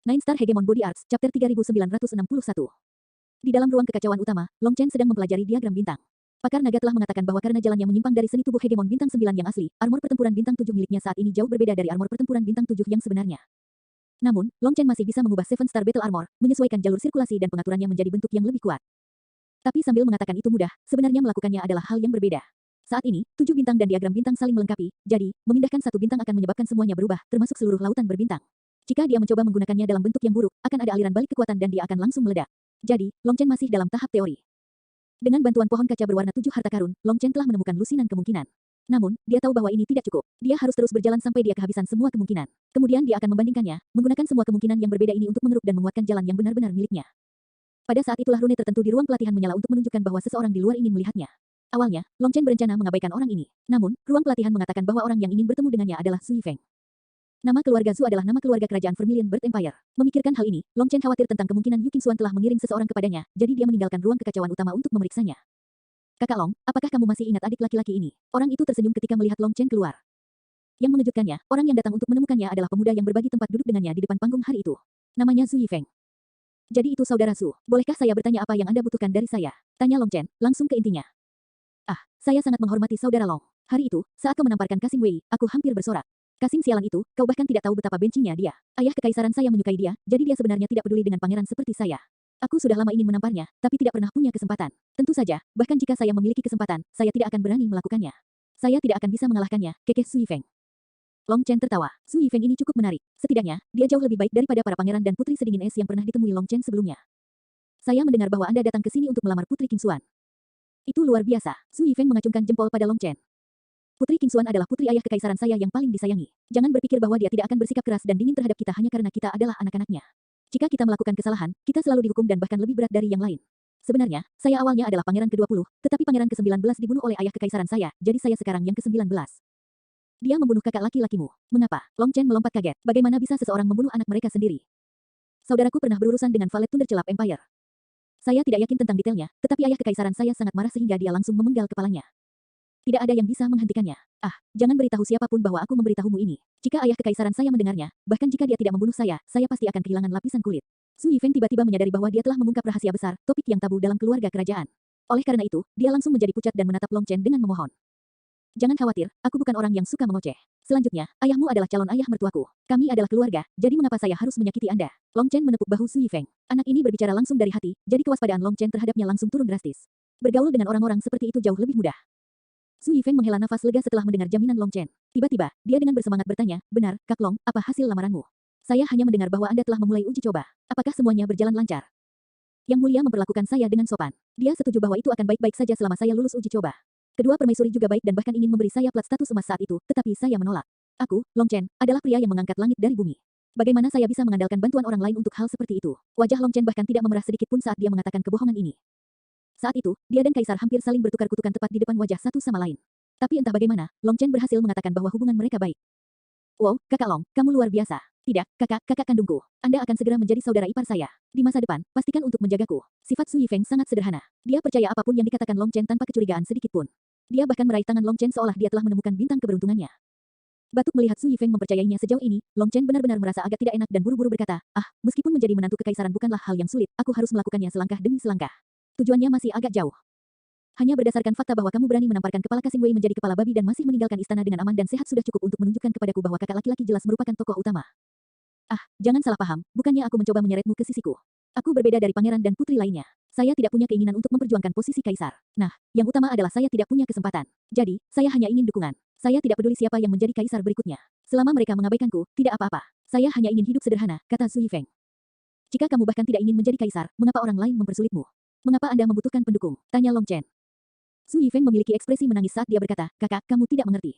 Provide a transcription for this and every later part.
Nine Star Hegemon Body Arts, Chapter 3961. Di dalam ruang kekacauan utama, Long Chen sedang mempelajari diagram bintang. Pakar naga telah mengatakan bahwa karena jalannya menyimpang dari seni tubuh Hegemon Bintang 9 yang asli, armor pertempuran Bintang 7 miliknya saat ini jauh berbeda dari armor pertempuran Bintang 7 yang sebenarnya. Namun, Long Chen masih bisa mengubah Seven Star Battle Armor, menyesuaikan jalur sirkulasi dan pengaturannya menjadi bentuk yang lebih kuat. Tapi sambil mengatakan itu mudah, sebenarnya melakukannya adalah hal yang berbeda. Saat ini, 7 bintang dan diagram bintang saling melengkapi, jadi, memindahkan satu bintang akan menyebabkan semuanya berubah, termasuk seluruh lautan berbintang. Jika dia mencoba menggunakannya dalam bentuk yang buruk, akan ada aliran balik kekuatan dan dia akan langsung meledak. Jadi, Long Chen masih dalam tahap teori. Dengan bantuan pohon kaca berwarna 7 harta karun, Long Chen telah menemukan lusinan kemungkinan. Namun, dia tahu bahwa ini tidak cukup. Dia harus terus berjalan sampai dia kehabisan semua kemungkinan. Kemudian dia akan membandingkannya, menggunakan semua kemungkinan yang berbeda ini untuk mengeruk dan menguatkan jalan yang benar-benar miliknya. Pada saat itulah rune tertentu di ruang pelatihan menyala untuk menunjukkan bahwa seseorang di luar ingin melihatnya. Awalnya, Long Chen berencana mengabaikan orang ini. Namun, ruang pelatihan mengatakan bahwa orang yang ingin bertemu dengannya adalah Zui Feng. Nama keluarga Zhu adalah nama keluarga kerajaan Vermilion Bird Empire. Memikirkan hal ini, Long Chen khawatir tentang kemungkinan Yu Qingxuan telah mengirim seseorang kepadanya, jadi dia meninggalkan ruang kekacauan utama untuk memeriksanya. Kakak Long, apakah kamu masih ingat adik laki-laki ini? Orang itu tersenyum ketika melihat Long Chen keluar. Yang mengejutkannya, orang yang datang untuk menemukannya adalah pemuda yang berbagi tempat duduk dengannya di depan panggung hari itu. Namanya Zui Feng. Jadi itu saudara Zhu, bolehkah saya bertanya apa yang Anda butuhkan dari saya? Tanya Long Chen, langsung ke intinya. Ah, saya sangat menghormati saudara Long. Hari itu, saat kau menamparkan Casing Wei, aku hampir bersorak. Casing sialan itu, kau bahkan tidak tahu betapa bencinya dia. Ayah kekaisaran saya menyukai dia, jadi dia sebenarnya tidak peduli dengan pangeran seperti saya. Aku sudah lama ingin menamparnya, tapi tidak pernah punya kesempatan. Tentu saja, bahkan jika saya memiliki kesempatan, saya tidak akan berani melakukannya. Saya tidak akan bisa mengalahkannya, kekeh Zui Feng. Long Chen tertawa. Zui Feng ini cukup menarik. Setidaknya, dia jauh lebih baik daripada para pangeran dan putri sedingin es yang pernah ditemui Long Chen sebelumnya. Saya mendengar bahwa Anda datang ke sini untuk melamar Putri Qingxuan. Itu luar biasa. Zui Feng mengacungkan jempol pada Long Chen. Putri Qingxuan adalah putri ayah kekaisaran saya yang paling disayangi. Jangan berpikir bahwa dia tidak akan bersikap keras dan dingin terhadap kita hanya karena kita adalah anak-anaknya. Jika kita melakukan kesalahan, kita selalu dihukum dan bahkan lebih berat dari yang lain. Sebenarnya, saya awalnya adalah pangeran ke-20, tetapi pangeran ke-19 dibunuh oleh ayah kekaisaran saya, jadi saya sekarang yang ke-19. Dia membunuh kakak laki-lakimu. Mengapa? Long Chen melompat kaget. Bagaimana bisa seseorang membunuh anak mereka sendiri? Saudaraku pernah berurusan dengan Valet Thunder Celap Empire. Saya tidak yakin tentang detailnya, tetapi ayah kekaisaran saya sangat marah sehingga dia langsung memenggal kepalanya. Tidak ada yang bisa menghentikannya. Ah, jangan beritahu siapapun bahwa aku memberitahumu ini. Jika ayah kekaisaran saya mendengarnya, bahkan jika dia tidak membunuh saya pasti akan kehilangan lapisan kulit. Zui Feng tiba-tiba menyadari bahwa dia telah mengungkap rahasia besar, topik yang tabu dalam keluarga kerajaan. Oleh karena itu, dia langsung menjadi pucat dan menatap Long Chen dengan memohon. Jangan khawatir, aku bukan orang yang suka mengoceh. Selanjutnya, ayahmu adalah calon ayah mertuaku. Kami adalah keluarga, jadi mengapa saya harus menyakiti Anda? Long Chen menepuk bahu Zui Feng. Anak ini berbicara langsung dari hati, jadi kewaspadaan Long Chen terhadapnya langsung turun drastis. Bergaul dengan orang-orang seperti itu jauh lebih mudah. Zui Feng menghela nafas lega setelah mendengar jaminan Long Chen. Tiba-tiba, dia dengan bersemangat bertanya, benar, Kak Long, apa hasil lamaranmu? Saya hanya mendengar bahwa Anda telah memulai uji coba. Apakah semuanya berjalan lancar? Yang mulia memperlakukan saya dengan sopan. Dia setuju bahwa itu akan baik-baik saja selama saya lulus uji coba. Kedua permaisuri juga baik dan bahkan ingin memberi saya plat status emas saat itu, tetapi saya menolak. Aku, Long Chen, adalah pria yang mengangkat langit dari bumi. Bagaimana saya bisa mengandalkan bantuan orang lain untuk hal seperti itu? Wajah Long Chen bahkan tidak memerah sedikit pun saat dia mengatakan kebohongan ini. Saat itu, dia dan Kaisar hampir saling bertukar kutukan tepat di depan wajah satu sama lain. Tapi entah bagaimana, Long Chen berhasil mengatakan bahwa hubungan mereka baik. Wow, kakak Long, kamu luar biasa. Tidak, kakak kandungku. Anda akan segera menjadi saudara ipar saya. Di masa depan, pastikan untuk menjagaku. Sifat Zui Feng sangat sederhana. Dia percaya apapun yang dikatakan Long Chen tanpa kecurigaan sedikit pun. Dia bahkan meraih tangan Long Chen seolah dia telah menemukan bintang keberuntungannya. Batuk melihat Zui Feng mempercayainya sejauh ini, Long Chen benar-benar merasa agak tidak enak dan buru-buru berkata, meskipun menjadi menantu kekaisaran bukanlah hal yang sulit, aku harus melakukannya selangkah demi selangkah. Tujuannya masih agak jauh. Hanya berdasarkan fakta bahwa kamu berani menamparkan kepala Casing Wei menjadi kepala babi dan masih meninggalkan istana dengan aman dan sehat sudah cukup untuk menunjukkan kepadaku bahwa kakak laki-laki jelas merupakan tokoh utama. Jangan salah paham, bukannya aku mencoba menyeretmu ke sisiku. Aku berbeda dari pangeran dan putri lainnya. Saya tidak punya keinginan untuk memperjuangkan posisi kaisar. Nah, yang utama adalah saya tidak punya kesempatan. Jadi, saya hanya ingin dukungan. Saya tidak peduli siapa yang menjadi kaisar berikutnya. Selama mereka mengabaikanku, tidak apa-apa. Saya hanya ingin hidup sederhana, kata Zui Feng. Jika kamu bahkan tidak ingin menjadi kaisar, mengapa orang lain mempersulitmu? Mengapa Anda membutuhkan pendukung? Tanya Long Chen. Zui Feng memiliki ekspresi menangis saat dia berkata, kakak, kamu tidak mengerti.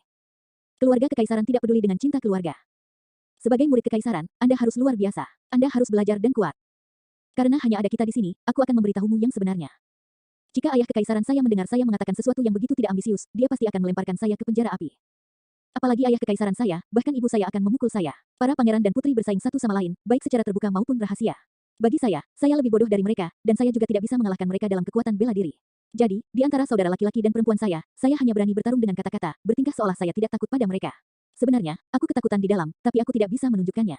Keluarga kekaisaran tidak peduli dengan cinta keluarga. Sebagai murid kekaisaran, Anda harus luar biasa. Anda harus belajar dan kuat. Karena hanya ada kita di sini, aku akan memberitahumu yang sebenarnya. Jika ayah kekaisaran saya mendengar saya mengatakan sesuatu yang begitu tidak ambisius, dia pasti akan melemparkan saya ke penjara api. Apalagi ayah kekaisaran saya, bahkan ibu saya akan memukul saya. Para pangeran dan putri bersaing satu sama lain, baik secara terbuka maupun rahasia. Bagi saya lebih bodoh dari mereka, dan saya juga tidak bisa mengalahkan mereka dalam kekuatan bela diri. Jadi, di antara saudara laki-laki dan perempuan saya hanya berani bertarung dengan kata-kata, bertingkah seolah saya tidak takut pada mereka. Sebenarnya, aku ketakutan di dalam, tapi aku tidak bisa menunjukkannya.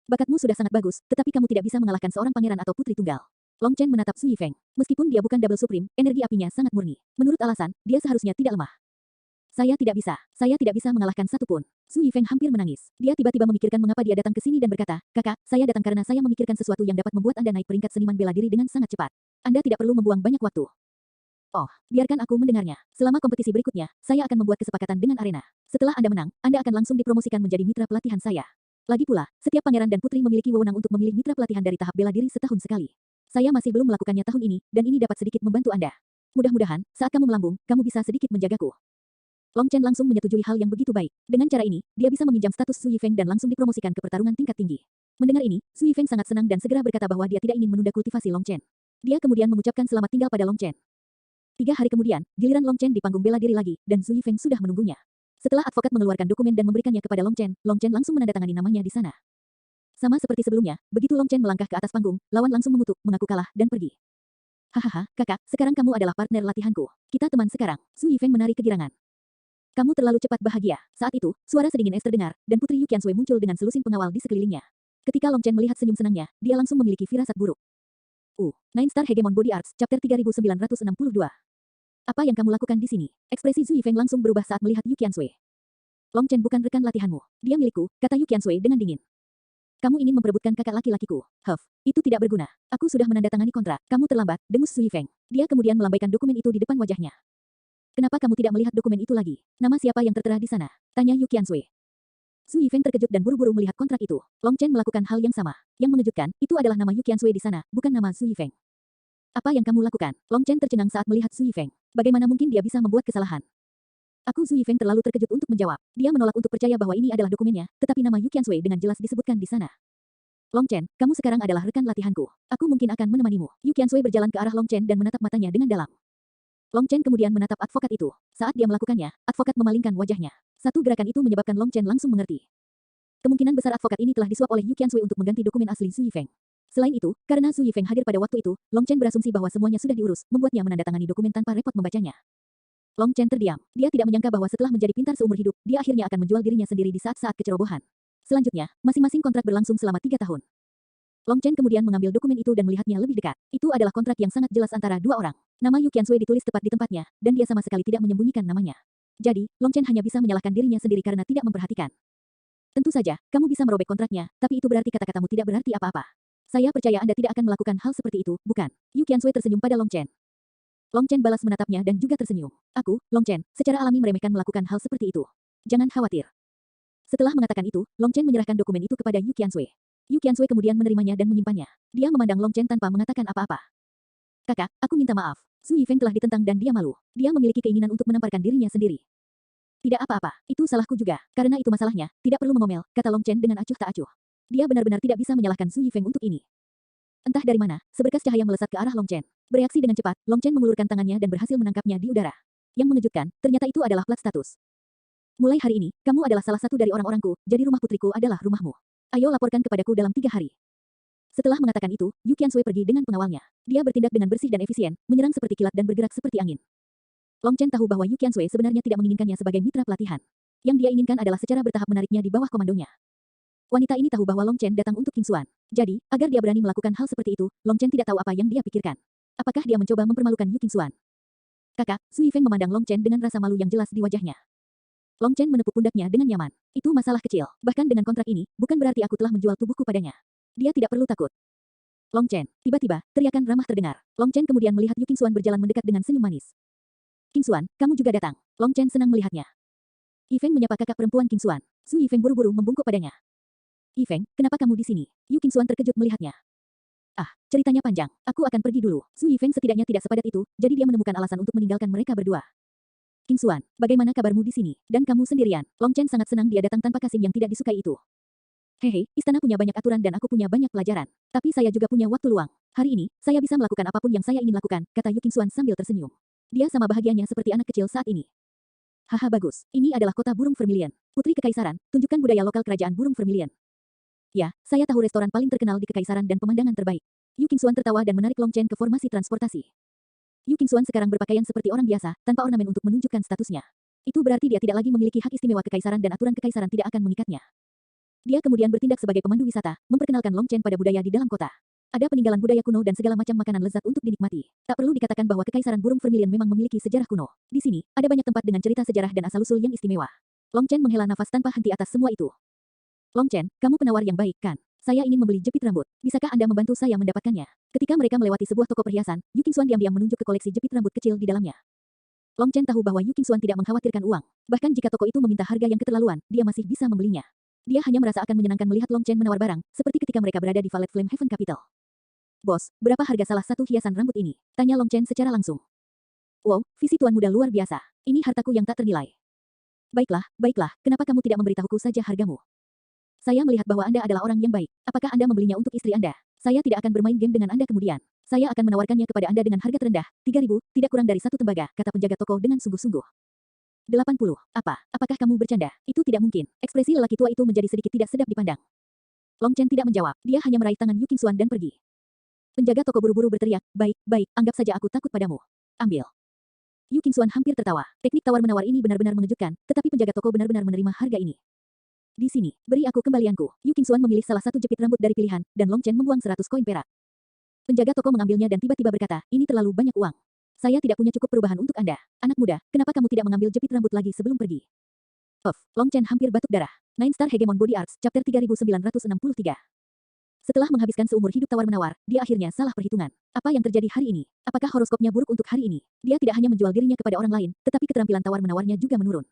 Bakatmu sudah sangat bagus, tetapi kamu tidak bisa mengalahkan seorang pangeran atau putri tunggal. Long Chen menatap Su Yifeng. Meskipun dia bukan Double Supreme, energi apinya sangat murni. Menurut alasan, dia seharusnya tidak lemah. Saya tidak bisa mengalahkan satu pun. Su Yifeng hampir menangis. Dia tiba-tiba memikirkan mengapa dia datang ke sini dan berkata, "Kakak, saya datang karena saya memikirkan sesuatu yang dapat membuat Anda naik peringkat seniman bela diri dengan sangat cepat. Anda tidak perlu membuang banyak waktu." Oh, biarkan aku mendengarnya. Selama kompetisi berikutnya, saya akan membuat kesepakatan dengan arena. Setelah Anda menang, Anda akan langsung dipromosikan menjadi mitra pelatihan saya. Lagi pula, setiap pangeran dan putri memiliki wewenang untuk memilih mitra pelatihan dari tahap bela diri setahun sekali. Saya masih belum melakukannya tahun ini, dan ini dapat sedikit membantu Anda. Mudah-mudahan, saat kamu melambung, kamu bisa sedikit menjagaku. Long Chen langsung menyetujui hal yang begitu baik. Dengan cara ini, dia bisa meminjam status Su Yifeng dan langsung dipromosikan ke pertarungan tingkat tinggi. Mendengar ini, Su Yifeng sangat senang dan segera berkata bahwa dia tidak ingin menunda kultivasi Long Chen. Dia kemudian mengucapkan selamat tinggal pada Long Chen. 3 hari kemudian, giliran Long Chen di panggung bela diri lagi, dan Su Yifeng sudah menunggunya. Setelah advokat mengeluarkan dokumen dan memberikannya kepada Long Chen langsung menandatangani namanya di sana. Sama seperti sebelumnya, begitu Long Chen melangkah ke atas panggung, lawan langsung mengutuk, mengaku kalah, dan pergi. Hahaha, kakak, sekarang kamu adalah partner latihanku. Kita teman sekarang. Su Yifeng menari kegirangan. Kamu terlalu cepat bahagia. Saat itu, suara sedingin es terdengar, dan Putri Yu Qiansui muncul dengan selusin pengawal di sekelilingnya. Ketika Long Chen melihat senyum senangnya, dia langsung memiliki firasat buruk. Nine Star Hegemon Body Arts, Chapter 3962. Apa yang kamu lakukan di sini? Ekspresi Su Yifeng langsung berubah saat melihat Yu Qiansui. Long Chen bukan rekan latihanmu. Dia milikku, kata Yu Qiansui dengan dingin. Kamu ingin memperebutkan kakak laki-lakiku. Itu tidak berguna. Aku sudah menandatangani kontrak. Kamu terlambat, dengus Su Yifeng. Dia kemudian melambaikan dokumen itu di depan wajahnya. Kenapa kamu tidak melihat dokumen itu lagi? Nama siapa yang tertera di sana? Tanya Yu Qiansui. Su Yifeng terkejut dan buru-buru melihat kontrak itu. Long Chen melakukan hal yang sama. Yang mengejutkan, itu adalah nama Yu Qiansui di sana, bukan nama Su Yifeng. Apa yang kamu lakukan? Long Chen tercengang saat melihat Su Yifeng. Bagaimana mungkin dia bisa membuat kesalahan? Su Yifeng terlalu terkejut untuk menjawab. Dia menolak untuk percaya bahwa ini adalah dokumennya, tetapi nama Yu Qiansui dengan jelas disebutkan di sana. Long Chen, kamu sekarang adalah rekan latihanku. Aku mungkin akan menemanimu. Yu Qiansui berjalan ke arah Long Chen dan menatap matanya dengan dalam. Long Chen kemudian menatap advokat itu. Saat dia melakukannya, advokat memalingkan wajahnya. Satu gerakan itu menyebabkan Long Chen langsung mengerti. Kemungkinan besar advokat ini telah disuap oleh Yu Qiansui untuk mengganti dokumen asli Su Yifeng. Selain itu, karena Su Yifeng hadir pada waktu itu, Long Chen berasumsi bahwa semuanya sudah diurus, membuatnya menandatangani dokumen tanpa repot membacanya. Long Chen terdiam. Dia tidak menyangka bahwa setelah menjadi pintar seumur hidup, dia akhirnya akan menjual dirinya sendiri di saat-saat kecerobohan. Selanjutnya, masing-masing kontrak berlangsung selama 3 tahun. Long Chen kemudian mengambil dokumen itu dan melihatnya lebih dekat. Itu adalah kontrak yang sangat jelas antara dua orang. Nama Yu Qiansui ditulis tepat di tempatnya, dan dia sama sekali tidak menyembunyikan namanya. Jadi, Long Chen hanya bisa menyalahkan dirinya sendiri karena tidak memperhatikan. Tentu saja, kamu bisa merobek kontraknya, tapi itu berarti kata-katamu tidak berarti apa-apa. Saya percaya Anda tidak akan melakukan hal seperti itu, bukan? Yu Qiansui tersenyum pada Long Chen. Long Chen balas menatapnya dan juga tersenyum. Aku, Long Chen, secara alami meremehkan melakukan hal seperti itu. Jangan khawatir. Setelah mengatakan itu, Long Chen menyerahkan dokumen itu kepada Yu Qiansui. Yu Qiansui kemudian menerimanya dan menyimpannya. Dia memandang Long Chen tanpa mengatakan apa-apa. Kakak, aku minta maaf. Su Yifeng telah ditentang dan dia malu. Dia memiliki keinginan untuk menamparkan dirinya sendiri. Tidak apa-apa, itu salahku juga. Karena itu masalahnya, tidak perlu mengomel, kata Long Chen dengan acuh tak acuh. Dia benar-benar tidak bisa menyalahkan Su Yifeng untuk ini. Entah dari mana, seberkas cahaya melesat ke arah Long Chen. Bereaksi dengan cepat, Long Chen mengulurkan tangannya dan berhasil menangkapnya di udara. Yang mengejutkan, ternyata itu adalah plat status. Mulai hari ini, kamu adalah salah satu dari orang-orangku, jadi rumah putriku adalah rumahmu. Ayo laporkan kepadaku dalam 3 hari. Setelah mengatakan itu, Yu Qiansui pergi dengan pengawalnya. Dia bertindak dengan bersih dan efisien, menyerang seperti kilat dan bergerak seperti angin. Long Chen tahu bahwa Yu Qiansui sebenarnya tidak menginginkannya sebagai mitra pelatihan. Yang dia inginkan adalah secara bertahap menariknya di bawah komandonya. Wanita ini tahu bahwa Long Chen datang untuk King Xuan. Jadi, agar dia berani melakukan hal seperti itu, Long Chen tidak tahu apa yang dia pikirkan. Apakah dia mencoba mempermalukan Yu King Xuan? Kakak, Su Yifeng memandang Long Chen dengan rasa malu yang jelas di wajahnya. Long Chen menepuk pundaknya dengan nyaman. Itu masalah kecil. Bahkan dengan kontrak ini, bukan berarti aku telah menjual tubuhku padanya. Dia tidak perlu takut. Long Chen, tiba-tiba, teriakan ramah terdengar. Long Chen kemudian melihat Yu King Xuan berjalan mendekat dengan senyum manis. King Xuan, kamu juga datang. Long Chen senang melihatnya. Yifeng menyapa kakak perempuan King Xuan. Su Yifeng buru-buru membungkuk padanya. Yifeng, kenapa kamu di sini? Yu King Xuan terkejut melihatnya. Ceritanya panjang. Aku akan pergi dulu. Su Yifeng setidaknya tidak sepadat itu, jadi dia menemukan alasan untuk meninggalkan mereka berdua. King Xuan, bagaimana kabarmu di sini? Dan kamu sendirian? Long Chen sangat senang dia datang tanpa Kasim yang tidak disukai itu. Hehe, istana punya banyak aturan dan aku punya banyak pelajaran. Tapi saya juga punya waktu luang. Hari ini, saya bisa melakukan apapun yang saya ingin lakukan, kata Yu King Xuan sambil tersenyum. Dia sama bahagianya seperti anak kecil saat ini. Haha bagus, ini adalah kota burung Vermilion. Putri Kekaisaran, tunjukkan budaya lokal kerajaan burung Vermilion. Ya, saya tahu restoran paling terkenal di Kekaisaran dan pemandangan terbaik. Yu King Xuan tertawa dan menarik Long Chen ke formasi transportasi. Yu King Xuan sekarang berpakaian seperti orang biasa, tanpa ornamen untuk menunjukkan statusnya. Itu berarti dia tidak lagi memiliki hak istimewa kekaisaran dan aturan kekaisaran tidak akan mengikatnya. Dia kemudian bertindak sebagai pemandu wisata, memperkenalkan Long Chen pada budaya di dalam kota. Ada peninggalan budaya kuno dan segala macam makanan lezat untuk dinikmati. Tak perlu dikatakan bahwa Kekaisaran Burung Vermilion memang memiliki sejarah kuno. Di sini, ada banyak tempat dengan cerita sejarah dan asal-usul yang istimewa. Long Chen menghela nafas tanpa henti atas semua itu. Long Chen, kamu penawar yang baik, kan? Saya ingin membeli jepit rambut. Bisakah Anda membantu saya mendapatkannya? Ketika mereka melewati sebuah toko perhiasan, Yu Qingxuan diam-diam menunjuk ke koleksi jepit rambut kecil di dalamnya. Long Chen tahu bahwa Yu Qingxuan tidak mengkhawatirkan uang. Bahkan jika toko itu meminta harga yang keterlaluan, dia masih bisa membelinya. Dia hanya merasa akan menyenangkan melihat Long Chen menawar barang, seperti ketika mereka berada di Violet Flame Heaven Capital. Bos, berapa harga salah satu hiasan rambut ini? Tanya Long Chen secara langsung. Wow, visi tuan muda luar biasa. Ini hartaku yang tak ternilai. Baiklah, kenapa kamu tidak memberitahuku saja hargamu? Saya melihat bahwa Anda adalah orang yang baik. Apakah Anda membelinya untuk istri Anda? Saya tidak akan bermain game dengan Anda kemudian. Saya akan menawarkannya kepada Anda dengan harga terendah, 3.000, tidak kurang dari 1 tembaga, kata penjaga toko dengan sungguh-sungguh. 80. Apakah kamu bercanda? Itu tidak mungkin. Ekspresi lelaki tua itu menjadi sedikit tidak sedap dipandang. Long Chen tidak menjawab. Dia hanya meraih tangan Yu Qingxuan dan pergi. Penjaga toko buru-buru berteriak, baik, anggap saja aku takut padamu. Ambil. Yu Qingxuan hampir tertawa. Teknik tawar-menawar ini benar-benar mengejutkan, tetapi penjaga toko benar-benar menerima harga ini. Di sini, beri aku kembalianku. Yu Qingxuan memilih salah satu jepit rambut dari pilihan, dan Long Chen membuang 100 koin perak. Penjaga toko mengambilnya dan tiba-tiba berkata, ini terlalu banyak uang. Saya tidak punya cukup perubahan untuk Anda. Anak muda, kenapa kamu tidak mengambil jepit rambut lagi sebelum pergi? Long Chen hampir batuk darah. Nine Star Hegemon Body Arts, Chapter 3963. Setelah menghabiskan seumur hidup tawar-menawar, dia akhirnya salah perhitungan. Apa yang terjadi hari ini? Apakah horoskopnya buruk untuk hari ini? Dia tidak hanya menjual dirinya kepada orang lain, tetapi keterampilan tawar-menawarnya juga menurun.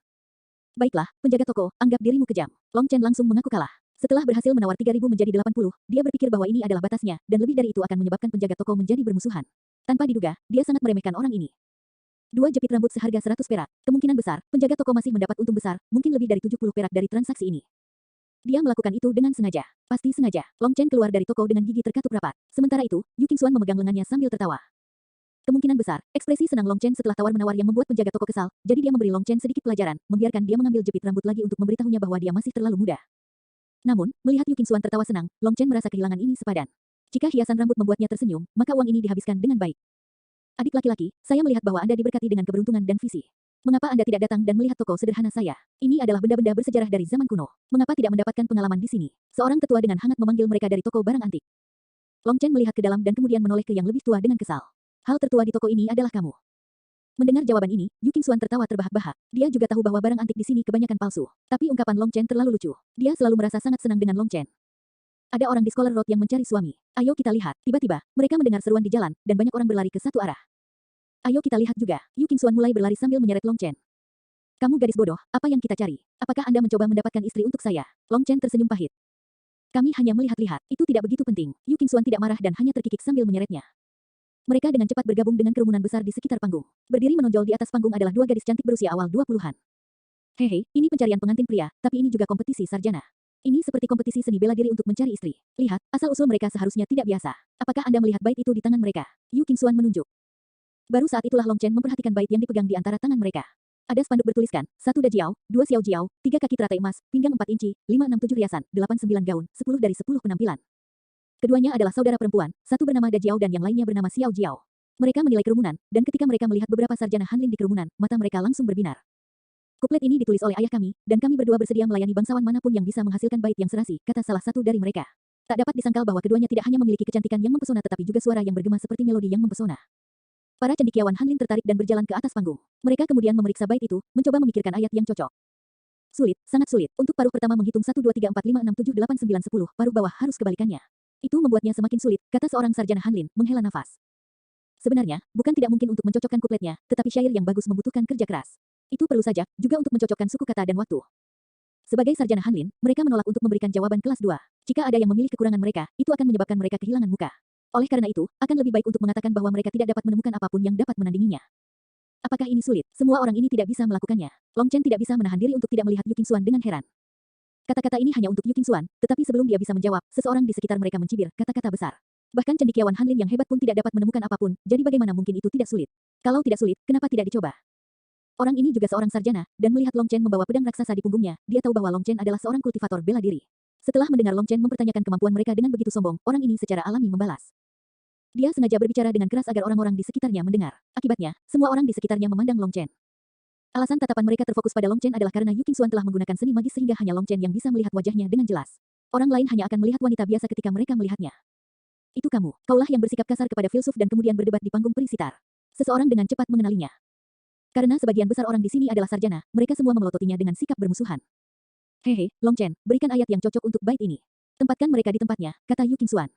Baiklah, penjaga toko, anggap dirimu kejam. Long Chen langsung mengaku kalah. Setelah berhasil menawar 3.000 menjadi 80, dia berpikir bahwa ini adalah batasnya, dan lebih dari itu akan menyebabkan penjaga toko menjadi bermusuhan. Tanpa diduga, dia sangat meremehkan orang ini. 2 jepit rambut seharga 100 perak. Kemungkinan besar, penjaga toko masih mendapat untung besar, mungkin lebih dari 70 perak dari transaksi ini. Dia melakukan itu dengan sengaja. Pasti sengaja. Long Chen keluar dari toko dengan gigi terkatup rapat. Sementara itu, Yu Qingxuan memegang lengannya sambil tertawa. Kemungkinan besar, ekspresi senang Long Chen setelah tawar-menawar yang membuat penjaga toko kesal, jadi dia memberi Long Chen sedikit pelajaran, membiarkan dia mengambil jepit rambut lagi untuk memberitahunya bahwa dia masih terlalu muda. Namun, melihat Yu Qingxuan tertawa senang, Long Chen merasa kehilangan ini sepadan. Jika hiasan rambut membuatnya tersenyum, maka uang ini dihabiskan dengan baik. Adik laki-laki, saya melihat bahwa Anda diberkati dengan keberuntungan dan visi. Mengapa Anda tidak datang dan melihat toko sederhana saya? Ini adalah benda-benda bersejarah dari zaman kuno. Mengapa tidak mendapatkan pengalaman di sini? Seorang tetua dengan hangat memanggil mereka dari toko barang antik. Long Chen melihat ke dalam dan kemudian menoleh ke yang lebih tua dengan kesal. Hal tertua di toko ini adalah kamu. Mendengar jawaban ini, Yu Qingxuan tertawa terbahak-bahak. Dia juga tahu bahwa barang antik di sini kebanyakan palsu. Tapi ungkapan Long Chen terlalu lucu. Dia selalu merasa sangat senang dengan Long Chen. Ada orang di Scholar Road yang mencari suami. Ayo kita lihat. Tiba-tiba, mereka mendengar seruan di jalan, dan banyak orang berlari ke satu arah. Ayo kita lihat juga. Yu Qingxuan mulai berlari sambil menyeret Long Chen. Kamu gadis bodoh, apa yang kita cari? Apakah Anda mencoba mendapatkan istri untuk saya? Long Chen tersenyum pahit. Kami hanya melihat-lihat, itu tidak begitu penting. Yu Qingxuan tidak marah dan hanya terkikik sambil menyeretnya. Mereka dengan cepat bergabung dengan kerumunan besar di sekitar panggung. Berdiri menonjol di atas panggung adalah 2 gadis cantik berusia awal 20-an. Hehe, ini pencarian pengantin pria, tapi ini juga kompetisi sarjana. Ini seperti kompetisi seni bela diri untuk mencari istri. Lihat, asal-usul mereka seharusnya tidak biasa. Apakah Anda melihat bait itu di tangan mereka? Yu Qingxuan menunjuk. Baru saat itulah Long Chen memperhatikan bait yang dipegang di antara tangan mereka. Ada spanduk bertuliskan, 1 dajiao, 2 xiao jiao, 3 kaki teratai emas, pinggang 4 inci, 567 riasan, 89 gaun, 10 dari 10 penampilan. Keduanya adalah saudara perempuan, satu bernama Dajiao dan yang lainnya bernama Xiao Jiao. Mereka menilai kerumunan, dan ketika mereka melihat beberapa sarjana Hanlin di kerumunan, mata mereka langsung berbinar. Kuplet ini ditulis oleh ayah kami, dan kami berdua bersedia melayani bangsawan manapun yang bisa menghasilkan bait yang serasi, kata salah satu dari mereka. Tak dapat disangkal bahwa keduanya tidak hanya memiliki kecantikan yang mempesona tetapi juga suara yang bergema seperti melodi yang mempesona. Para cendekiawan Hanlin tertarik dan berjalan ke atas panggung. Mereka kemudian memeriksa bait itu, mencoba memikirkan ayat yang cocok. Sulit, sangat sulit. Untuk paruh pertama menghitung 1, 2, 3, 4, 5, 6, 7, 8, 9, 10, paruh bawah harus kebalikannya. Itu membuatnya semakin sulit, kata seorang sarjana Hanlin, menghela nafas. Sebenarnya, bukan tidak mungkin untuk mencocokkan kupletnya, tetapi syair yang bagus membutuhkan kerja keras. Itu perlu saja, juga untuk mencocokkan suku kata dan waktu. Sebagai sarjana Hanlin, mereka menolak untuk memberikan jawaban kelas 2. Jika ada yang memilih kekurangan mereka, itu akan menyebabkan mereka kehilangan muka. Oleh karena itu, akan lebih baik untuk mengatakan bahwa mereka tidak dapat menemukan apapun yang dapat menandinginya. Apakah ini sulit? Semua orang ini tidak bisa melakukannya. Long Chen tidak bisa menahan diri untuk tidak melihat Yu Qingxuan dengan heran. Kata-kata ini hanya untuk Yu Qingxuan, tetapi sebelum dia bisa menjawab, seseorang di sekitar mereka mencibir kata-kata besar. Bahkan cendekiawan Hanlin yang hebat pun tidak dapat menemukan apapun, jadi bagaimana mungkin itu tidak sulit? Kalau tidak sulit, kenapa tidak dicoba? Orang ini juga seorang sarjana, dan melihat Long Chen membawa pedang raksasa di punggungnya, dia tahu bahwa Long Chen adalah seorang kultivator bela diri. Setelah mendengar Long Chen mempertanyakan kemampuan mereka dengan begitu sombong, orang ini secara alami membalas. Dia sengaja berbicara dengan keras agar orang-orang di sekitarnya mendengar. Akibatnya, semua orang di sekitarnya memandang Long Chen. Alasan tatapan mereka terfokus pada Long Chen adalah karena Yu Qingxuan telah menggunakan seni magis sehingga hanya Long Chen yang bisa melihat wajahnya dengan jelas. Orang lain hanya akan melihat wanita biasa ketika mereka melihatnya. Itu kamu, kaulah yang bersikap kasar kepada filsuf dan kemudian berdebat di panggung perisitar. Seseorang dengan cepat mengenalinya. Karena sebagian besar orang di sini adalah sarjana, mereka semua memelototinya dengan sikap bermusuhan. Hehe, Long Chen, berikan ayat yang cocok untuk bait ini. Tempatkan mereka di tempatnya, kata Yu Qingxuan.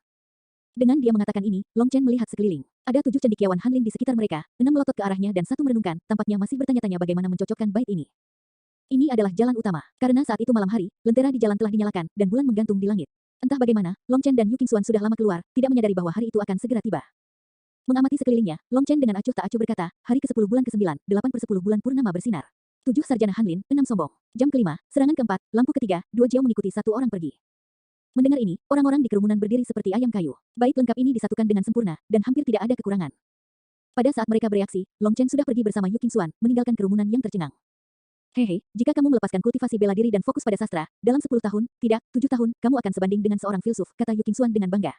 Dengan dia mengatakan ini, Long Chen melihat sekeliling. Ada 7 cendekiawan Hanlin di sekitar mereka, 6 melotot ke arahnya dan 1 merenungkan, tampaknya masih bertanya-tanya bagaimana mencocokkan bait ini. Ini adalah jalan utama, karena saat itu malam hari, lentera di jalan telah dinyalakan, dan bulan menggantung di langit. Entah bagaimana, Long Chen dan Yu Qingxuan sudah lama keluar, tidak menyadari bahwa hari itu akan segera tiba. Mengamati sekelilingnya, Long Chen dengan acuh tak acuh berkata, hari ke-10 bulan ke-9, 8/10 bulan purnama bersinar. 7 sarjana Hanlin, 6 sombong. Jam ke-5, serangan ke-4, lampu ke-3, 2 Jiao mengikuti 1 orang pergi. Mendengar ini, orang-orang di kerumunan berdiri seperti ayam kayu. Bait lengkap ini disatukan dengan sempurna, dan hampir tidak ada kekurangan. Pada saat mereka bereaksi, Long Chen sudah pergi bersama Yu Qingxuan, meninggalkan kerumunan yang tercengang. Hehe, jika kamu melepaskan kultivasi bela diri dan fokus pada sastra, dalam 10 tahun, tidak, 7 tahun, kamu akan sebanding dengan seorang filsuf, kata Yu Qingxuan dengan bangga.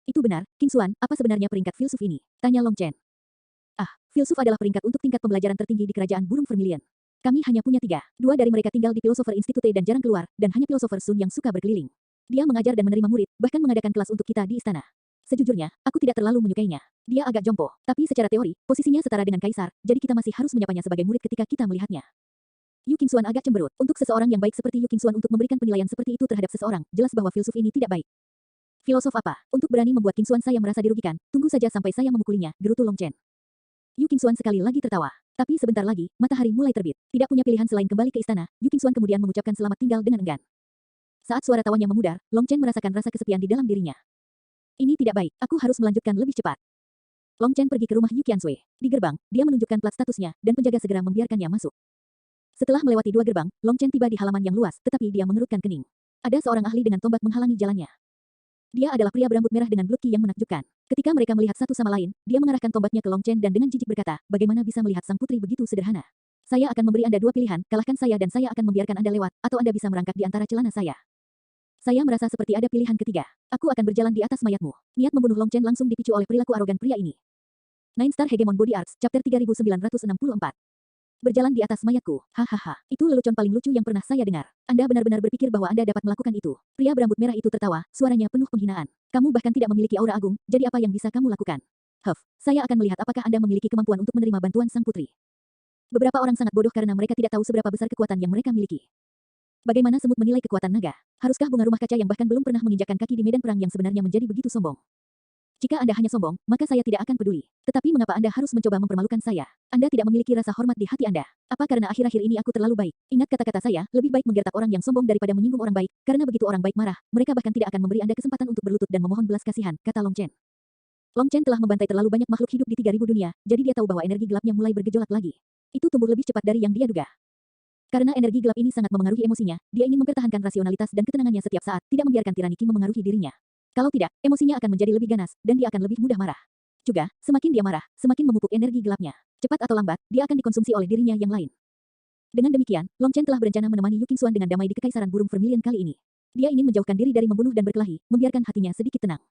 Itu benar, Qingxuan, apa sebenarnya peringkat filsuf ini? Tanya Long Chen. Ah, filsuf adalah peringkat untuk tingkat pembelajaran tertinggi di kerajaan burung vermilion. Kami hanya punya 3. 2 dari mereka tinggal di Philosopher Institute dan jarang keluar, dan hanya Philosopher Sun yang suka berkeliling. Dia mengajar dan menerima murid, bahkan mengadakan kelas untuk kita di istana. Sejujurnya, aku tidak terlalu menyukainya. Dia agak jompo, tapi secara teori, posisinya setara dengan kaisar, jadi kita masih harus menyapanya sebagai murid ketika kita melihatnya. Yu Qingxuan agak cemberut. Untuk seseorang yang baik seperti Yu Qingxuan untuk memberikan penilaian seperti itu terhadap seseorang, jelas bahwa filsuf ini tidak baik. Filosof apa? Untuk berani membuat Qingxuan saya merasa dirugikan, tunggu saja sampai saya memukulinya, gerutu Long Chen. Yu Qingxuan sekali lagi tertawa. Tapi sebentar lagi, matahari mulai terbit. Tidak punya pilihan selain kembali ke istana, Yu Qingxuan kemudian mengucapkan selamat tinggal dengan enggan. Saat suara tawanya memudar, Long Chen merasakan rasa kesepian di dalam dirinya. Ini tidak baik, aku harus melanjutkan lebih cepat. Long Chen pergi ke rumah Yu Qiansui. Di gerbang, dia menunjukkan plat statusnya, dan penjaga segera membiarkannya masuk. Setelah melewati 2 gerbang, Long Chen tiba di halaman yang luas, tetapi dia mengerutkan kening. Ada seorang ahli dengan tombak menghalangi jalannya. Dia adalah pria berambut merah dengan bloki yang menakjubkan. Ketika mereka melihat satu sama lain, dia mengarahkan tombaknya ke Long Chen dan dengan jijik berkata, bagaimana bisa melihat sang putri begitu sederhana? Saya akan memberi Anda 2 pilihan, kalahkan saya dan saya akan membiarkan Anda lewat, atau Anda bisa merangkak di antara celana saya. Saya merasa seperti ada pilihan ketiga. Aku akan berjalan di atas mayatmu. Niat membunuh Long Chen langsung dipicu oleh perilaku arogan pria ini. 9 Star Hegemon Body Arts, Chapter 3964. Berjalan di atas mayatku, hahaha. Itu lelucon paling lucu yang pernah saya dengar. Anda benar-benar berpikir bahwa Anda dapat melakukan itu. Pria berambut merah itu tertawa, suaranya penuh penghinaan. Kamu bahkan tidak memiliki aura agung, jadi apa yang bisa kamu lakukan? Saya akan melihat apakah Anda memiliki kemampuan untuk menerima bantuan sang putri. Beberapa orang sangat bodoh karena mereka tidak tahu seberapa besar kekuatan yang mereka miliki. Bagaimana semut menilai kekuatan naga? Haruskah bunga rumah kaca yang bahkan belum pernah menginjakkan kaki di medan perang yang sebenarnya menjadi begitu sombong? Jika Anda hanya sombong, maka saya tidak akan peduli. Tetapi mengapa Anda harus mencoba mempermalukan saya? Anda tidak memiliki rasa hormat di hati Anda. Apa karena akhir-akhir ini aku terlalu baik? Ingat kata-kata saya, lebih baik menggertak orang yang sombong daripada menyinggung orang baik, karena begitu orang baik marah, mereka bahkan tidak akan memberi Anda kesempatan untuk berlutut dan memohon belas kasihan, kata Long Chen. Long Chen telah membantai terlalu banyak makhluk hidup di 3000 dunia, jadi dia tahu bahwa energi gelapnya mulai bergejolak lagi. Itu tumbuh lebih cepat dari yang dia duga. Karena energi gelap ini sangat memengaruhi emosinya, dia ingin mempertahankan rasionalitas dan ketenangannya setiap saat, tidak membiarkan tirani Qi memengaruhi dirinya. Kalau tidak, emosinya akan menjadi lebih ganas, dan dia akan lebih mudah marah. Juga, semakin dia marah, semakin memupuk energi gelapnya. Cepat atau lambat, dia akan dikonsumsi oleh dirinya yang lain. Dengan demikian, Long Chen telah berencana menemani Yu Qingxuan dengan damai di Kekaisaran Burung Vermilion kali ini. Dia ingin menjauhkan diri dari membunuh dan berkelahi, membiarkan hatinya sedikit tenang.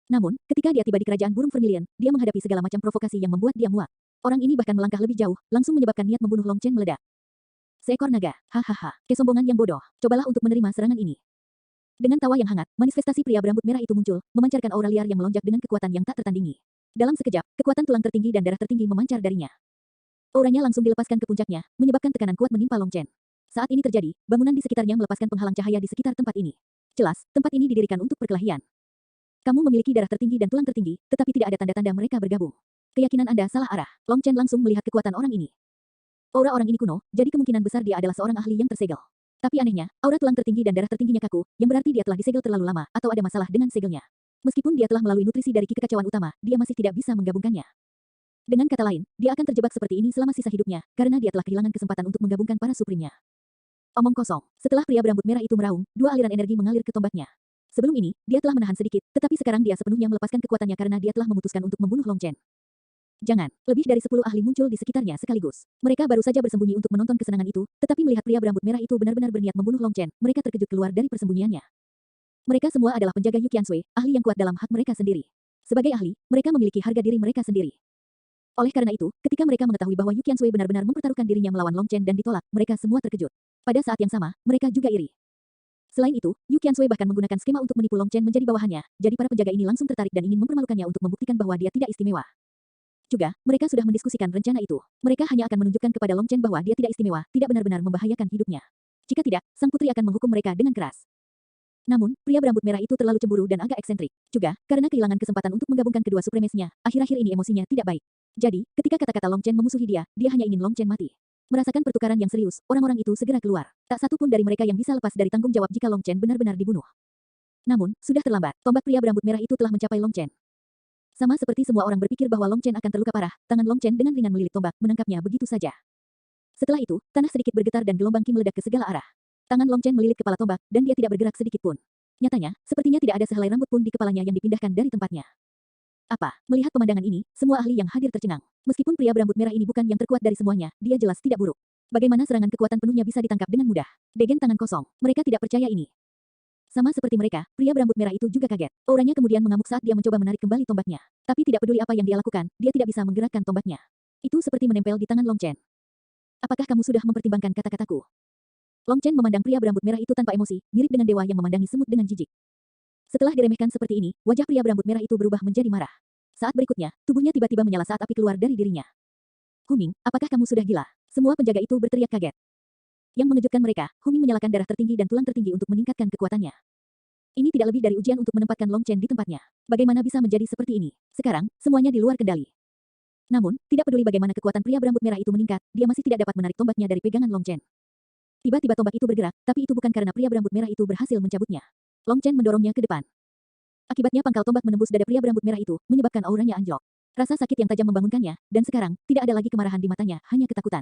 Namun, ketika dia tiba di Kerajaan Burung Vermilion, dia menghadapi segala macam provokasi yang membuat dia muak. Orang ini bahkan melangkah lebih jauh, langsung menyebabkan niat membunuh Long Chen meledak. Seekor naga, hahaha, kesombongan yang bodoh, cobalah untuk menerima serangan ini. Dengan tawa yang hangat, manifestasi pria berambut merah itu muncul, memancarkan aura liar yang melonjak dengan kekuatan yang tak tertandingi. Dalam sekejap, kekuatan tulang tertinggi dan darah tertinggi memancar darinya. Auranya langsung dilepaskan ke puncaknya, menyebabkan tekanan kuat menimpa Long Chen. Saat ini terjadi, bangunan di sekitarnya melepaskan penghalang cahaya di sekitar tempat ini. Jelas, tempat ini didirikan untuk perkelahian. Kamu memiliki darah tertinggi dan tulang tertinggi, tetapi tidak ada tanda-tanda mereka bergabung. Keyakinan Anda salah arah. Long Chen langsung melihat kekuatan orang ini. Aura orang ini kuno, jadi kemungkinan besar dia adalah seorang ahli yang tersegel. Tapi anehnya, aura tulang tertinggi dan darah tertingginya kaku, yang berarti dia telah disegel terlalu lama, atau ada masalah dengan segelnya. Meskipun dia telah melalui nutrisi dari Ki kekacauan utama, dia masih tidak bisa menggabungkannya. Dengan kata lain, dia akan terjebak seperti ini selama sisa hidupnya, karena dia telah kehilangan kesempatan untuk menggabungkan para suprimnya. Omong kosong. Setelah pria berambut merah itu meraung, 2 aliran energi mengalir ke tombaknya. Sebelum ini, dia telah menahan sedikit, tetapi sekarang dia sepenuhnya melepaskan kekuatannya karena dia telah memutuskan untuk membunuh Long Chen. Jangan, lebih dari 10 ahli muncul di sekitarnya sekaligus. Mereka baru saja bersembunyi untuk menonton kesenangan itu, tetapi melihat pria berambut merah itu benar-benar berniat membunuh Long Chen, mereka terkejut keluar dari persembunyiannya. Mereka semua adalah penjaga Yu Qiansui, ahli yang kuat dalam hak mereka sendiri. Sebagai ahli, mereka memiliki harga diri mereka sendiri. Oleh karena itu, ketika mereka mengetahui bahwa Yu Qiansui benar-benar mempertaruhkan dirinya melawan Long Chen dan ditolak, mereka semua terkejut. Pada saat yang sama, mereka juga iri. Selain itu, Yu Qiansui bahkan menggunakan skema untuk menipu Long Chen menjadi bawahannya, jadi para penjaga ini langsung tertarik dan ingin mempermalukannya untuk membuktikan bahwa dia tidak istimewa. Juga, mereka sudah mendiskusikan rencana itu. Mereka hanya akan menunjukkan kepada Long Chen bahwa dia tidak istimewa, tidak benar-benar membahayakan hidupnya. Jika tidak, sang putri akan menghukum mereka dengan keras. Namun, pria berambut merah itu terlalu cemburu dan agak eksentrik. Juga, karena kehilangan kesempatan untuk menggabungkan kedua supremesnya, akhir-akhir ini emosinya tidak baik. Jadi, ketika kata-kata Long Chen memusuhi dia hanya ingin Long Chen mati. Merasakan pertukaran yang serius, orang-orang itu segera keluar. Tak satu pun dari mereka yang bisa lepas dari tanggung jawab jika Long Chen benar-benar dibunuh. Namun, sudah terlambat. Tombak pria berambut merah itu telah mencapai Long Chen. Sama seperti semua orang berpikir bahwa Long Chen akan terluka parah, tangan Long Chen dengan ringan melilit tombak, menangkapnya begitu saja. Setelah itu, tanah sedikit bergetar dan gelombang Qi meledak ke segala arah. Tangan Long Chen melilit kepala tombak, dan dia tidak bergerak sedikit pun. Nyatanya, sepertinya tidak ada sehelai rambut pun di kepalanya yang dipindahkan dari tempatnya. Apa? Melihat pemandangan ini, semua ahli yang hadir tercengang. Meskipun pria berambut merah ini bukan yang terkuat dari semuanya, dia jelas tidak buruk. Bagaimana serangan kekuatan penuhnya bisa ditangkap dengan mudah? Degen tangan kosong. Mereka tidak percaya ini. Sama seperti mereka, pria berambut merah itu juga kaget. Auranya kemudian mengamuk saat dia mencoba menarik kembali tombaknya. Tapi tidak peduli apa yang dia lakukan, dia tidak bisa menggerakkan tombaknya. Itu seperti menempel di tangan Long Chen. Apakah kamu sudah mempertimbangkan kata-kataku? Long Chen memandang pria berambut merah itu tanpa emosi, mirip dengan dewa yang memandangi semut dengan jijik. Setelah diremehkan seperti ini, wajah pria berambut merah itu berubah menjadi marah. Saat berikutnya, tubuhnya tiba-tiba menyala saat api keluar dari dirinya. Huming, apakah kamu sudah gila? Semua penjaga itu berteriak kaget. Yang mengejutkan mereka, Huming menyalakan darah tertinggi dan tulang tertinggi untuk meningkatkan kekuatannya. Ini tidak lebih dari ujian untuk menempatkan Long Chen di tempatnya. Bagaimana bisa menjadi seperti ini? Sekarang, semuanya di luar kendali. Namun, tidak peduli bagaimana kekuatan pria berambut merah itu meningkat, dia masih tidak dapat menarik tombaknya dari pegangan Long Chen. Tiba-tiba tombak itu bergerak, tapi itu bukan karena pria berambut merah itu berhasil mencabutnya. Long Chen mendorongnya ke depan. Akibatnya pangkal tombak menembus dada pria berambut merah itu, menyebabkan auranya anjlok. Rasa sakit yang tajam membangunkannya, dan sekarang, tidak ada lagi kemarahan di matanya, hanya ketakutan.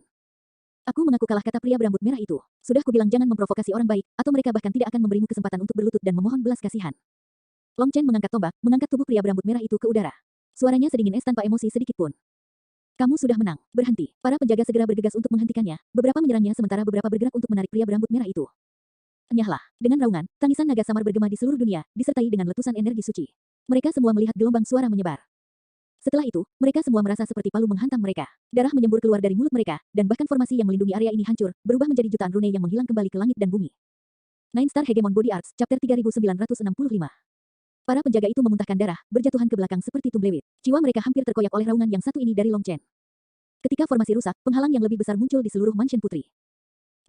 Aku mengaku kalah, kata pria berambut merah itu. Sudah kubilang jangan memprovokasi orang baik, atau mereka bahkan tidak akan memberimu kesempatan untuk berlutut dan memohon belas kasihan. Long Chen mengangkat tombak, mengangkat tubuh pria berambut merah itu ke udara. Suaranya sedingin es tanpa emosi sedikit pun. Kamu sudah menang. Berhenti. Para penjaga segera bergegas untuk menghentikannya. Beberapa menyerangnya sementara beberapa bergerak untuk menarik pria berambut merah itu. Enyahlah. Dengan raungan, tangisan naga samar bergema di seluruh dunia, disertai dengan letusan energi suci. Mereka semua melihat gelombang suara menyebar. Setelah itu, mereka semua merasa seperti palu menghantam mereka. Darah menyembur keluar dari mulut mereka, dan bahkan formasi yang melindungi area ini hancur, berubah menjadi jutaan rune yang menghilang kembali ke langit dan bumi. Nine Star Hegemon Body Arts, Chapter 3965. Para penjaga itu memuntahkan darah, berjatuhan ke belakang seperti tumblewit. Jiwa mereka hampir terkoyak oleh raungan yang satu ini dari Long Chen. Ketika formasi rusak, penghalang yang lebih besar muncul di seluruh Mansion Putri.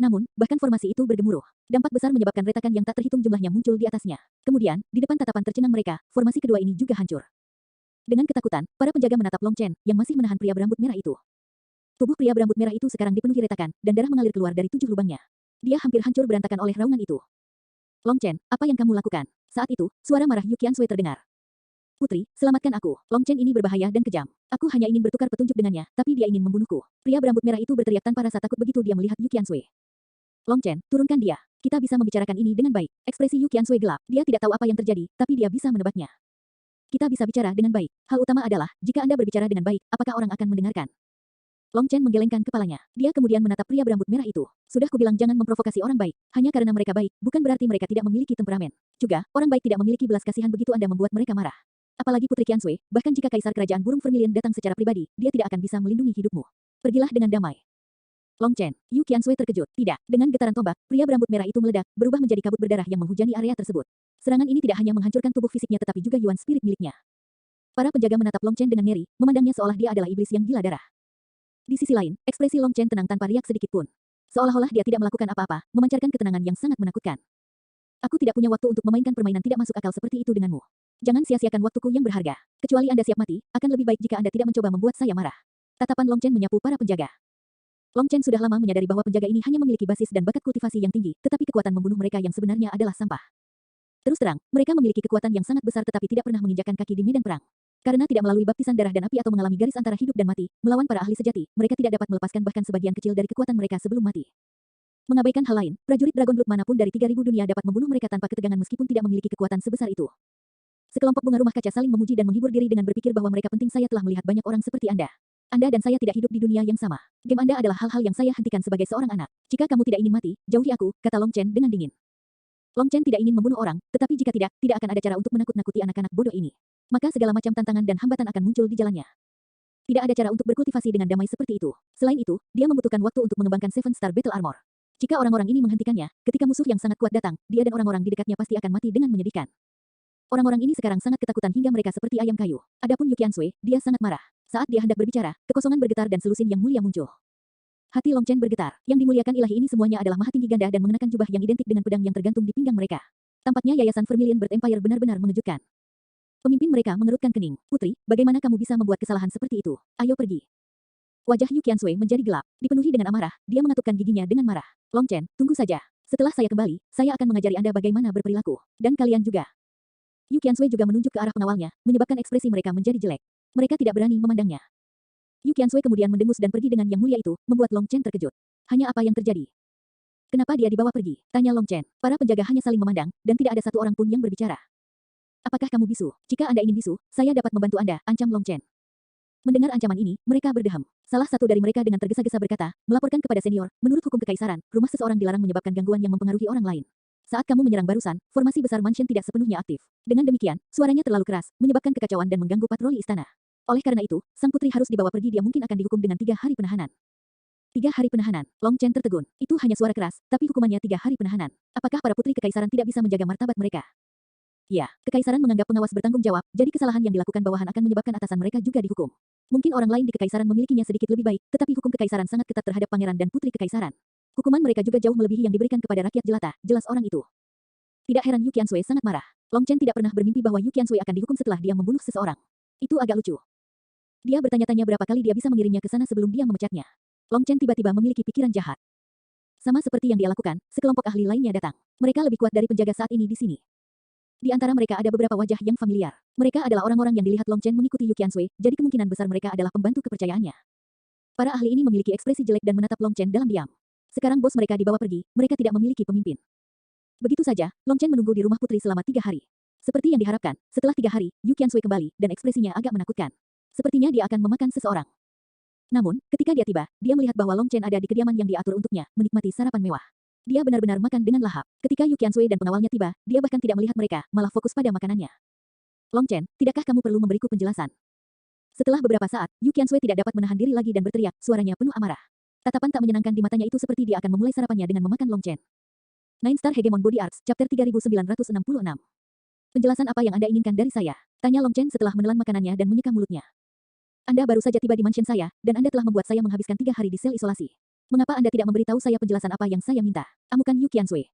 Namun, bahkan formasi itu bergemuruh. Dampak besar menyebabkan retakan yang tak terhitung jumlahnya muncul di atasnya. Kemudian, di depan tatapan tercengang mereka, formasi kedua ini juga hancur. Dengan ketakutan, para penjaga menatap Long Chen, yang masih menahan pria berambut merah itu. Tubuh pria berambut merah itu sekarang dipenuhi retakan, dan darah mengalir keluar dari 7 lubangnya. Dia hampir hancur berantakan oleh raungan itu. Long Chen, apa yang kamu lakukan? Saat itu, suara marah Yu Qiansui terdengar. Putri, selamatkan aku. Long Chen ini berbahaya dan kejam. Aku hanya ingin bertukar petunjuk dengannya, tapi dia ingin membunuhku. Pria berambut merah itu berteriak tanpa rasa takut begitu dia melihat Yu Qiansui. Long Chen, turunkan dia. Kita bisa membicarakan ini dengan baik. Ekspresi Yu Qiansui gelap. Dia tidak tahu apa yang terjadi, tapi dia bisa menebaknya. Kita bisa bicara dengan baik. Hal utama adalah, jika Anda berbicara dengan baik, apakah orang akan mendengarkan? Long Chen menggelengkan kepalanya. Dia kemudian menatap pria berambut merah itu. Sudah kubilang jangan memprovokasi orang baik. Hanya karena mereka baik, bukan berarti mereka tidak memiliki temperamen. Juga, orang baik tidak memiliki belas kasihan begitu Anda membuat mereka marah. Apalagi Putri Qiansui, bahkan jika Kaisar Kerajaan Burung Vermilion datang secara pribadi, dia tidak akan bisa melindungi hidupmu. Pergilah dengan damai. Long Chen, Yu Qiansui terkejut. Tidak, dengan getaran tombak, pria berambut merah itu meledak, berubah menjadi kabut berdarah yang menghujani area tersebut. Serangan ini tidak hanya menghancurkan tubuh fisiknya tetapi juga yuan spirit miliknya. Para penjaga menatap Long Chen dengan ngeri, memandangnya seolah dia adalah iblis yang gila darah. Di sisi lain, ekspresi Long Chen tenang tanpa riak sedikit pun. Seolah-olah dia tidak melakukan apa-apa, memancarkan ketenangan yang sangat menakutkan. Aku tidak punya waktu untuk memainkan permainan tidak masuk akal seperti itu denganmu. Jangan sia-siakan waktuku yang berharga. Kecuali Anda siap mati, akan lebih baik jika Anda tidak mencoba membuat saya marah. Tatapan Long Chen menyapu para penjaga. Long Chen sudah lama menyadari bahwa penjaga ini hanya memiliki basis dan bakat kultivasi yang tinggi, tetapi kekuatan membunuh mereka yang sebenarnya adalah sampah. Terus terang, mereka memiliki kekuatan yang sangat besar tetapi tidak pernah menginjakkan kaki di medan perang. Karena tidak melalui baptisan darah dan api atau mengalami garis antara hidup dan mati, melawan para ahli sejati, mereka tidak dapat melepaskan bahkan sebagian kecil dari kekuatan mereka sebelum mati. Mengabaikan hal lain, prajurit Dragon Blood manapun dari 3.000 dunia dapat membunuh mereka tanpa ketegangan meskipun tidak memiliki kekuatan sebesar itu. Sekelompok bunga rumah kaca saling memuji dan menghibur diri dengan berpikir bahwa mereka penting. Saya telah melihat banyak orang seperti Anda. Anda dan saya tidak hidup di dunia yang sama. Game Anda adalah hal-hal yang saya hentikan sebagai seorang anak. Jika kamu tidak ingin mati, jauhi aku, kata Long Chen dengan dingin. Long Chen tidak ingin membunuh orang, tetapi jika tidak, tidak akan ada cara untuk menakut-nakuti anak-anak bodoh ini. Maka segala macam tantangan dan hambatan akan muncul di jalannya. Tidak ada cara untuk berkultivasi dengan damai seperti itu. Selain itu, dia membutuhkan waktu untuk mengembangkan Seven Star Battle Armor. Jika orang-orang ini menghentikannya, ketika musuh yang sangat kuat datang, dia dan orang-orang di dekatnya pasti akan mati dengan menyedihkan. Orang-orang ini sekarang sangat ketakutan hingga mereka seperti ayam kayu. Adapun Yu Qiansui, dia sangat marah. Saat dia hendak berbicara, kekosongan bergetar dan selusin yang mulia muncul. Hati Long Chen bergetar. Yang dimuliakan ilahi ini semuanya adalah maha tinggi ganda dan mengenakan jubah yang identik dengan pedang yang tergantung di pinggang mereka. Tampaknya Yayasan Vermilion Bird Empire benar-benar mengejutkan. Pemimpin mereka mengerutkan kening. Putri, bagaimana kamu bisa membuat kesalahan seperti itu? Ayo pergi. Wajah Yu Qiansui menjadi gelap. Dipenuhi dengan amarah, dia mengatupkan giginya dengan marah. Long Chen, tunggu saja. Setelah saya kembali, saya akan mengajari Anda bagaimana berperilaku. Dan kalian juga. Yu Qiansui juga menunjuk ke arah pengawalnya, menyebabkan ekspresi mereka menjadi jelek. Mereka tidak berani memandangnya. Yu Qiansui kemudian mendengus dan pergi dengan yang mulia itu, membuat Long Chen terkejut. Hanya apa yang terjadi? Kenapa dia dibawa pergi? Tanya Long Chen. Para penjaga hanya saling memandang, dan tidak ada satu orang pun yang berbicara. Apakah kamu bisu? Jika Anda ingin bisu, saya dapat membantu Anda, ancam Long Chen. Mendengar ancaman ini, mereka berdeham. Salah satu dari mereka dengan tergesa-gesa berkata, melaporkan kepada senior, menurut hukum kekaisaran, rumah seseorang dilarang menyebabkan gangguan yang mempengaruhi orang lain. Saat kamu menyerang barusan, formasi besar mansion tidak sepenuhnya aktif. Dengan demikian, suaranya terlalu keras, menyebabkan kekacauan dan mengganggu patroli istana. Oleh karena itu, sang putri harus dibawa pergi. Dia mungkin akan dihukum dengan 3 hari penahanan. 3 hari penahanan. Long Chen tertegun. Itu hanya suara keras, tapi hukumannya 3 hari penahanan. Apakah para putri kekaisaran tidak bisa menjaga martabat mereka? Ya, kekaisaran menganggap pengawas bertanggung jawab, jadi kesalahan yang dilakukan bawahan akan menyebabkan atasan mereka juga dihukum. Mungkin orang lain di kekaisaran memilikinya sedikit lebih baik, tetapi hukum kekaisaran sangat ketat terhadap pangeran dan putri kekaisaran. Hukuman mereka juga jauh melebihi yang diberikan kepada rakyat jelata, jelas orang itu. Tidak heran Yu Qiansui sangat marah. Long Chen tidak pernah bermimpi bahwa Yu Qiansui akan dihukum setelah dia membunuh seseorang. Itu agak lucu. Dia bertanya-tanya berapa kali dia bisa mengirimnya ke sana sebelum dia memecatnya. Long Chen tiba-tiba memiliki pikiran jahat. Sama seperti yang dia lakukan, sekelompok ahli lainnya datang. Mereka lebih kuat dari penjaga saat ini di sini. Di antara mereka ada beberapa wajah yang familiar. Mereka adalah orang-orang yang dilihat Long Chen mengikuti Yu Qiansui, jadi kemungkinan besar mereka adalah pembantu kepercayaannya. Para ahli ini memiliki ekspresi jelek dan menatap Long Chen dalam diam. Sekarang bos mereka dibawa pergi, mereka tidak memiliki pemimpin. Begitu saja, Long Chen menunggu di rumah putri selama 3 hari. Seperti yang diharapkan, setelah 3 hari, Yu Qiansui kembali, dan ekspresinya agak menakutkan. Sepertinya dia akan memakan seseorang. Namun, ketika dia tiba, dia melihat bahwa Long Chen ada di kediaman yang diatur untuknya, menikmati sarapan mewah. Dia benar-benar makan dengan lahap. Ketika Yu Qiansui dan pengawalnya tiba, dia bahkan tidak melihat mereka, malah fokus pada makanannya. Long Chen, tidakkah kamu perlu memberiku penjelasan? Setelah beberapa saat, Yu Qiansui tidak dapat menahan diri lagi dan berteriak, suaranya penuh amarah. Tatapan tak menyenangkan di matanya itu seperti dia akan memulai sarapannya dengan memakan Long Chen. 9 Star Hegemon Body Arts, Chapter 3966. Penjelasan apa yang Anda inginkan dari saya? Tanya Long Chen setelah menelan makanannya dan menyeka mulutnya. Anda baru saja tiba di mansion saya, dan Anda telah membuat saya menghabiskan 3 hari di sel isolasi. Mengapa Anda tidak memberitahu saya penjelasan apa yang saya minta? Amukan Yu Qiansui.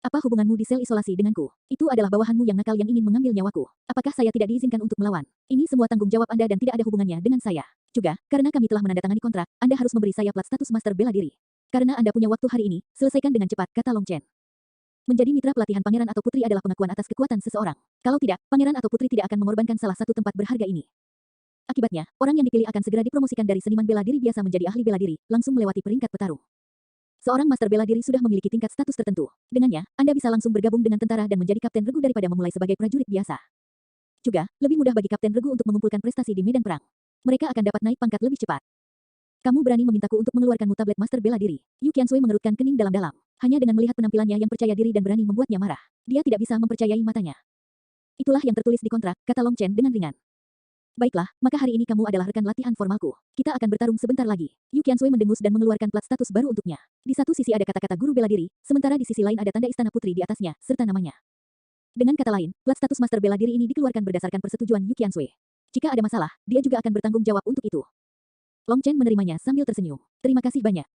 Apa hubunganmu di sel isolasi denganku? Itu adalah bawahanmu yang nakal yang ingin mengambil nyawaku. Apakah saya tidak diizinkan untuk melawan? Ini semua tanggung jawab Anda dan tidak ada hubungannya dengan saya. Juga, karena kami telah menandatangani kontrak, Anda harus memberi saya plat status master bela diri. Karena Anda punya waktu hari ini, selesaikan dengan cepat, kata Long Chen. Menjadi mitra pelatihan pangeran atau putri adalah pengakuan atas kekuatan seseorang. Kalau tidak, pangeran atau putri tidak akan mengorbankan salah satu tempat berharga ini. Akibatnya, orang yang dipilih akan segera dipromosikan dari seniman bela diri biasa menjadi ahli bela diri, langsung melewati peringkat petarung. Seorang master bela diri sudah memiliki tingkat status tertentu. Dengannya, Anda bisa langsung bergabung dengan tentara dan menjadi kapten regu daripada memulai sebagai prajurit biasa. Juga, lebih mudah bagi kapten regu untuk mengumpulkan prestasi di medan perang. Mereka akan dapat naik pangkat lebih cepat. Kamu berani memintaku untuk mengeluarkanmu tablet master bela diri? Yu Qiansui mengerutkan kening dalam-dalam. Hanya dengan melihat penampilannya yang percaya diri dan berani membuatnya marah. Dia tidak bisa mempercayai matanya. Itulah yang tertulis di kontrak, kata Long Chen dengan ringan. Baiklah, maka hari ini kamu adalah rekan latihan formalku. Kita akan bertarung sebentar lagi. Yu Qiansui mendengus dan mengeluarkan plat status baru untuknya. Di satu sisi ada kata-kata guru bela diri, sementara di sisi lain ada tanda istana putri di atasnya, serta namanya. Dengan kata lain, plat status master bela diri ini dikeluarkan berdasarkan persetujuan Yu Qiansui. Jika ada masalah, dia juga akan bertanggung jawab untuk itu. Long Chen menerimanya sambil tersenyum. Terima kasih banyak.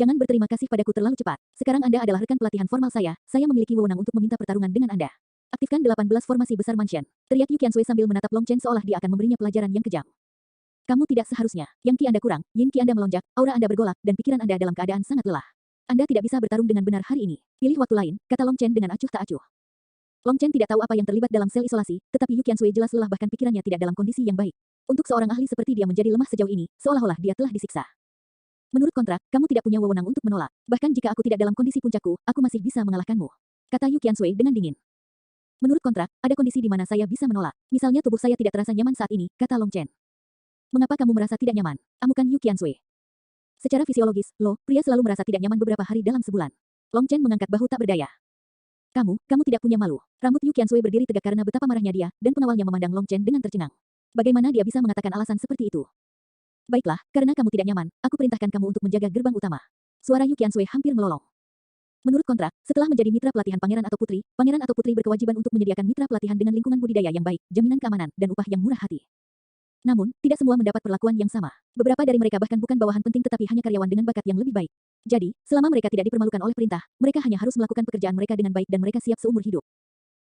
Jangan berterima kasih padaku terlalu cepat. Sekarang Anda adalah rekan pelatihan formal saya memiliki wewenang untuk meminta pertarungan dengan Anda. Aktifkan 18 formasi besar mansion. Teriak Yu Qiansui sambil menatap Long Chen seolah dia akan memberinya pelajaran yang kejam. Kamu tidak seharusnya. Yang Qi Anda kurang, Yin Qi Anda melonjak, aura Anda bergolak, dan pikiran Anda dalam keadaan sangat lelah. Anda tidak bisa bertarung dengan benar hari ini. Pilih waktu lain, kata Long Chen dengan acuh tak acuh. Long Chen tidak tahu apa yang terlibat dalam sel isolasi, tetapi Yu Qiansui jelas lelah bahkan pikirannya tidak dalam kondisi yang baik. Untuk seorang ahli seperti dia menjadi lemah sejauh ini, seolah-olah dia telah disiksa. Menurut kontrak, kamu tidak punya wewenang untuk menolak. Bahkan jika aku tidak dalam kondisi puncakku, aku masih bisa mengalahkanmu. Kata Yu Qiansui dengan dingin. Menurut kontrak, ada kondisi di mana saya bisa menolak. Misalnya tubuh saya tidak terasa nyaman saat ini, kata Long Chen. Mengapa kamu merasa tidak nyaman? Amukan Yu Qiansui. Secara fisiologis, pria selalu merasa tidak nyaman beberapa hari dalam sebulan. Long Chen mengangkat bahu tak berdaya. Kamu tidak punya malu. Rambut Yu Qiansui berdiri tegak karena betapa marahnya dia, dan pengawalnya memandang Long Chen dengan tercengang. Bagaimana dia bisa mengatakan alasan seperti itu? Baiklah, karena kamu tidak nyaman, aku perintahkan kamu untuk menjaga gerbang utama. Suara Yu Qiansui hampir melolong. Menurut kontrak, setelah menjadi mitra pelatihan pangeran atau putri berkewajiban untuk menyediakan mitra pelatihan dengan lingkungan budidaya yang baik, jaminan keamanan, dan upah yang murah hati. Namun, tidak semua mendapat perlakuan yang sama. Beberapa dari mereka bahkan bukan bawahan penting tetapi hanya karyawan dengan bakat yang lebih baik. Jadi, selama mereka tidak dipermalukan oleh perintah, mereka hanya harus melakukan pekerjaan mereka dengan baik dan mereka siap seumur hidup.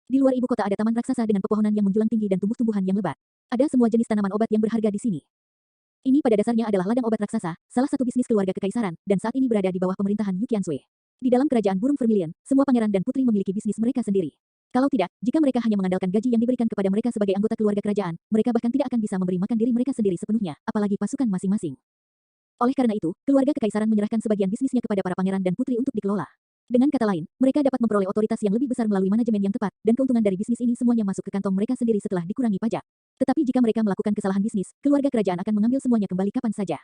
Di luar ibu kota ada taman raksasa dengan pepohonan yang menjulang tinggi dan tumbuh-tumbuhan yang lebat. Ada semua jenis tanaman obat yang berharga di sini. Ini pada dasarnya adalah ladang obat raksasa, salah satu bisnis keluarga kekaisaran, dan saat ini berada di bawah pemerintahan Yu Qiansui. Di dalam kerajaan burung vermilion, semua pangeran dan putri memiliki bisnis mereka sendiri. Kalau tidak, jika mereka hanya mengandalkan gaji yang diberikan kepada mereka sebagai anggota keluarga kerajaan, mereka bahkan tidak akan bisa memberi makan diri mereka sendiri sepenuhnya, apalagi pasukan masing-masing. Oleh karena itu, keluarga kekaisaran menyerahkan sebagian bisnisnya kepada para pangeran dan putri untuk dikelola. Dengan kata lain, mereka dapat memperoleh otoritas yang lebih besar melalui manajemen yang tepat, dan keuntungan dari bisnis ini semuanya masuk ke kantong mereka sendiri setelah dikurangi pajak. Tetapi jika mereka melakukan kesalahan bisnis, keluarga kerajaan akan mengambil semuanya kembali kapan saja.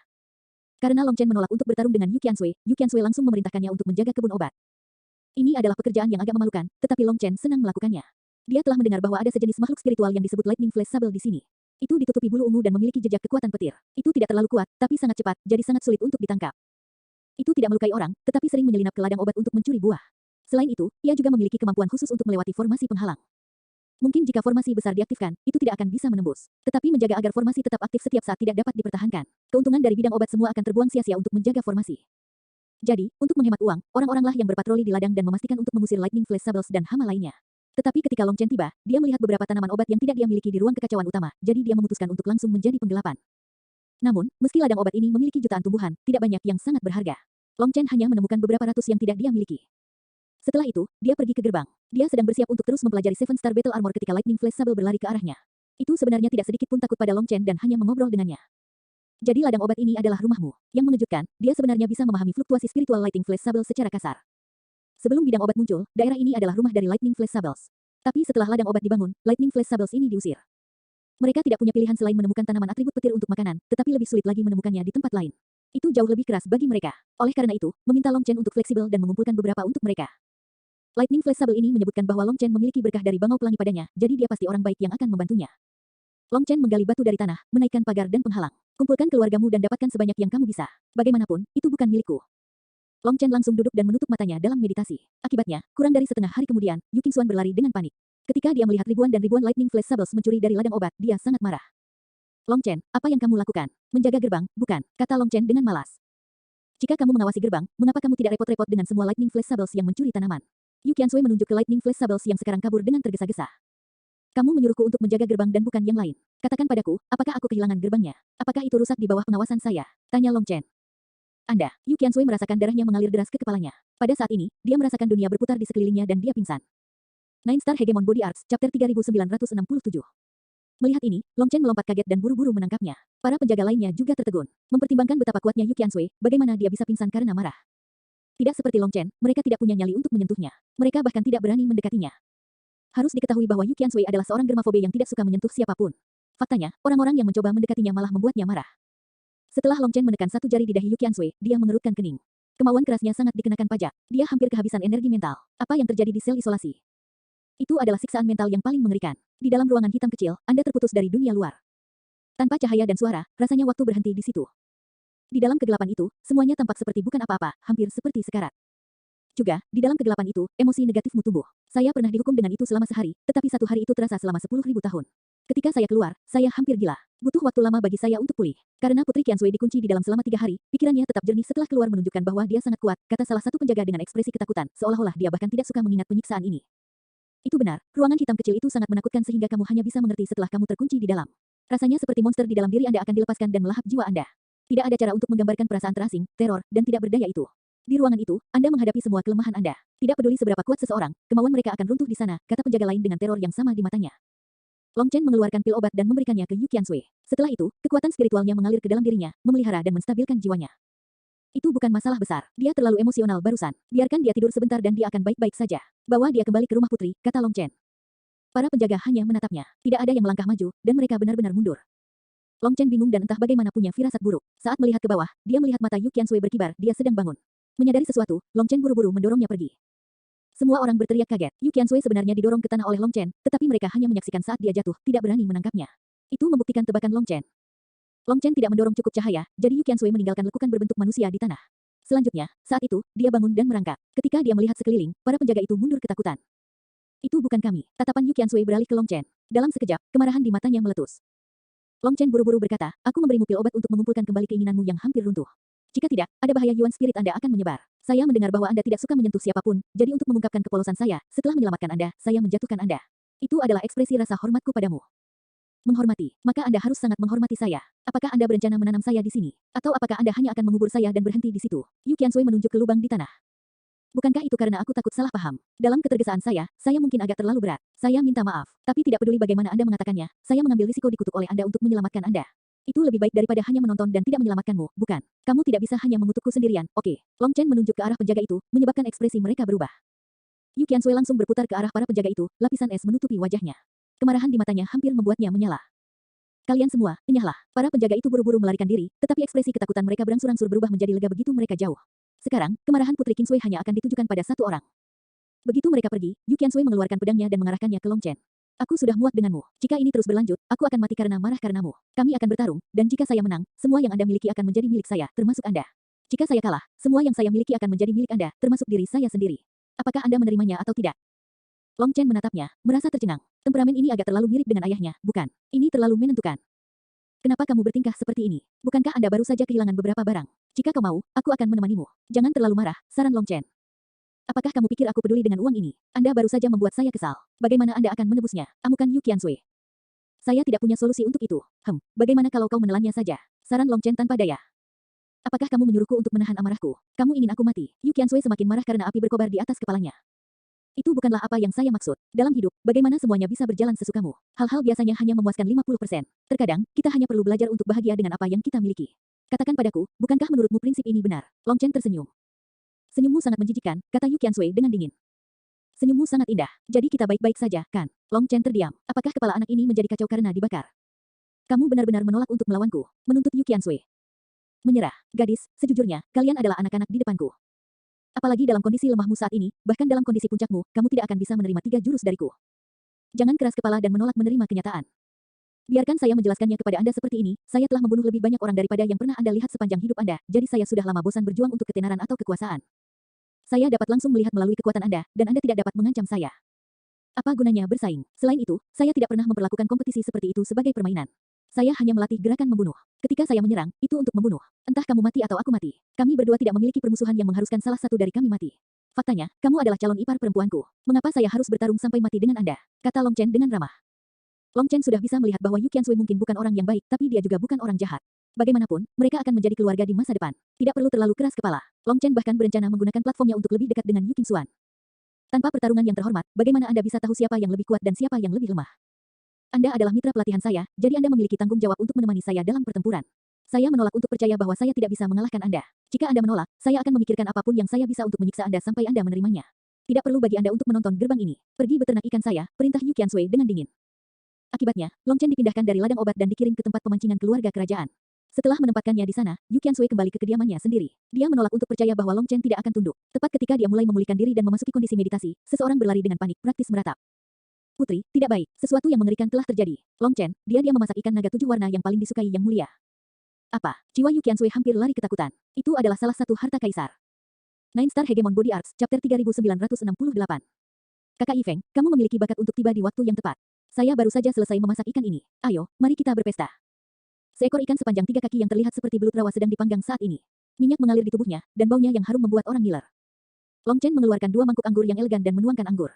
Karena Long Chen menolak untuk bertarung dengan Yu Qiansui langsung memerintahkannya untuk menjaga kebun obat. Ini adalah pekerjaan yang agak memalukan, tetapi Long Chen senang melakukannya. Dia telah mendengar bahwa ada sejenis makhluk spiritual yang disebut Lightning Flash Sable di sini. Itu ditutupi bulu ungu dan memiliki jejak kekuatan petir. Itu tidak terlalu kuat, tapi sangat cepat, jadi sangat sulit untuk ditangkap. Itu tidak melukai orang, tetapi sering menyelinap ke ladang obat untuk mencuri buah. Selain itu, ia juga memiliki kemampuan khusus untuk melewati formasi penghalang. Mungkin jika formasi besar diaktifkan, itu tidak akan bisa menembus. Tetapi menjaga agar formasi tetap aktif setiap saat tidak dapat dipertahankan. Keuntungan dari bidang obat semua akan terbuang sia-sia untuk menjaga formasi. Jadi, untuk menghemat uang, orang-oranglah yang berpatroli di ladang dan memastikan untuk mengusir Lightning Flash Sables dan hama lainnya. Tetapi ketika Long Chen tiba, dia melihat beberapa tanaman obat yang tidak dia miliki di ruang kekacauan utama, jadi dia memutuskan untuk langsung menjadi penggelapan. Namun, meski ladang obat ini memiliki jutaan tumbuhan, tidak banyak yang sangat berharga. Long Chen hanya menemukan beberapa ratus yang tidak dia miliki. Setelah itu, dia pergi ke gerbang. Dia sedang bersiap untuk terus mempelajari Seven Star Battle Armor ketika Lightning Flash Sable berlari ke arahnya. Itu sebenarnya tidak sedikit pun takut pada Long Chen dan hanya mengobrol dengannya. Jadi ladang obat ini adalah rumahmu. Yang mengejutkan, dia sebenarnya bisa memahami fluktuasi spiritual Lightning Flash Sable secara kasar. Sebelum bidang obat muncul, daerah ini adalah rumah dari Lightning Flash Sables. Tapi setelah ladang obat dibangun, Lightning Flash Sables ini diusir. Mereka tidak punya pilihan selain menemukan tanaman atribut petir untuk makanan, tetapi lebih sulit lagi menemukannya di tempat lain. Itu jauh lebih keras bagi mereka. Oleh karena itu, meminta Long Chen untuk fleksibel dan mengumpulkan beberapa untuk mereka. Lightning Flash Sable ini menyebutkan bahwa Long Chen memiliki berkah dari bangau pelangi padanya, jadi dia pasti orang baik yang akan membantunya. Long Chen menggali batu dari tanah, menaikkan pagar dan penghalang. Kumpulkan keluargamu dan dapatkan sebanyak yang kamu bisa. Bagaimanapun, itu bukan milikku. Long Chen langsung duduk dan menutup matanya dalam meditasi. Akibatnya, kurang dari setengah hari kemudian, Yu Qingxuan berlari dengan panik. Ketika dia melihat ribuan dan ribuan Lightning Flash Sables mencuri dari ladang obat, dia sangat marah. Long Chen, apa yang kamu lakukan? Menjaga gerbang, bukan? Kata Long Chen dengan malas. Jika kamu mengawasi gerbang, mengapa kamu tidak repot-repot dengan semua Lightning Flash Sables yang mencuri tanaman? Yu Qiansui menunjuk ke Lightning Flash Sables yang sekarang kabur dengan tergesa-gesa. Kamu menyuruhku untuk menjaga gerbang dan bukan yang lain. Katakan padaku, apakah aku kehilangan gerbangnya? Apakah itu rusak di bawah pengawasan saya? Tanya Long Chen. Anda, Yu Qiansui merasakan darahnya mengalir deras ke kepalanya. Pada saat ini, dia merasakan dunia berputar di sekelilingnya dan dia pingsan. Nine Star Hegemon Body Arts, Chapter 3967. Melihat ini, Long Chen melompat kaget dan buru-buru menangkapnya. Para penjaga lainnya juga tertegun. Mempertimbangkan betapa kuatnya Yu Qiansui, bagaimana dia bisa pingsan karena marah. Tidak seperti Long Chen, mereka tidak punya nyali untuk menyentuhnya. Mereka bahkan tidak berani mendekatinya. Harus diketahui bahwa Yu Qiansui adalah seorang germaphobe yang tidak suka menyentuh siapapun. Faktanya, orang-orang yang mencoba mendekatinya malah membuatnya marah. Setelah Long Chen menekan satu jari di dahi Yu Qiansui, dia mengerutkan kening. Kemauan kerasnya sangat dikenakan pajak. Dia hampir kehabisan energi mental. Apa yang terjadi di sel isolasi? Itu adalah siksaan mental yang paling mengerikan. Di dalam ruangan hitam kecil, Anda terputus dari dunia luar. Tanpa cahaya dan suara, rasanya waktu berhenti di situ. Di dalam kegelapan itu, semuanya tampak seperti bukan apa-apa, hampir seperti sekarat. Juga, di dalam kegelapan itu, emosi negatifmu tumbuh. Saya pernah dihukum dengan itu selama sehari, tetapi satu hari itu terasa selama 10.000 tahun. Ketika saya keluar, saya hampir gila. Butuh waktu lama bagi saya untuk pulih. Karena Putri Qiansui dikunci di dalam selama 3 hari, pikirannya tetap jernih setelah keluar menunjukkan bahwa dia sangat kuat, kata salah satu penjaga dengan ekspresi ketakutan, seolah-olah dia bahkan tidak suka mengingat penyiksaan ini. Itu benar, ruangan hitam kecil itu sangat menakutkan sehingga kamu hanya bisa mengerti setelah kamu terkunci di dalam. Rasanya seperti monster di dalam diri Anda akan dilepaskan dan melahap jiwa Anda. Tidak ada cara untuk menggambarkan perasaan terasing, teror, dan tidak berdaya itu. Di ruangan itu, Anda menghadapi semua kelemahan Anda. Tidak peduli seberapa kuat seseorang, kemauan mereka akan runtuh di sana, kata penjaga lain dengan teror yang sama di matanya. Long Chen mengeluarkan pil obat dan memberikannya ke Yu Qiansui. Setelah itu, kekuatan spiritualnya mengalir ke dalam dirinya, memelihara dan menstabilkan jiwanya. Itu bukan masalah besar. Dia terlalu emosional barusan. Biarkan dia tidur sebentar dan dia akan baik-baik saja. Bawa dia kembali ke rumah putri, kata Long Chen. Para penjaga hanya menatapnya. Tidak ada yang melangkah maju, dan mereka benar-benar mundur. Long Chen bingung dan entah bagaimana punya firasat buruk. Saat melihat ke bawah, dia melihat mata Yu Qiansui berkibar, dia sedang bangun. Menyadari sesuatu, Long Chen buru-buru mendorongnya pergi. Semua orang berteriak kaget. Yu Qiansui sebenarnya didorong ke tanah oleh Long Chen, tetapi mereka hanya menyaksikan saat dia jatuh, tidak berani menangkapnya. Itu membuktikan tebakan Long Chen. Long Chen tidak mendorong cukup cahaya, jadi Yu Qiansui meninggalkan lekukan berbentuk manusia di tanah. Selanjutnya, saat itu, dia bangun dan merangkak. Ketika dia melihat sekeliling, para penjaga itu mundur ketakutan. Itu bukan kami. Tatapan Yu Qiansui beralih ke Long Chen. Dalam sekejap, kemarahan di matanya meletus. Long Chen buru-buru berkata, aku memberimu pil obat untuk mengumpulkan kembali keinginanmu yang hampir runtuh. Jika tidak, ada bahaya Yuan spirit Anda akan menyebar. Saya mendengar bahwa Anda tidak suka menyentuh siapapun, jadi untuk mengungkapkan kepolosan saya, setelah menyelamatkan Anda, saya menjatuhkan Anda. Itu adalah ekspresi rasa hormatku padamu. Menghormati, maka Anda harus sangat menghormati saya. Apakah Anda berencana menanam saya di sini? Atau apakah Anda hanya akan mengubur saya dan berhenti di situ? Yu Qiansui menunjuk ke lubang di tanah. Bukankah itu karena aku takut salah paham? Dalam ketergesaan saya mungkin agak terlalu berat. Saya minta maaf, tapi tidak peduli bagaimana Anda mengatakannya, saya mengambil risiko dikutuk oleh Anda untuk menyelamatkan Anda. Itu lebih baik daripada hanya menonton dan tidak menyelamatkanmu, bukan? Kamu tidak bisa hanya mengutukku sendirian, oke? Long Chen menunjuk ke arah penjaga itu, menyebabkan ekspresi mereka berubah. Yu Qiansui langsung berputar ke arah para penjaga itu, lapisan es menutupi wajahnya. Kemarahan di matanya hampir membuatnya menyala. Kalian semua, enyahlah. Para penjaga itu buru-buru melarikan diri, tetapi ekspresi ketakutan mereka berangsur-angsur berubah menjadi lega begitu mereka jauh. Sekarang, kemarahan Putri Kingsway hanya akan ditujukan pada satu orang. Begitu mereka pergi, Yu Qiansui mengeluarkan pedangnya dan mengarahkannya ke Long Chen. Aku sudah muak denganmu. Jika ini terus berlanjut, aku akan mati karena marah karenamu. Kami akan bertarung, dan jika saya menang, semua yang Anda miliki akan menjadi milik saya, termasuk Anda. Jika saya kalah, semua yang saya miliki akan menjadi milik Anda, termasuk diri saya sendiri. Apakah Anda menerimanya atau tidak? Long Chen menatapnya, merasa tercengang. Temperamen ini agak terlalu mirip dengan ayahnya, bukan? Ini terlalu menentukan. Kenapa kamu bertingkah seperti ini? Bukankah Anda baru saja kehilangan beberapa barang? Jika kau mau, aku akan menemanimu. Jangan terlalu marah, saran Long Chen. Apakah kamu pikir aku peduli dengan uang ini? Anda baru saja membuat saya kesal. Bagaimana Anda akan menebusnya? Amukan Yu Qiansui. Saya tidak punya solusi untuk itu. Bagaimana kalau kau menelannya saja? Saran Long Chen tanpa daya. Apakah kamu menyuruhku untuk menahan amarahku? Kamu ingin aku mati? Yu Qiansui semakin marah karena api berkobar di atas kepalanya. Itu bukanlah apa yang saya maksud. Dalam hidup, bagaimana semuanya bisa berjalan sesukamu? Hal-hal biasanya hanya memuaskan 50%. Terkadang, kita hanya perlu belajar untuk bahagia dengan apa yang kita miliki. Katakan padaku, bukankah menurutmu prinsip ini benar? Long Chen tersenyum. Senyummu sangat menjijikan, kata Yu Qiansui dengan dingin. Senyummu sangat indah, jadi kita baik-baik saja, kan? Long Chen terdiam. Apakah kepala anak ini menjadi kacau karena dibakar? Kamu benar-benar menolak untuk melawanku, menuntut Yu Qiansui. Menyerah, gadis, sejujurnya, kalian adalah anak-anak di depanku. Apalagi dalam kondisi lemahmu saat ini, bahkan dalam kondisi puncakmu, kamu tidak akan bisa menerima 3 jurus dariku. Jangan keras kepala dan menolak menerima kenyataan. Biarkan saya menjelaskannya kepada Anda seperti ini, saya telah membunuh lebih banyak orang daripada yang pernah Anda lihat sepanjang hidup Anda, jadi saya sudah lama bosan berjuang untuk ketenaran atau kekuasaan. Saya dapat langsung melihat melalui kekuatan Anda, dan Anda tidak dapat mengancam saya. Apa gunanya bersaing? Selain itu, saya tidak pernah memperlakukan kompetisi seperti itu sebagai permainan. Saya hanya melatih gerakan membunuh. Ketika saya menyerang, itu untuk membunuh. Entah kamu mati atau aku mati. Kami berdua tidak memiliki permusuhan yang mengharuskan salah satu dari kami mati. Faktanya, kamu adalah calon ipar perempuanku. Mengapa saya harus bertarung sampai mati dengan Anda? Kata Long Chen dengan ramah. Long Chen sudah bisa melihat bahwa Yu Qiansui mungkin bukan orang yang baik, tapi dia juga bukan orang jahat. Bagaimanapun, mereka akan menjadi keluarga di masa depan. Tidak perlu terlalu keras kepala. Long Chen bahkan berencana menggunakan platformnya untuk lebih dekat dengan Yu Qingxuan. Tanpa pertarungan yang terhormat, bagaimana Anda bisa tahu siapa yang lebih kuat dan siapa yang lebih lemah? Anda adalah mitra pelatihan saya, jadi Anda memiliki tanggung jawab untuk menemani saya dalam pertempuran. Saya menolak untuk percaya bahwa saya tidak bisa mengalahkan Anda. Jika Anda menolak, saya akan memikirkan apapun yang saya bisa untuk menyiksa Anda sampai Anda menerimanya. Tidak perlu bagi Anda untuk menonton gerbang ini. Pergi beternak ikan saya, perintah Yu Qiansui dengan dingin. Akibatnya, Long Chen dipindahkan dari ladang obat dan dikirim ke tempat pemancingan keluarga kerajaan. Setelah menempatkannya di sana, Yu Qiansui kembali ke kediamannya sendiri. Dia menolak untuk percaya bahwa Long Chen tidak akan tunduk. Tepat ketika dia mulai memulihkan diri dan memasuki kondisi meditasi, seseorang berlari dengan panik, praktis meratap. Putri, tidak baik. Sesuatu yang mengerikan telah terjadi. Long Chen, dia memasak ikan naga 7 warna yang paling disukai yang mulia. Apa? Jiwa Yu Qiansui hampir lari ketakutan. Itu adalah salah satu harta kaisar. Nine Star Hegemon Body Arts, Chapter 3968. Kakak Yifeng, kamu memiliki bakat untuk tiba di waktu yang tepat. Saya baru saja selesai memasak ikan ini. Ayo, mari kita berpesta. Seekor ikan sepanjang 3 kaki yang terlihat seperti belut rawa sedang dipanggang saat ini. Minyak mengalir di tubuhnya, dan baunya yang harum membuat orang ngiler. Long Chen mengeluarkan 2 mangkuk anggur yang elegan dan menuangkan anggur.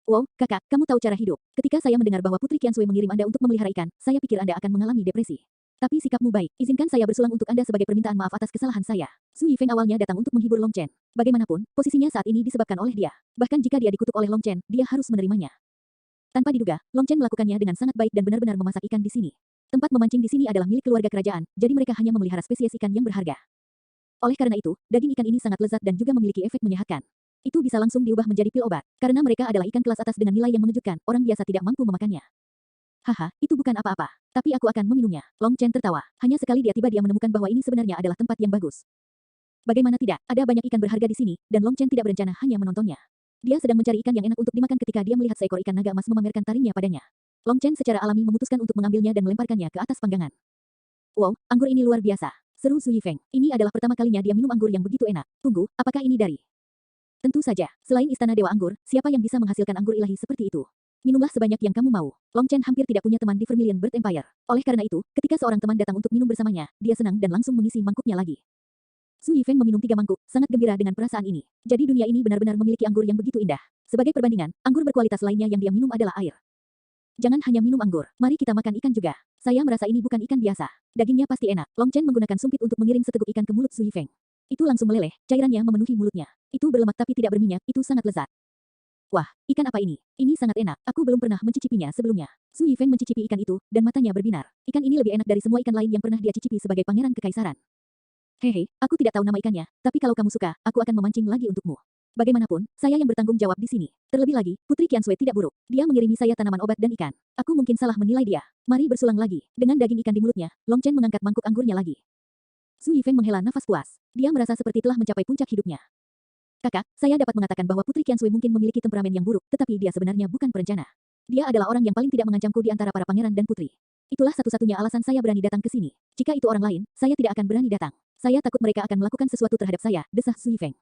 Wow, kakak, kamu tahu cara hidup. Ketika saya mendengar bahwa Putri Qiansui mengirim Anda untuk memelihara ikan, saya pikir Anda akan mengalami depresi. Tapi sikapmu baik. Izinkan saya bersulang untuk Anda sebagai permintaan maaf atas kesalahan saya. Zhu Yifeng awalnya datang untuk menghibur Long Chen. Bagaimanapun, posisinya saat ini disebabkan oleh dia. Bahkan jika dia dikutuk oleh Long Chen, dia harus menerimanya. Tanpa diduga, Long Chen melakukannya dengan sangat baik dan benar-benar memasak ikan di sini. Tempat memancing di sini adalah milik keluarga kerajaan, jadi mereka hanya memelihara spesies ikan yang berharga. Oleh karena itu, daging ikan ini sangat lezat dan juga memiliki efek menyehatkan. Itu bisa langsung diubah menjadi pil obat. Karena mereka adalah ikan kelas atas dengan nilai yang mengejutkan, orang biasa tidak mampu memakannya. Haha, itu bukan apa-apa. Tapi aku akan meminumnya. Long Chen tertawa. Hanya sekali dia menemukan bahwa ini sebenarnya adalah tempat yang bagus. Bagaimana tidak, ada banyak ikan berharga di sini, dan Long Chen tidak berencana hanya menontonnya. Dia sedang mencari ikan yang enak untuk dimakan ketika dia melihat seekor ikan naga emas memamerkan taringnya padanya. Long Chen secara alami memutuskan untuk mengambilnya dan melemparkannya ke atas panggangan. Wow, anggur ini luar biasa, seru Zhu Yifeng. Ini adalah pertama kalinya dia minum anggur yang begitu enak. Tunggu, apakah ini dari? Tentu saja, selain Istana Dewa Anggur, siapa yang bisa menghasilkan anggur ilahi seperti itu? Minumlah sebanyak yang kamu mau. Long Chen hampir tidak punya teman di Vermilion Bird Empire. Oleh karena itu, ketika seorang teman datang untuk minum bersamanya, dia senang dan langsung mengisi mangkuknya lagi. Zhu Yifeng meminum 3 mangkuk, sangat gembira dengan perasaan ini. Jadi dunia ini benar-benar memiliki anggur yang begitu indah. Sebagai perbandingan, anggur berkualitas lainnya yang dia minum adalah air. Jangan hanya minum anggur, mari kita makan ikan juga. Saya merasa ini bukan ikan biasa. Dagingnya pasti enak. Long Chen menggunakan sumpit untuk mengiring seteguk ikan ke mulut Zhu Yifeng. Itu langsung meleleh, cairannya memenuhi mulutnya. Itu berlemak tapi tidak berminyak, itu sangat lezat. Wah, ikan apa ini? Ini sangat enak, aku belum pernah mencicipinya sebelumnya. Zhu Yifeng mencicipi ikan itu, dan matanya berbinar. Ikan ini lebih enak dari semua ikan lain yang pernah dia cicipi sebagai pangeran kekaisaran. Hehe, aku tidak tahu nama ikannya, tapi kalau kamu suka, aku akan memancing lagi untukmu. Bagaimanapun, saya yang bertanggung jawab di sini. Terlebih lagi, Putri Qiansui tidak buruk. Dia mengirimi saya tanaman obat dan ikan. Aku mungkin salah menilai dia. Mari bersulang lagi. Dengan daging ikan di mulutnya, Long Chen mengangkat mangkuk anggurnya lagi. Zhu Yifeng menghela nafas puas. Dia merasa seperti telah mencapai puncak hidupnya. Kakak, saya dapat mengatakan bahwa Putri Qiansui mungkin memiliki temperamen yang buruk, tetapi dia sebenarnya bukan perencana. Dia adalah orang yang paling tidak mengancamku di antara para pangeran dan putri. Itulah satu-satunya alasan saya berani datang ke sini. Jika itu orang lain, saya tidak akan berani datang. Saya takut mereka akan melakukan sesuatu terhadap saya, desah Zhu Yifeng.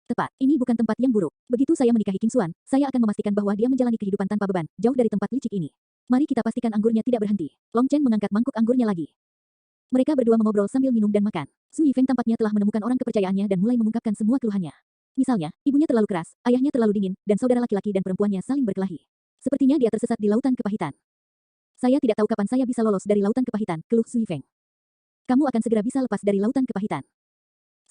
Tepat, ini bukan tempat yang buruk. Begitu saya menikahi King Xuan, saya akan memastikan bahwa dia menjalani kehidupan tanpa beban, jauh dari tempat licik ini. Mari kita pastikan anggurnya tidak berhenti. Long Chen mengangkat mangkuk anggurnya lagi. Mereka berdua mengobrol sambil minum dan makan. Zhu Yifeng tampaknya telah menemukan orang kepercayaannya dan mulai mengungkapkan semua keluhannya. Misalnya, ibunya terlalu keras, ayahnya terlalu dingin, dan saudara laki-laki dan perempuannya saling berkelahi. Sepertinya dia tersesat di lautan kepahitan. Saya tidak tahu kapan saya bisa lolos dari lautan kepahitan, keluh Zhu Yifeng. Kamu akan segera bisa lepas dari lautan kepahitan.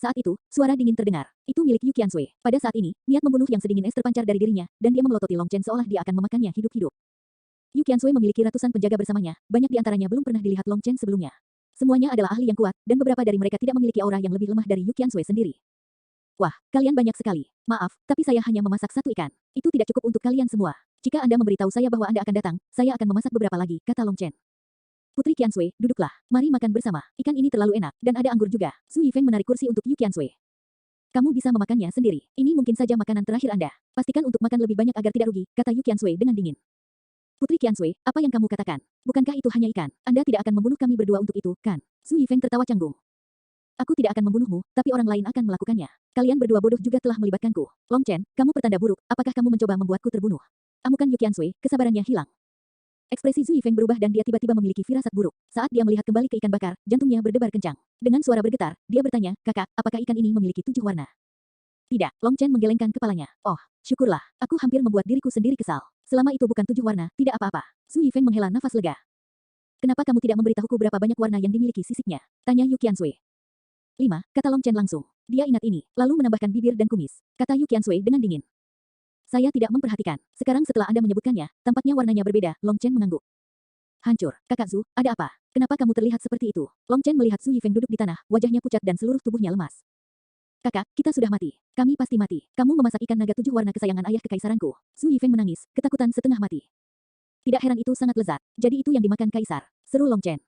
Saat itu, suara dingin terdengar. Itu milik Yu Qiansui. Pada saat ini, niat membunuh yang sedingin es terpancar dari dirinya, dan dia memelototi Long Chen seolah dia akan memakannya hidup-hidup. Yu Qiansui memiliki ratusan penjaga bersamanya, banyak di antaranya belum pernah dilihat Long Chen sebelumnya. Semuanya adalah ahli yang kuat, dan beberapa dari mereka tidak memiliki aura yang lebih lemah dari Yu Qiansui sendiri. Wah, kalian banyak sekali. Maaf, tapi saya hanya memasak satu ikan. Itu tidak cukup untuk kalian semua. Jika Anda memberitahu saya bahwa Anda akan datang, saya akan memasak beberapa lagi, kata Long Chen. Putri Qiansui, duduklah. Mari makan bersama. Ikan ini terlalu enak, dan ada anggur juga. Zhu Yifeng menarik kursi untuk Yu Qiansui. Kamu bisa memakannya sendiri. Ini mungkin saja makanan terakhir Anda. Pastikan untuk makan lebih banyak agar tidak rugi, kata Yu Qiansui dengan dingin. Putri Qiansui, apa yang kamu katakan? Bukankah itu hanya ikan? Anda tidak akan membunuh kami berdua untuk itu, kan? Zhu Yifeng tertawa canggung. Aku tidak akan membunuhmu, tapi orang lain akan melakukannya. Kalian berdua bodoh juga telah melibatkanku. Long Chen, kamu pertanda buruk, apakah kamu mencoba membuatku terbunuh? Amukan Yu Qiansui, kesabarannya hilang. Ekspresi Zhu Yifeng berubah dan dia tiba-tiba memiliki firasat buruk. Saat dia melihat kembali ke ikan bakar, jantungnya berdebar kencang. Dengan suara bergetar, dia bertanya, kakak, apakah ikan ini memiliki 7 warna? Tidak, Long Chen menggelengkan kepalanya. Oh, syukurlah, aku hampir membuat diriku sendiri kesal. Selama itu bukan 7 warna, tidak apa-apa. Zhu Yifeng menghela nafas lega. Kenapa kamu tidak memberitahuku berapa banyak warna yang dimiliki sisiknya? Tanya Yu Qiansui. 5, kata Long Chen langsung. Dia ingat ini, lalu menambahkan bibir dan kumis. Kata Yu Qiansui dengan dingin. Saya tidak memperhatikan. Sekarang setelah Anda menyebutkannya, tampaknya warnanya berbeda, Long Chen mengangguk. Hancur. Kakak Zhu, ada apa? Kenapa kamu terlihat seperti itu? Long Chen melihat Zhu Yifeng duduk di tanah, wajahnya pucat dan seluruh tubuhnya lemas. Kakak, kita sudah mati. Kami pasti mati. Kamu memasak ikan naga 7 warna kesayangan ayah kekaisaranku. Zhu Yifeng menangis, ketakutan setengah mati. Tidak heran itu sangat lezat. Jadi itu yang dimakan kaisar. Seru Long Chen.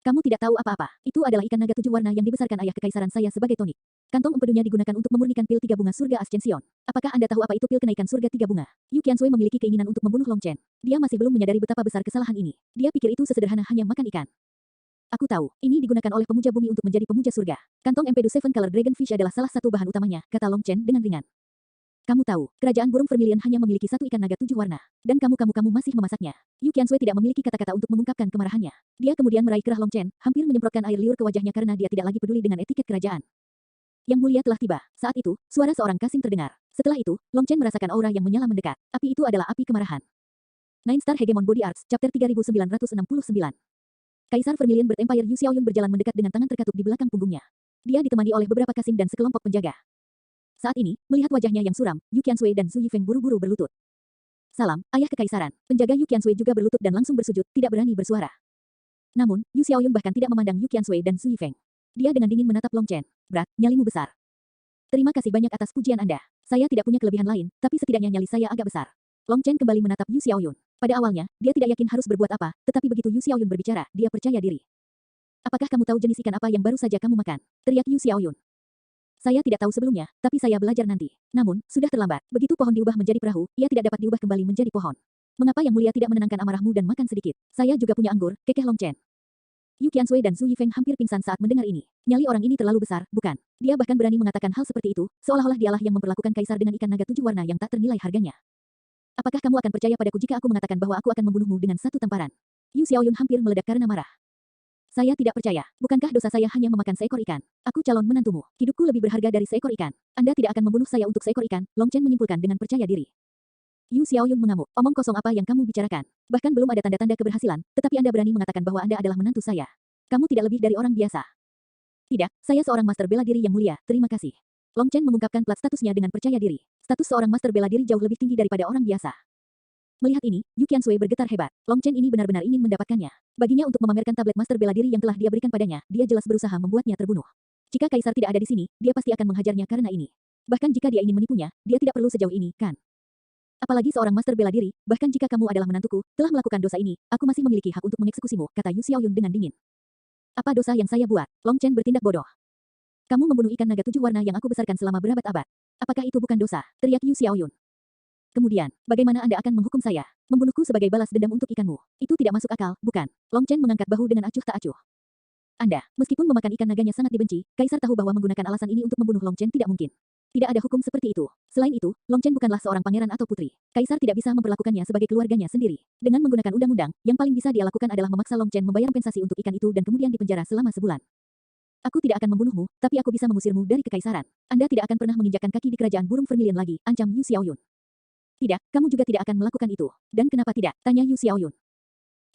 Kamu tidak tahu apa-apa. Itu adalah ikan naga 7 warna yang dibesarkan ayah kekaisaran saya sebagai tonik. Kantong empedunya digunakan untuk memurnikan pil 3 bunga surga Ascension. Apakah Anda tahu apa itu pil kenaikan surga 3 bunga? Yu Qiansui memiliki keinginan untuk membunuh Long Chen. Dia masih belum menyadari betapa besar kesalahan ini. Dia pikir itu sesederhana hanya makan ikan. Aku tahu, ini digunakan oleh pemuja bumi untuk menjadi pemuja surga. Kantong empedu Seven Color Dragonfish adalah salah satu bahan utamanya, kata Long Chen dengan ringan. Kamu tahu, kerajaan burung Vermilion hanya memiliki satu ikan naga 7 warna. Dan kamu masih memasaknya. Yu Qiansui tidak memiliki kata-kata untuk mengungkapkan kemarahannya. Dia kemudian meraih kerah Long Chen, hampir menyemprotkan air liur ke wajahnya karena dia tidak lagi peduli dengan etiket kerajaan. Yang mulia telah tiba. Saat itu, suara seorang kasim terdengar. Setelah itu, Long Chen merasakan aura yang menyala mendekat. Api itu adalah api kemarahan. Nine Star Hegemon Body Arts, Chapter 3969. Kaisar Vermilion Bird Empire Yu Xiaoyun berjalan mendekat dengan tangan terkatup di belakang punggungnya. Dia ditemani oleh beberapa kasim dan sekelompok penjaga. Saat ini, melihat wajahnya yang suram, Yu Qiansui dan Zhu Yifeng buru-buru berlutut. Salam, ayah kekaisaran. Penjaga Yu Qiansui juga berlutut dan langsung bersujud, tidak berani bersuara. Namun, Yu Xiaoyun bahkan tidak memandang Yu Qiansui dan Zhu Yifeng. Dia dengan dingin menatap Long Chen. Berat, nyalimu besar. Terima kasih banyak atas pujian Anda. Saya tidak punya kelebihan lain, tapi setidaknya nyali saya agak besar. Long Chen kembali menatap Yu Xiaoyun. Pada awalnya, dia tidak yakin harus berbuat apa, tetapi begitu Yu Xiaoyun berbicara, dia percaya diri. Apakah kamu tahu jenis ikan apa yang baru saja kamu makan? Teriak Yu Xiaoyun. Saya tidak tahu sebelumnya, tapi saya belajar nanti. Namun, sudah terlambat. Begitu pohon diubah menjadi perahu, ia tidak dapat diubah kembali menjadi pohon. Mengapa Yang Mulia tidak menenangkan amarahmu dan makan sedikit? Saya juga punya anggur, kekeh Long Chen. Yu Qiansui dan Zhu Yifeng hampir pingsan saat mendengar ini. Nyali orang ini terlalu besar, bukan? Dia bahkan berani mengatakan hal seperti itu, seolah-olah dialah yang memperlakukan kaisar dengan ikan naga 7 warna yang tak ternilai harganya. Apakah kamu akan percaya padaku jika aku mengatakan bahwa aku akan membunuhmu dengan satu tamparan? Yu Xiaoyun hampir meledak karena marah. Saya tidak percaya. Bukankah dosa saya hanya memakan seekor ikan? Aku calon menantumu. Hidupku lebih berharga dari seekor ikan. Anda tidak akan membunuh saya untuk seekor ikan, Long Chen menyimpulkan dengan percaya diri. Yu Xiaoyun mengamuk. Omong kosong apa yang kamu bicarakan? Bahkan belum ada tanda-tanda keberhasilan, tetapi Anda berani mengatakan bahwa Anda adalah menantu saya. Kamu tidak lebih dari orang biasa. Tidak, saya seorang master bela diri yang mulia, terima kasih. Long Chen mengungkapkan plat statusnya dengan percaya diri. Status seorang master bela diri jauh lebih tinggi daripada orang biasa. Melihat ini, Yu Qiansui bergetar hebat. Long Chen ini benar-benar ingin mendapatkannya. Baginya untuk memamerkan tablet master bela diri yang telah dia berikan padanya, dia jelas berusaha membuatnya terbunuh. Jika kaisar tidak ada di sini, dia pasti akan menghajarnya karena ini. Bahkan jika dia ingin menipunya, dia tidak perlu sejauh ini, kan? Apalagi seorang master bela diri, bahkan jika kamu adalah menantuku, telah melakukan dosa ini, aku masih memiliki hak untuk mengeksekusimu, kata Yu Xiaoyun dengan dingin. Apa dosa yang saya buat? Long Chen bertindak bodoh. Kamu membunuh ikan naga 7 warna yang aku besarkan selama berabad-abad. Apakah itu bukan dosa? Teriak Yu Xiaoyun. Kemudian, bagaimana Anda akan menghukum saya? Membunuhku sebagai balas dendam untuk ikanmu. Itu tidak masuk akal, bukan? Long Chen mengangkat bahu dengan acuh tak acuh. Anda, meskipun memakan ikan naganya sangat dibenci, kaisar tahu bahwa menggunakan alasan ini untuk membunuh Long Chen tidak mungkin. Tidak ada hukum seperti itu. Selain itu, Long Chen bukanlah seorang pangeran atau putri. Kaisar tidak bisa memperlakukannya sebagai keluarganya sendiri. Dengan menggunakan undang-undang, yang paling bisa dia lakukan adalah memaksa Long Chen membayar kompensasi untuk ikan itu dan kemudian dipenjara selama sebulan. Aku tidak akan membunuhmu, tapi aku bisa mengusirmu dari kekaisaran. Anda tidak akan pernah menginjakkan kaki di kerajaan burung vermilion lagi, ancam Yu Xiaoyun. Tidak, kamu juga tidak akan melakukan itu. Dan kenapa tidak? Tanya Yu Xiaoyun.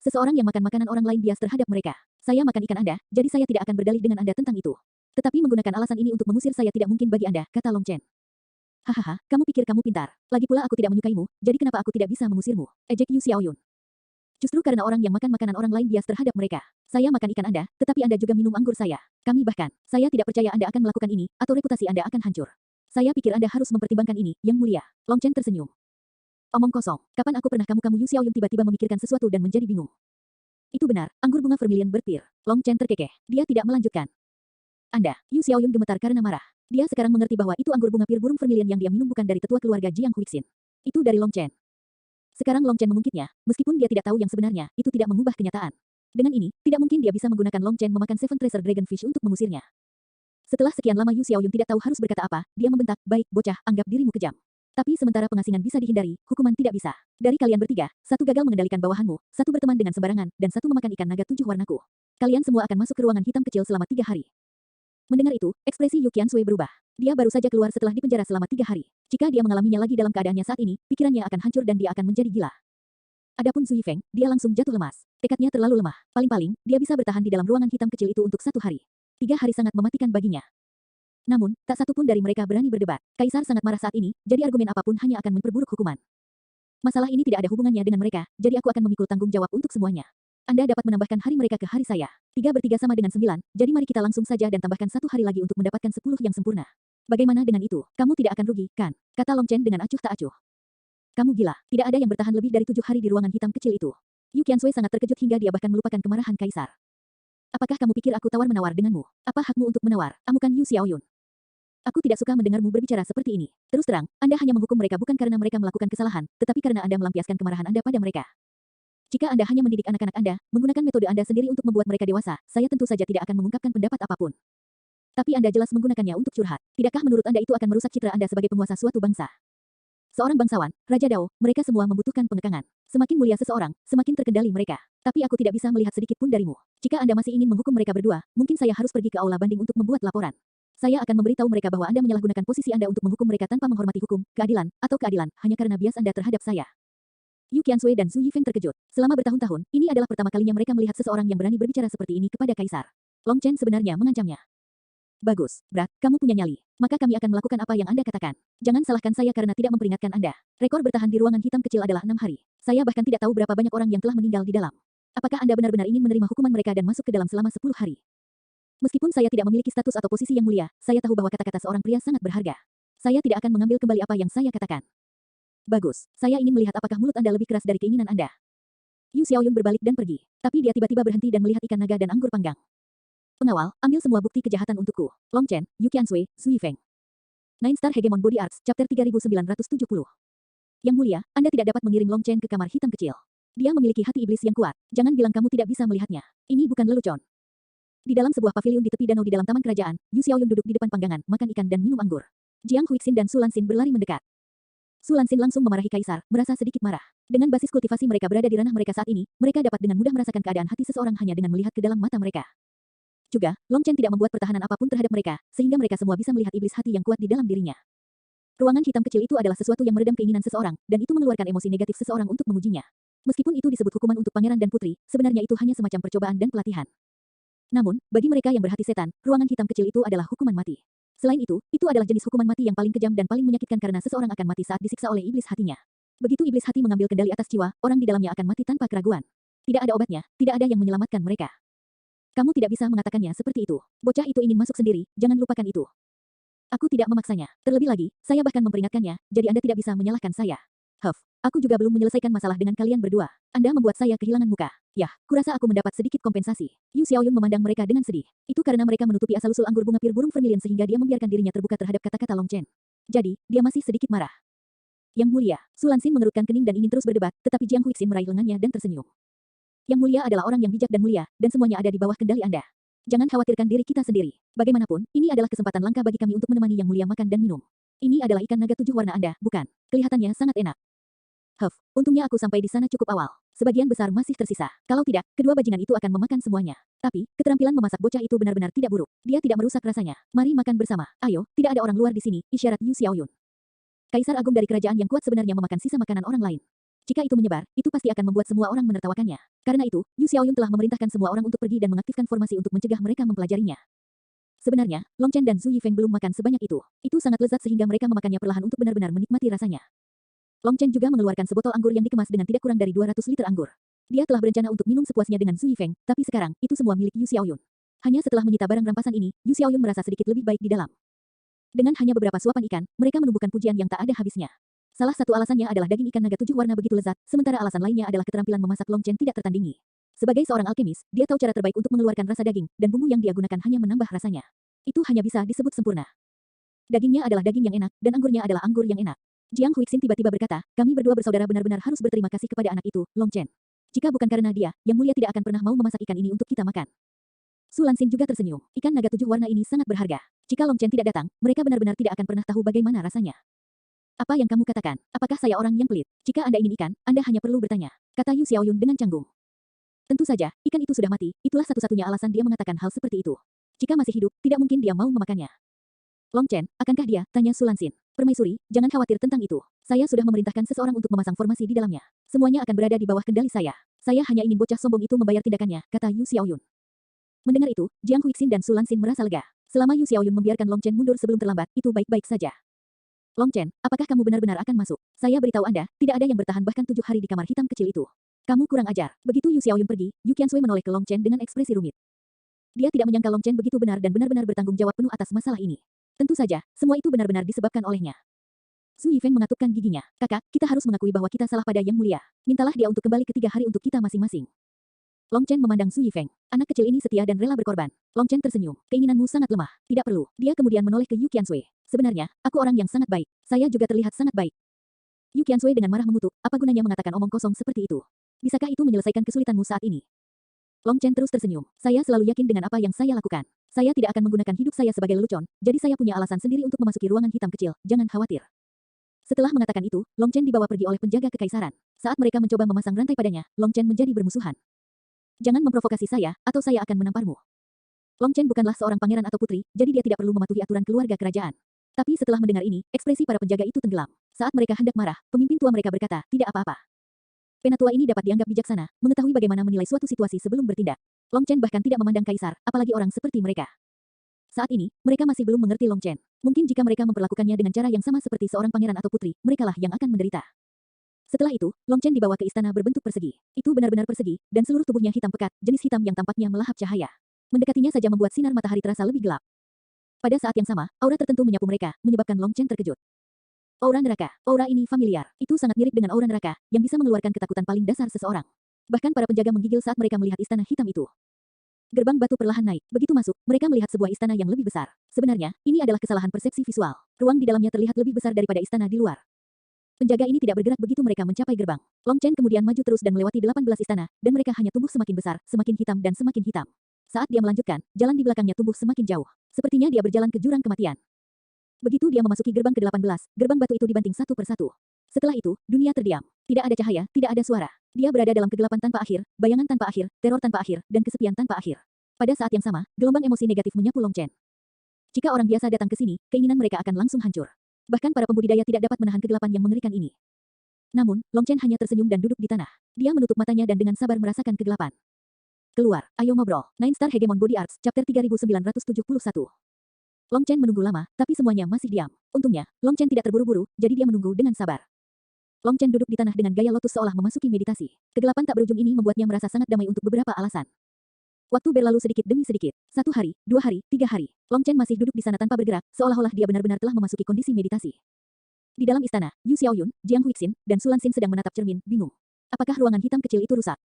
Seseorang yang makan makanan orang lain bias terhadap mereka. Saya makan ikan Anda, jadi saya tidak akan berdalih dengan Anda tentang itu. Tetapi menggunakan alasan ini untuk mengusir saya tidak mungkin bagi Anda, kata Long Chen. Hahaha, kamu pikir kamu pintar. Lagi pula aku tidak menyukaimu, jadi kenapa aku tidak bisa mengusirmu? Ejek Yu Xiaoyun. Justru karena orang yang makan makanan orang lain bias terhadap mereka. Saya makan ikan Anda, tetapi Anda juga minum anggur saya. Kami bahkan, saya tidak percaya Anda akan melakukan ini, atau reputasi Anda akan hancur. Saya pikir Anda harus mempertimbangkan ini, Yang Mulia. Long Chen tersenyum. Omong kosong, kapan aku pernah kamu Yu Xiaoyun tiba-tiba memikirkan sesuatu dan menjadi bingung. Itu benar, anggur bunga vermilion berpir. Long Chen terkekeh. Dia tidak melanjutkan. Anda, Yu Xiaoyun gemetar karena marah. Dia sekarang mengerti bahwa itu anggur bunga pir burung vermilion yang dia minum bukan dari tetua keluarga Jiang Huixin. Itu dari Long Chen. Sekarang Long Chen mengungkitnya, meskipun dia tidak tahu yang sebenarnya, itu tidak mengubah kenyataan. Dengan ini, tidak mungkin dia bisa menggunakan Long Chen memakan Seven Treasure Dragonfish untuk mengusirnya. Setelah sekian lama Yu Xiaoyun tidak tahu harus berkata apa, dia membentak, baik, bocah, anggap dirimu kejam. Tapi sementara pengasingan bisa dihindari, hukuman tidak bisa. Dari kalian bertiga, satu gagal mengendalikan bawahanmu, satu berteman dengan sembarangan, dan satu memakan ikan naga 7 warnaku. Kalian semua akan masuk ke ruangan hitam kecil selama 3 hari. Mendengar itu, ekspresi Yu Qiansui berubah. Dia baru saja keluar setelah dipenjara selama 3 hari. Jika dia mengalaminya lagi dalam keadaannya saat ini, pikirannya akan hancur dan dia akan menjadi gila. Adapun Zhu Yifeng, dia langsung jatuh lemas. Tekadnya terlalu lemah. Paling-paling, dia bisa bertahan di dalam ruangan hitam kecil itu untuk 1 hari. 3 hari sangat mematikan baginya. Namun, tak satu pun dari mereka berani berdebat. Kaisar sangat marah saat ini, jadi argumen apapun hanya akan memperburuk hukuman. Masalah ini tidak ada hubungannya dengan mereka, jadi aku akan memikul tanggung jawab untuk semuanya. Anda dapat menambahkan hari mereka ke hari saya. 3 ber 3 sama dengan 9, jadi mari kita langsung saja dan tambahkan 1 hari lagi untuk mendapatkan 10 yang sempurna. Bagaimana dengan itu? Kamu tidak akan rugi, kan? Kata Long Chen dengan acuh tak acuh. Kamu gila, tidak ada yang bertahan lebih dari 7 hari di ruangan hitam kecil itu. Yu Qiansui sangat terkejut hingga dia bahkan melupakan kemarahan kaisar. Apakah kamu pikir aku tawar-menawar denganmu? Apa hakmu untuk menawar? Amukan Yu Xiaoyun. Aku tidak suka mendengarmu berbicara seperti ini. Terus terang, Anda hanya menghukum mereka bukan karena mereka melakukan kesalahan, tetapi karena Anda melampiaskan kemarahan Anda pada mereka. Jika Anda hanya mendidik anak-anak Anda, menggunakan metode Anda sendiri untuk membuat mereka dewasa, saya tentu saja tidak akan mengungkapkan pendapat apapun. Tapi Anda jelas menggunakannya untuk curhat. Tidakkah menurut Anda itu akan merusak citra Anda sebagai penguasa suatu bangsa? Seorang bangsawan, Raja Dao, mereka semua membutuhkan pengekangan. Semakin mulia seseorang, semakin terkendali mereka. Tapi aku tidak bisa melihat sedikit pun darimu. Jika Anda masih ingin menghukum mereka berdua, mungkin saya harus pergi ke aula banding untuk membuat laporan. Saya akan memberitahu mereka bahwa Anda menyalahgunakan posisi Anda untuk menghukum mereka tanpa menghormati hukum, keadilan, atau keadilan, hanya karena bias Anda terhadap saya. Yu Qiansui dan Zhu Yifeng terkejut. Selama bertahun-tahun, ini adalah pertama kalinya mereka melihat seseorang yang berani berbicara seperti ini kepada kaisar. Long Chen sebenarnya mengancamnya. Bagus, Brat, kamu punya nyali. Maka kami akan melakukan apa yang Anda katakan. Jangan salahkan saya karena tidak memperingatkan Anda. Rekor bertahan di ruangan hitam kecil adalah 6 hari. Saya bahkan tidak tahu berapa banyak orang yang telah meninggal di dalam. Apakah Anda benar-benar ingin menerima hukuman mereka dan masuk ke dalam selama 10 hari? Meskipun saya tidak memiliki status atau posisi yang mulia, saya tahu bahwa kata-kata seorang pria sangat berharga. Saya tidak akan mengambil kembali apa yang saya katakan. Bagus, saya ingin melihat apakah mulut Anda lebih keras dari keinginan Anda. Yu Xiaoyun berbalik dan pergi. Tapi dia tiba-tiba berhenti dan melihat ikan naga dan anggur panggang. Pengawal, ambil semua bukti kejahatan untukku. Long Chen, Yu Qiansui, Zhu Yifeng. Nine Star Hegemon Body Arts, Chapter 3970. Yang Mulia, Anda tidak dapat mengirim Long Chen ke kamar hitam kecil. Dia memiliki hati iblis yang kuat. Jangan bilang kamu tidak bisa melihatnya. Ini bukan lelucon. Di dalam sebuah pavilion di tepi danau di dalam taman kerajaan, Yu Xiaoyun duduk di depan panggangan, makan ikan dan minum anggur. Jiang Huixin dan Su Lanxin berlari mendekat. Su Lanxin langsung memarahi kaisar, merasa sedikit marah. Dengan basis kultivasi mereka berada di ranah mereka saat ini, mereka dapat dengan mudah merasakan keadaan hati seseorang hanya dengan melihat ke dalam mata mereka. Juga, Long Chen tidak membuat pertahanan apapun terhadap mereka, sehingga mereka semua bisa melihat iblis hati yang kuat di dalam dirinya. Ruangan hitam kecil itu adalah sesuatu yang meredam keinginan seseorang, dan itu mengeluarkan emosi negatif seseorang untuk mengujinya. Meskipun itu disebut hukuman untuk pangeran dan putri, sebenarnya itu hanya semacam percobaan dan pelatihan. Namun, bagi mereka yang berhati setan, ruangan hitam kecil itu adalah hukuman mati. Selain itu adalah jenis hukuman mati yang paling kejam dan paling menyakitkan karena seseorang akan mati saat disiksa oleh iblis hatinya. Begitu iblis hati mengambil kendali atas jiwa, orang di dalamnya akan mati tanpa keraguan. Tidak ada obatnya, tidak ada yang menyelamatkan mereka. Kamu tidak bisa mengatakannya seperti itu. Bocah itu ingin masuk sendiri, jangan lupakan itu. Aku tidak memaksanya. Terlebih lagi, saya bahkan memperingatkannya, jadi Anda tidak bisa menyalahkan saya. Aku juga belum menyelesaikan masalah dengan kalian berdua. Anda membuat saya kehilangan muka. Yah, kurasa aku mendapat sedikit kompensasi. Yu Xiaoyun memandang mereka dengan sedih. Itu karena mereka menutupi asal-usul anggur bunga pir burung vermilion sehingga dia membiarkan dirinya terbuka terhadap kata-kata Long Chen. Jadi, dia masih sedikit marah. Yang Mulia, Su Lanxin mengerutkan kening dan ingin terus berdebat, tetapi Jiang Huixin meraih lengannya dan tersenyum. Yang Mulia adalah orang yang bijak dan mulia, dan semuanya ada di bawah kendali Anda. Jangan khawatirkan diri kita sendiri. Bagaimanapun, ini adalah kesempatan langka bagi kami untuk menemani Yang Mulia makan dan minum. Ini adalah ikan naga 7 warna Anda, bukan? Kelihatannya sangat enak. Untungnya aku sampai di sana cukup awal. Sebagian besar masih tersisa. Kalau tidak, kedua bajingan itu akan memakan semuanya. Tapi, keterampilan memasak bocah itu benar-benar tidak buruk. Dia tidak merusak rasanya. Mari makan bersama. Ayo, tidak ada orang luar di sini, isyarat Yu Xiaoyun. Kaisar agung dari kerajaan yang kuat sebenarnya memakan sisa makanan orang lain. Jika itu menyebar, itu pasti akan membuat semua orang menertawakannya. Karena itu, Yu Xiaoyun telah memerintahkan semua orang untuk pergi dan mengaktifkan formasi untuk mencegah mereka mempelajarinya. Sebenarnya, Long Chen dan Zhu Yifeng belum makan sebanyak itu. Itu sangat lezat sehingga mereka memakannya perlahan untuk benar-benar menikmati rasanya. Long Chen juga mengeluarkan sebotol anggur yang dikemas dengan tidak kurang dari 200 liter anggur. Dia telah berencana untuk minum sepuasnya dengan Zhu Yifeng, tapi sekarang, itu semua milik Yu Xiaoyun. Hanya setelah menyita barang rampasan ini, Yu Xiaoyun merasa sedikit lebih baik di dalam. Dengan hanya beberapa suapan ikan, mereka menumbuhkan pujian yang tak ada habisnya. Salah satu alasannya adalah daging ikan naga 7 warna begitu lezat, sementara alasan lainnya adalah keterampilan memasak Long Chen tidak tertandingi. Sebagai seorang alkemis, dia tahu cara terbaik untuk mengeluarkan rasa daging, dan bumbu yang dia gunakan hanya menambah rasanya. Itu hanya bisa disebut sempurna. Dagingnya adalah daging yang enak, dan anggurnya adalah anggur yang enak. Jiang Huixin tiba-tiba berkata, kami berdua bersaudara benar-benar harus berterima kasih kepada anak itu, Long Chen. Jika bukan karena dia, Yang Mulia tidak akan pernah mau memasak ikan ini untuk kita makan. Su Lanxin juga tersenyum. Ikan naga 7 warna ini sangat berharga. Jika Long Chen tidak datang, mereka benar-benar tidak akan pernah tahu bagaimana rasanya. Apa yang kamu katakan? Apakah saya orang yang pelit? Jika Anda ingin ikan, Anda hanya perlu bertanya, kata Yu Xiaoyun dengan canggung. Tentu saja, ikan itu sudah mati, itulah satu-satunya alasan dia mengatakan hal seperti itu. Jika masih hidup, tidak mungkin dia mau memakannya. Long Chen, akankah dia? Tanya Su Lanxin. Permaisuri, jangan khawatir tentang itu. Saya sudah memerintahkan seseorang untuk memasang formasi di dalamnya. Semuanya akan berada di bawah kendali saya. Saya hanya ingin bocah sombong itu membayar tindakannya, kata Yu Xiaoyun. Mendengar itu, Jiang Huixin dan Su Lanxin merasa lega. Selama Yu Xiaoyun membiarkan Long Chen mundur sebelum terlambat, itu baik-baik saja. Long Chen, apakah kamu benar-benar akan masuk? Saya beritahu Anda, tidak ada yang bertahan bahkan 7 hari di kamar hitam kecil itu. Kamu kurang ajar. Begitu Yu Xiaoyun pergi, Yu Qiansui menoleh ke Long Chen dengan ekspresi rumit. Dia tidak menyangka Long Chen begitu benar dan benar-benar bertanggung jawab penuh atas masalah ini. Tentu saja, semua itu benar-benar disebabkan olehnya. Su Yifeng mengatupkan giginya. Kakak, kita harus mengakui bahwa kita salah pada Yang Mulia. Mintalah dia untuk kembali ke 3 hari untuk kita masing-masing. Long Chen memandang Su Yifeng. Anak kecil ini setia dan rela berkorban. Long Chen tersenyum. Keinginanmu sangat lemah. Tidak perlu. Dia kemudian menoleh ke Yu Qiansui. Sebenarnya, aku orang yang sangat baik. Saya juga terlihat sangat baik. Yu Qiansui dengan marah mengutuk. Apa gunanya mengatakan omong kosong seperti itu? Bisakah itu menyelesaikan kesulitanmu saat ini? Long Chen terus tersenyum. Saya selalu yakin dengan apa yang saya lakukan. Saya tidak akan menggunakan hidup saya sebagai lelucon, jadi saya punya alasan sendiri untuk memasuki ruangan hitam kecil. Jangan khawatir. Setelah mengatakan itu, Long Chen dibawa pergi oleh penjaga kekaisaran. Saat mereka mencoba memasang rantai padanya, Long Chen menjadi bermusuhan. Jangan memprovokasi saya, atau saya akan menamparmu. Long Chen bukanlah seorang pangeran atau putri, jadi dia tidak perlu mematuhi aturan keluarga kerajaan. Tapi setelah mendengar ini, ekspresi para penjaga itu tenggelam. Saat mereka hendak marah, pemimpin tua mereka berkata, tidak apa-apa. Penatua ini dapat dianggap bijaksana, mengetahui bagaimana menilai suatu situasi sebelum bertindak. Long Chen bahkan tidak memandang kaisar, apalagi orang seperti mereka. Saat ini, mereka masih belum mengerti Long Chen. Mungkin jika mereka memperlakukannya dengan cara yang sama seperti seorang pangeran atau putri, merekalah yang akan menderita. Setelah itu, Long Chen dibawa ke istana berbentuk persegi. Itu benar-benar persegi, dan seluruh tubuhnya hitam pekat, jenis hitam yang tampaknya melahap cahaya. Mendekatinya saja membuat sinar matahari terasa lebih gelap. Pada saat yang sama, aura tertentu menyapu mereka, menyebabkan Long Chen terkejut. Aura neraka. Aura ini familiar. Itu sangat mirip dengan aura neraka, yang bisa mengeluarkan ketakutan paling dasar seseorang. Bahkan para penjaga menggigil saat mereka melihat istana hitam itu. Gerbang batu perlahan naik. Begitu masuk, mereka melihat sebuah istana yang lebih besar. Sebenarnya, ini adalah kesalahan persepsi visual. Ruang di dalamnya terlihat lebih besar daripada istana di luar. Penjaga ini tidak bergerak begitu mereka mencapai gerbang. Long Chen kemudian maju terus dan melewati 18 istana, dan mereka hanya tumbuh semakin besar, semakin hitam dan semakin hitam. Saat dia melanjutkan, jalan di belakangnya tumbuh semakin jauh. Sepertinya dia berjalan ke jurang kematian. Begitu dia memasuki gerbang ke-18, gerbang batu itu dibanting satu persatu. Setelah itu, dunia terdiam. Tidak ada cahaya, tidak ada suara. Dia berada dalam kegelapan tanpa akhir, bayangan tanpa akhir, teror tanpa akhir, dan kesepian tanpa akhir. Pada saat yang sama, gelombang emosi negatif menyapu Long Chen. Jika orang biasa datang ke sini, keinginan mereka akan langsung hancur. Bahkan para pembudidaya tidak dapat menahan kegelapan yang mengerikan ini. Namun, Long Chen hanya tersenyum dan duduk di tanah. Dia menutup matanya dan dengan sabar merasakan kegelapan. Keluar, ayo ngobrol. Nine Star Hegemon Body Arts, Chapter 3971. Long Chen menunggu lama, tapi semuanya masih diam. Untungnya, Long Chen tidak terburu-buru, jadi dia menunggu dengan sabar. Long Chen duduk di tanah dengan gaya lotus seolah memasuki meditasi. Kegelapan tak berujung ini membuatnya merasa sangat damai untuk beberapa alasan. Waktu berlalu sedikit demi sedikit. 1 hari, 2 hari, 3 hari. Long Chen masih duduk di sana tanpa bergerak, seolah-olah dia benar-benar telah memasuki kondisi meditasi. Di dalam istana, Yu Xiaoyun, Jiang Huixin, dan Sulan Xin sedang menatap cermin, bingung. Apakah ruangan hitam kecil itu rusak?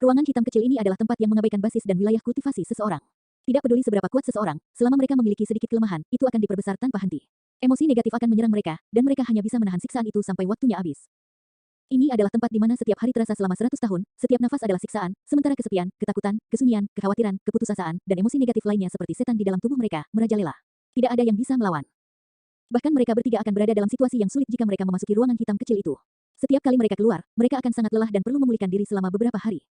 Ruangan hitam kecil ini adalah tempat yang mengabaikan basis dan wilayah kultivasi seseorang. Tidak peduli seberapa kuat seseorang, selama mereka memiliki sedikit kelemahan, itu akan diperbesar tanpa henti. Emosi negatif akan menyerang mereka, dan mereka hanya bisa menahan siksaan itu sampai waktunya habis. Ini adalah tempat di mana setiap hari terasa selama 100 tahun, setiap nafas adalah siksaan, sementara kesepian, ketakutan, kesunyian, kekhawatiran, keputusasaan, dan emosi negatif lainnya seperti setan di dalam tubuh mereka, merajalela. Tidak ada yang bisa melawan. Bahkan mereka bertiga akan berada dalam situasi yang sulit jika mereka memasuki ruangan hitam kecil itu. Setiap kali mereka keluar, mereka akan sangat lelah dan perlu memulihkan diri selama beberapa hari.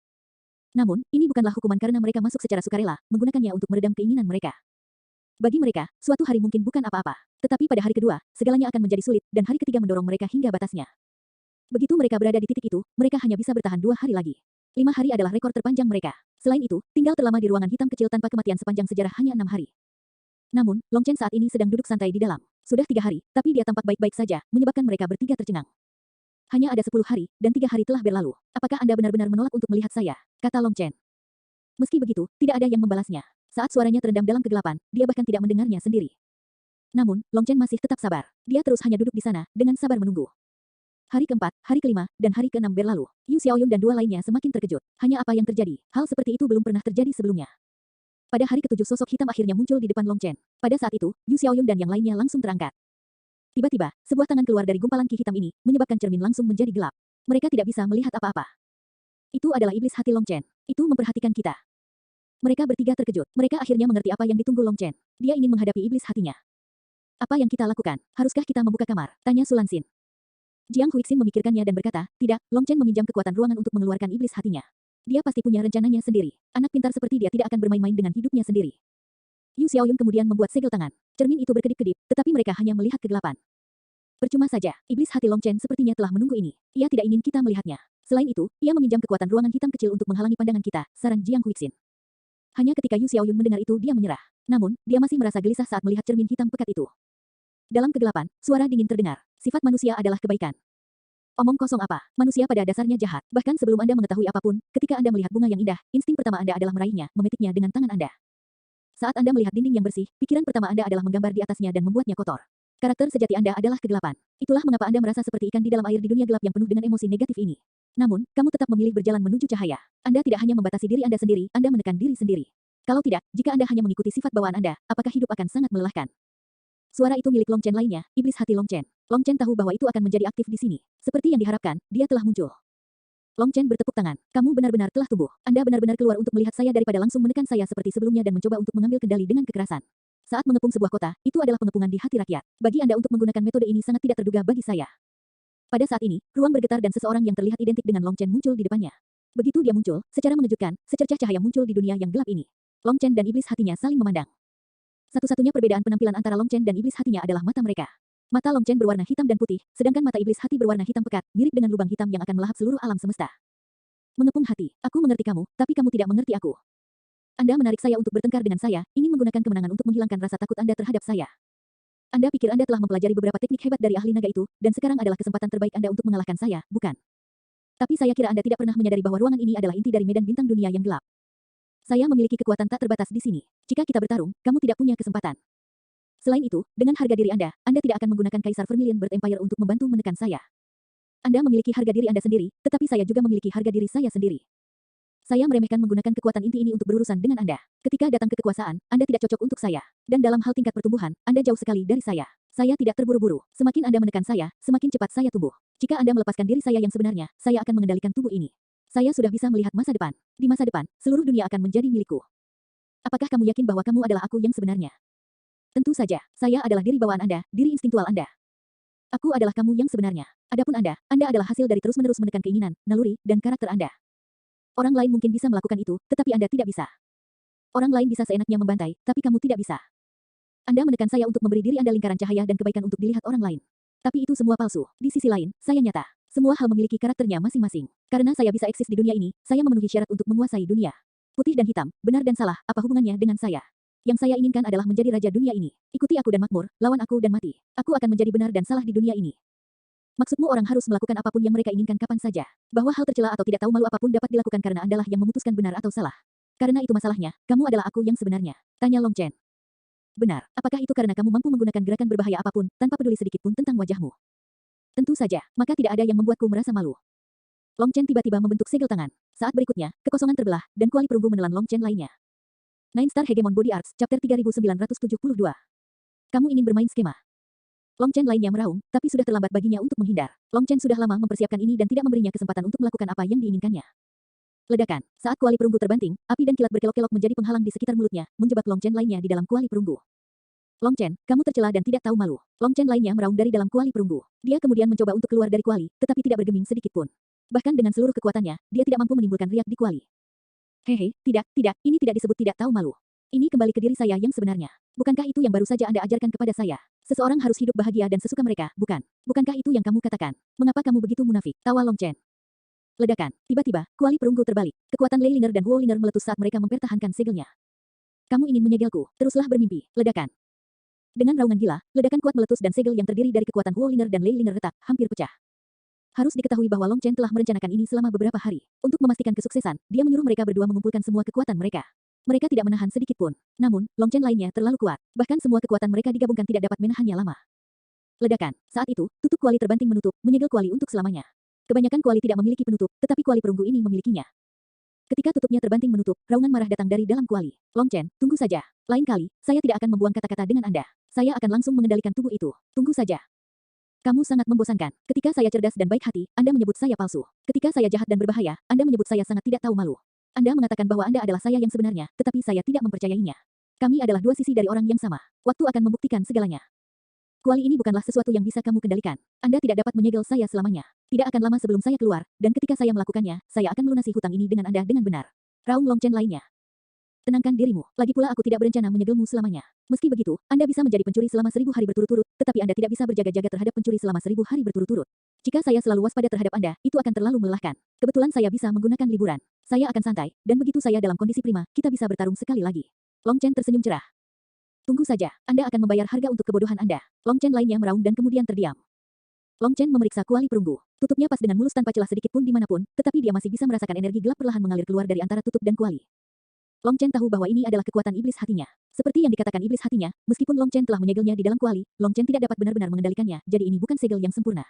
Namun, ini bukanlah hukuman karena mereka masuk secara sukarela, menggunakannya untuk meredam keinginan mereka. Bagi mereka, suatu hari mungkin bukan apa-apa. Tetapi pada hari kedua, segalanya akan menjadi sulit, dan hari ketiga mendorong mereka hingga batasnya. Begitu mereka berada di titik itu, mereka hanya bisa bertahan 2 hari lagi. 5 hari adalah rekor terpanjang mereka. Selain itu, tinggal terlama di ruangan hitam kecil tanpa kematian sepanjang sejarah hanya 6 hari. Namun, Long Chen saat ini sedang duduk santai di dalam. Sudah 3 hari, tapi dia tampak baik-baik saja, menyebabkan mereka bertiga tercengang. Hanya ada 10 hari, dan 3 hari telah berlalu. Apakah Anda benar-benar menolak untuk melihat saya? Kata Long Chen. Meski begitu, tidak ada yang membalasnya. Saat suaranya terendam dalam kegelapan, dia bahkan tidak mendengarnya sendiri. Namun, Long Chen masih tetap sabar. Dia terus hanya duduk di sana, dengan sabar menunggu. Hari keempat, hari kelima, dan hari keenam berlalu. Yu Xiaoyun dan 2 lainnya semakin terkejut. Hanya apa yang terjadi? Hal seperti itu belum pernah terjadi sebelumnya. Pada hari ke-7 sosok hitam akhirnya muncul di depan Long Chen. Pada saat itu, Yu Xiaoyun dan yang lainnya langsung terangkat. Tiba-tiba, sebuah tangan keluar dari gumpalan ki hitam ini, menyebabkan cermin langsung menjadi gelap. Mereka tidak bisa melihat apa-apa. Itu adalah iblis hati Long Chen. Itu memperhatikan kita. Mereka bertiga terkejut. Mereka akhirnya mengerti apa yang ditunggu Long Chen. Dia ingin menghadapi iblis hatinya. Apa yang kita lakukan? Haruskah kita membuka kamar? Tanya Sulan Xin. Jiang Huixin memikirkannya dan berkata, tidak, Long Chen meminjam kekuatan ruangan untuk mengeluarkan iblis hatinya. Dia pasti punya rencananya sendiri. Anak pintar seperti dia tidak akan bermain-main dengan hidupnya sendiri. Yu Xiaoyun kemudian membuat segel tangan. Cermin itu berkedip-kedip, tetapi mereka hanya melihat kegelapan. Percuma saja, iblis hati Long Chen sepertinya telah menunggu ini. Ia tidak ingin kita melihatnya. Selain itu, ia meminjam kekuatan ruangan hitam kecil untuk menghalangi pandangan kita, saran Jiang Huixin. Hanya ketika Yu Xiaoyun mendengar itu dia menyerah. Namun, dia masih merasa gelisah saat melihat cermin hitam pekat itu. Dalam kegelapan, suara dingin terdengar. Sifat manusia adalah kebaikan. Omong kosong apa? Manusia pada dasarnya jahat. Bahkan sebelum Anda mengetahui apapun, ketika Anda melihat bunga yang indah, insting pertama Anda adalah meraihnya, memetiknya dengan tangan Anda. Saat Anda melihat dinding yang bersih, pikiran pertama Anda adalah menggambar di atasnya dan membuatnya kotor. Karakter sejati Anda adalah kegelapan. Itulah mengapa Anda merasa seperti ikan di dalam air di dunia gelap yang penuh dengan emosi negatif ini. Namun, kamu tetap memilih berjalan menuju cahaya. Anda tidak hanya membatasi diri Anda sendiri, Anda menekan diri sendiri. Kalau tidak, jika Anda hanya mengikuti sifat bawaan Anda, apakah hidup akan sangat melelahkan? Suara itu milik Long Chen lainnya, iblis hati Long Chen. Long Chen tahu bahwa itu akan menjadi aktif di sini. Seperti yang diharapkan, dia telah muncul. Long Chen bertepuk tangan. Kamu benar-benar telah tumbuh. Anda benar-benar keluar untuk melihat saya daripada langsung menekan saya seperti sebelumnya dan mencoba untuk mengambil kendali dengan kekerasan. Saat mengepung sebuah kota, itu adalah pengepungan di hati rakyat. Bagi Anda untuk menggunakan metode ini sangat tidak terduga bagi saya. Pada saat ini, ruang bergetar dan seseorang yang terlihat identik dengan Long Chen muncul di depannya. Begitu dia muncul, secara mengejutkan, secercah cahaya muncul di dunia yang gelap ini. Long Chen dan iblis hatinya saling memandang. Satu-satunya perbedaan penampilan antara Long Chen dan iblis hatinya adalah mata mereka. Mata Long Chen berwarna hitam dan putih, sedangkan mata iblis hati berwarna hitam pekat, mirip dengan lubang hitam yang akan melahap seluruh alam semesta. Mengepung hati, aku mengerti kamu, tapi kamu tidak mengerti aku. Anda menarik saya untuk bertengkar dengan saya, ingin menggunakan kemenangan untuk menghilangkan rasa takut Anda terhadap saya. Anda pikir Anda telah mempelajari beberapa teknik hebat dari ahli naga itu, dan sekarang adalah kesempatan terbaik Anda untuk mengalahkan saya, bukan? Tapi saya kira Anda tidak pernah menyadari bahwa ruangan ini adalah inti dari medan bintang dunia yang gelap. Saya memiliki kekuatan tak terbatas di sini. Jika kita bertarung, kamu tidak punya kesempatan. Selain itu, dengan harga diri Anda tidak akan menggunakan Kaisar Vermilion Bird Empire untuk membantu menekan saya. Anda memiliki harga diri Anda sendiri, tetapi saya juga memiliki harga diri saya sendiri. Saya meremehkan menggunakan kekuatan inti ini untuk berurusan dengan Anda. Ketika datang ke kekuasaan, Anda tidak cocok untuk saya. Dan dalam hal tingkat pertumbuhan, Anda jauh sekali dari saya. Saya tidak terburu-buru. Semakin Anda menekan saya, semakin cepat saya tumbuh. Jika Anda melepaskan diri saya yang sebenarnya, saya akan mengendalikan tubuh ini. Saya sudah bisa melihat masa depan. Di masa depan, seluruh dunia akan menjadi milikku. Apakah kamu yakin bahwa kamu adalah aku yang sebenarnya? Tentu saja, saya adalah diri bawaan Anda, diri instingtual Anda. Aku adalah kamu yang sebenarnya. Adapun Anda adalah hasil dari terus-menerus menekan keinginan, naluri, dan karakter Anda. Orang lain mungkin bisa melakukan itu, tetapi Anda tidak bisa. Orang lain bisa seenaknya membantai, tapi kamu tidak bisa. Anda menekan saya untuk memberi diri Anda lingkaran cahaya dan kebaikan untuk dilihat orang lain. Tapi itu semua palsu. Di sisi lain, saya nyata. Semua hal memiliki karakternya masing-masing. Karena saya bisa eksis di dunia ini, saya memenuhi syarat untuk menguasai dunia. Putih dan hitam, benar dan salah, apa hubungannya dengan saya? Yang saya inginkan adalah menjadi raja dunia ini. Ikuti aku dan makmur, lawan aku dan mati. Aku akan menjadi benar dan salah di dunia ini. Maksudmu orang harus melakukan apapun yang mereka inginkan kapan saja. Bahwa hal tercela atau tidak tahu malu apapun dapat dilakukan karena Andalah yang memutuskan benar atau salah. Karena itu masalahnya, kamu adalah aku yang sebenarnya. Tanya Long Chen. Benar, apakah itu karena kamu mampu menggunakan gerakan berbahaya apapun, tanpa peduli sedikit pun tentang wajahmu? Tentu saja, maka tidak ada yang membuatku merasa malu. Long Chen tiba-tiba membentuk segel tangan. Saat berikutnya, kekosongan terbelah, dan kuali perunggu menelan Long Chen lainnya. Nine Star Hegemon Body Arts, Chapter 3972. Kamu ingin bermain skema? Long Chen lainnya meraung, tapi sudah terlambat baginya untuk menghindar. Long Chen sudah lama mempersiapkan ini dan tidak memberinya kesempatan untuk melakukan apa yang diinginkannya. Ledakan. Saat kuali perunggu terbanting, api dan kilat berkelok-kelok menjadi penghalang di sekitar mulutnya, menjebak Long Chen lainnya di dalam kuali perunggu. Long Chen, kamu tercela dan tidak tahu malu. Long Chen lainnya meraung dari dalam kuali perunggu. Dia kemudian mencoba untuk keluar dari kuali, tetapi tidak bergeming sedikit pun. Bahkan dengan seluruh kekuatannya, dia tidak mampu menimbulkan riak di kuali. Hehe, tidak, ini tidak disebut tidak tahu malu. Ini kembali ke diri saya yang sebenarnya. Bukankah itu yang baru saja Anda ajarkan kepada saya? Seseorang harus hidup bahagia dan sesuka mereka, bukan? Bukankah itu yang kamu katakan? Mengapa kamu begitu munafik? Tawa Long Chen. Ledakan. Tiba-tiba, kuali perunggu terbalik. Kekuatan Lei Linger dan Huo Linger meletus saat mereka mempertahankan segelnya. Kamu ingin menyegelku? Teruslah bermimpi. Ledakan. Dengan raungan gila, ledakan kuat meletus dan segel yang terdiri dari kekuatan Huo Linger dan Lei Linger retak, hampir pecah. Harus diketahui bahwa Long Chen telah merencanakan ini selama beberapa hari. Untuk memastikan kesuksesan, dia menyuruh mereka berdua mengumpulkan semua kekuatan mereka. Mereka tidak menahan sedikit pun. Namun, Long Chen lainnya terlalu kuat. Bahkan semua kekuatan mereka digabungkan tidak dapat menahannya lama. Ledakan. Saat itu, tutup kuali terbanting menutup, menyegel kuali untuk selamanya. Kebanyakan kuali tidak memiliki penutup, tetapi kuali perunggu ini memilikinya. Ketika tutupnya terbanting menutup, raungan marah datang dari dalam kuali. Long Chen, tunggu saja. Lain kali, saya tidak akan membuang kata-kata dengan Anda. Saya akan langsung mengendalikan tubuh itu. Tunggu saja. Kamu sangat membosankan. Ketika saya cerdas dan baik hati, Anda menyebut saya palsu. Ketika saya jahat dan berbahaya, Anda menyebut saya sangat tidak tahu malu. Anda mengatakan bahwa Anda adalah saya yang sebenarnya, tetapi saya tidak mempercayainya. Kami adalah dua sisi dari orang yang sama. Waktu akan membuktikan segalanya. Kuali ini bukanlah sesuatu yang bisa kamu kendalikan. Anda tidak dapat menyegel saya selamanya. Tidak akan lama sebelum saya keluar, dan ketika saya melakukannya, saya akan melunasi hutang ini dengan Anda dengan benar. Raung Long Chen lainnya. Tenangkan dirimu. Lagi pula aku tidak berencana menyegelmu selamanya. Meski begitu, Anda bisa menjadi pencuri selama 1000 hari berturut-turut, tetapi Anda tidak bisa berjaga-jaga terhadap pencuri selama 1000 hari berturut-turut. Jika saya selalu waspada terhadap Anda, itu akan terlalu melelahkan. Kebetulan saya bisa menggunakan liburan. Saya akan santai, dan begitu saya dalam kondisi prima, kita bisa bertarung sekali lagi. Long Chen tersenyum cerah. Tunggu saja, Anda akan membayar harga untuk kebodohan Anda. Long Chen lainnya meraung dan kemudian terdiam. Long Chen memeriksa kuali perunggu. Tutupnya pas dengan mulus tanpa celah sedikit pun dimanapun, tetapi dia masih bisa merasakan energi gelap perlahan mengalir keluar dari antara tutup dan kuali. Long Chen tahu bahwa ini adalah kekuatan iblis hatinya. Seperti yang dikatakan iblis hatinya, meskipun Long Chen telah menyegelnya di dalam kuali, Long Chen tidak dapat benar-benar mengendalikannya, jadi ini bukan segel yang sempurna.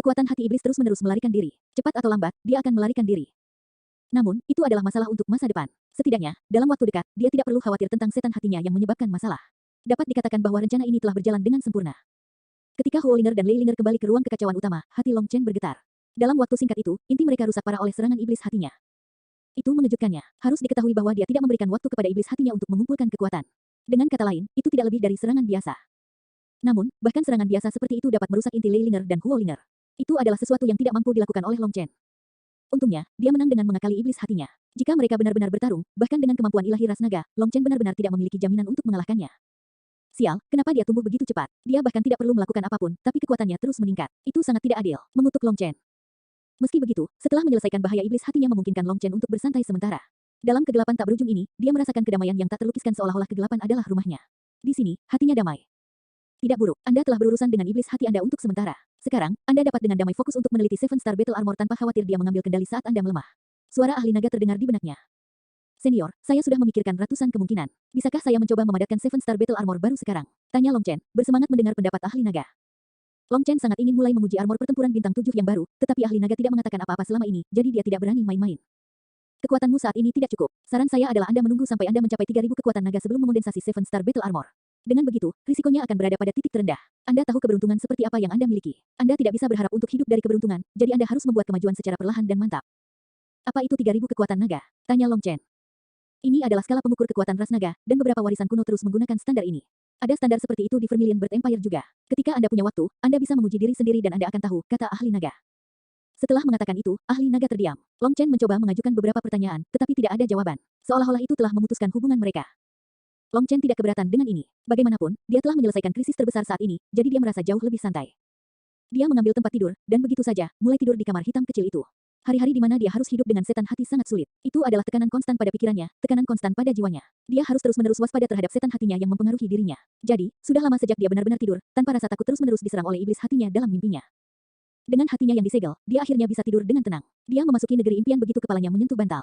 Kekuatan hati iblis terus-menerus melarikan diri. Cepat atau lambat, dia akan melarikan diri. Namun, itu adalah masalah untuk masa depan. Setidaknya, dalam waktu dekat, dia tidak perlu khawatir tentang setan hatinya yang menyebabkan masalah. Dapat dikatakan bahwa rencana ini telah berjalan dengan sempurna. Ketika Huo Linger dan Lei Linger kembali ke ruang kekacauan utama, hati Long Chen bergetar. Dalam waktu singkat itu, inti mereka rusak parah oleh serangan iblis hatinya. Itu mengejutkannya. Harus diketahui bahwa dia tidak memberikan waktu kepada iblis hatinya untuk mengumpulkan kekuatan. Dengan kata lain, itu tidak lebih dari serangan biasa. Namun, bahkan serangan biasa seperti itu dapat merusak inti Lei Linger dan Huo Linger. Itu adalah sesuatu yang tidak mampu dilakukan oleh Long Chen. Untungnya, dia menang dengan mengakali iblis hatinya. Jika mereka benar-benar bertarung, bahkan dengan kemampuan ilahi ras naga, Long Chen benar-benar tidak memiliki jaminan untuk mengalahkannya. Sial, kenapa dia tumbuh begitu cepat? Dia bahkan tidak perlu melakukan apapun, tapi kekuatannya terus meningkat. Itu sangat tidak adil, mengutuk Long Chen. Meski begitu, setelah menyelesaikan bahaya iblis hatinya memungkinkan Long Chen untuk bersantai sementara. Dalam kegelapan tak berujung ini, dia merasakan kedamaian yang tak terlukiskan seolah-olah kegelapan adalah rumahnya. Di sini, hatinya damai. Tidak buruk, Anda telah berurusan dengan iblis hati Anda untuk sementara. Sekarang, Anda dapat dengan damai fokus untuk meneliti Seven Star Battle Armor tanpa khawatir dia mengambil kendali saat Anda melemah. Suara ahli naga terdengar di benaknya. Senior, saya sudah memikirkan ratusan kemungkinan. Bisakah saya mencoba memadatkan Seven Star Battle Armor baru sekarang? Tanya Long Chen, bersemangat mendengar pendapat ahli naga. Long Chen sangat ingin mulai menguji armor pertempuran bintang 7 yang baru, tetapi ahli naga tidak mengatakan apa-apa selama ini, jadi dia tidak berani main-main. Kekuatanmu saat ini tidak cukup. Saran saya adalah Anda menunggu sampai Anda mencapai 3000 kekuatan naga sebelum memondensasi Seven Star Battle Armor. Dengan begitu, risikonya akan berada pada titik terendah. Anda tahu keberuntungan seperti apa yang Anda miliki. Anda tidak bisa berharap untuk hidup dari keberuntungan, jadi Anda harus membuat kemajuan secara perlahan dan mantap. Apa itu 3.000 kekuatan naga? Tanya Long Chen. Ini adalah skala pengukur kekuatan ras naga, dan beberapa warisan kuno terus menggunakan standar ini. Ada standar seperti itu di Vermilion Bird Empire juga. Ketika Anda punya waktu, Anda bisa menguji diri sendiri dan Anda akan tahu, kata ahli naga. Setelah mengatakan itu, ahli naga terdiam. Long Chen mencoba mengajukan beberapa pertanyaan, tetapi tidak ada jawaban. Seolah-olah itu telah memutuskan hubungan mereka. Long Chen tidak keberatan dengan ini. Bagaimanapun, dia telah menyelesaikan krisis terbesar saat ini, jadi dia merasa jauh lebih santai. Dia mengambil tempat tidur, dan begitu saja, mulai tidur di kamar hitam kecil itu. Hari-hari di mana dia harus hidup dengan setan hati sangat sulit. Itu adalah tekanan konstan pada pikirannya, tekanan konstan pada jiwanya. Dia harus terus-menerus waspada terhadap setan hatinya yang mempengaruhi dirinya. Jadi, sudah lama sejak dia benar-benar tidur, tanpa rasa takut terus-menerus diserang oleh iblis hatinya dalam mimpinya. Dengan hatinya yang disegel, dia akhirnya bisa tidur dengan tenang. Dia memasuki negeri impian begitu kepalanya menyentuh bantal.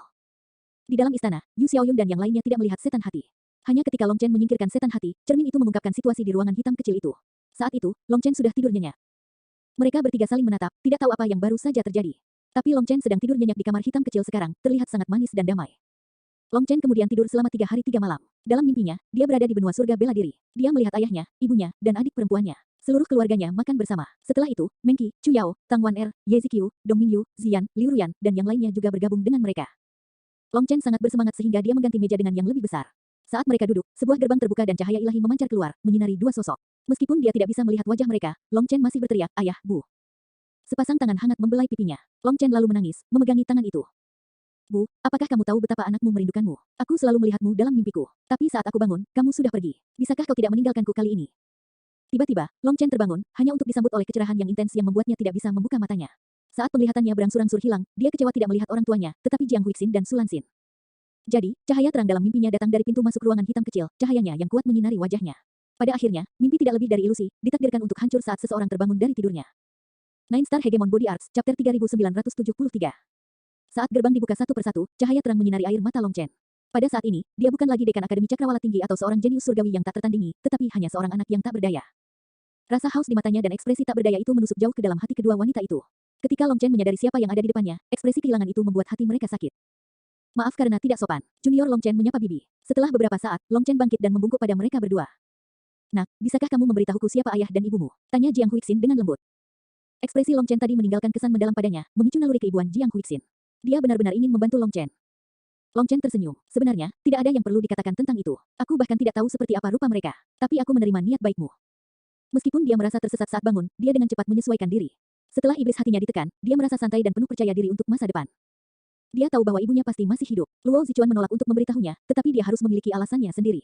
Di dalam istana, Yu Xiaoyun dan yang lainnya tidak melihat setan hati. Hanya ketika Long Chen menyingkirkan setan hati, cermin itu mengungkapkan situasi di ruangan hitam kecil itu. Saat itu, Long Chen sudah tidur nyenyak. Mereka bertiga saling menatap, tidak tahu apa yang baru saja terjadi. Tapi Long Chen sedang tidur nyenyak di kamar hitam kecil sekarang, terlihat sangat manis dan damai. Long Chen kemudian tidur selama 3 hari 3 malam. Dalam mimpinya, dia berada di benua surga bela diri. Dia melihat ayahnya, ibunya, dan adik perempuannya. Seluruh keluarganya makan bersama. Setelah itu, Meng Qi, Chu Yao, Tang Wan Er, Ye Ziqiu, Dong Mingyu, Ziyan, Liu Ruyan, dan yang lainnya juga bergabung dengan mereka. Long Chen sangat bersemangat sehingga dia mengganti meja dengan yang lebih besar. Saat mereka duduk, sebuah gerbang terbuka dan cahaya ilahi memancar keluar, menyinari dua sosok. Meskipun dia tidak bisa melihat wajah mereka, Long Chen masih berteriak, "Ayah, Bu." Sepasang tangan hangat membelai pipinya. Long Chen lalu menangis, memegangi tangan itu. "Bu, apakah kamu tahu betapa anakmu merindukanmu? Aku selalu melihatmu dalam mimpiku. Tapi saat aku bangun, kamu sudah pergi. Bisakah kau tidak meninggalkanku kali ini?" Tiba-tiba, Long Chen terbangun, hanya untuk disambut oleh kecerahan yang intens yang membuatnya tidak bisa membuka matanya. Saat penglihatannya berangsur-angsur hilang, dia kecewa tidak melihat orang tuanya, tetapi Jiang Huixin dan Su Lanxin. Jadi, cahaya terang dalam mimpinya datang dari pintu masuk ruangan hitam kecil, cahayanya yang kuat menyinari wajahnya. Pada akhirnya, mimpi tidak lebih dari ilusi, ditakdirkan untuk hancur saat seseorang terbangun dari tidurnya. Nine Star Hegemon Body Arts, Chapter 3973. Saat gerbang dibuka satu persatu, cahaya terang menyinari air mata Long Chen. Pada saat ini, dia bukan lagi dekan Akademi Cakrawala Tinggi atau seorang jenius surgawi yang tak tertandingi, tetapi hanya seorang anak yang tak berdaya. Rasa haus di matanya dan ekspresi tak berdaya itu menusuk jauh ke dalam hati kedua wanita itu. Ketika Long Chen menyadari siapa yang ada di depannya, ekspresi kehilangan itu membuat hati mereka sakit. "Maaf karena tidak sopan." Junior Long Chen menyapa bibi. Setelah beberapa saat, Long Chen bangkit dan membungkuk pada mereka berdua. "Nak, bisakah kamu memberitahuku siapa ayah dan ibumu?" tanya Jiang Huixin dengan lembut. Ekspresi Long Chen tadi meninggalkan kesan mendalam padanya, memicu naluri keibuan Jiang Huixin. Dia benar-benar ingin membantu Long Chen. Long Chen tersenyum. "Sebenarnya, tidak ada yang perlu dikatakan tentang itu. Aku bahkan tidak tahu seperti apa rupa mereka. Tapi aku menerima niat baikmu." Meskipun dia merasa tersesat saat bangun, dia dengan cepat menyesuaikan diri. Setelah iblis hatinya ditekan, dia merasa santai dan penuh percaya diri untuk masa depan. Dia tahu bahwa ibunya pasti masih hidup. Luo Zichuan menolak untuk memberitahunya, tetapi dia harus memiliki alasannya sendiri.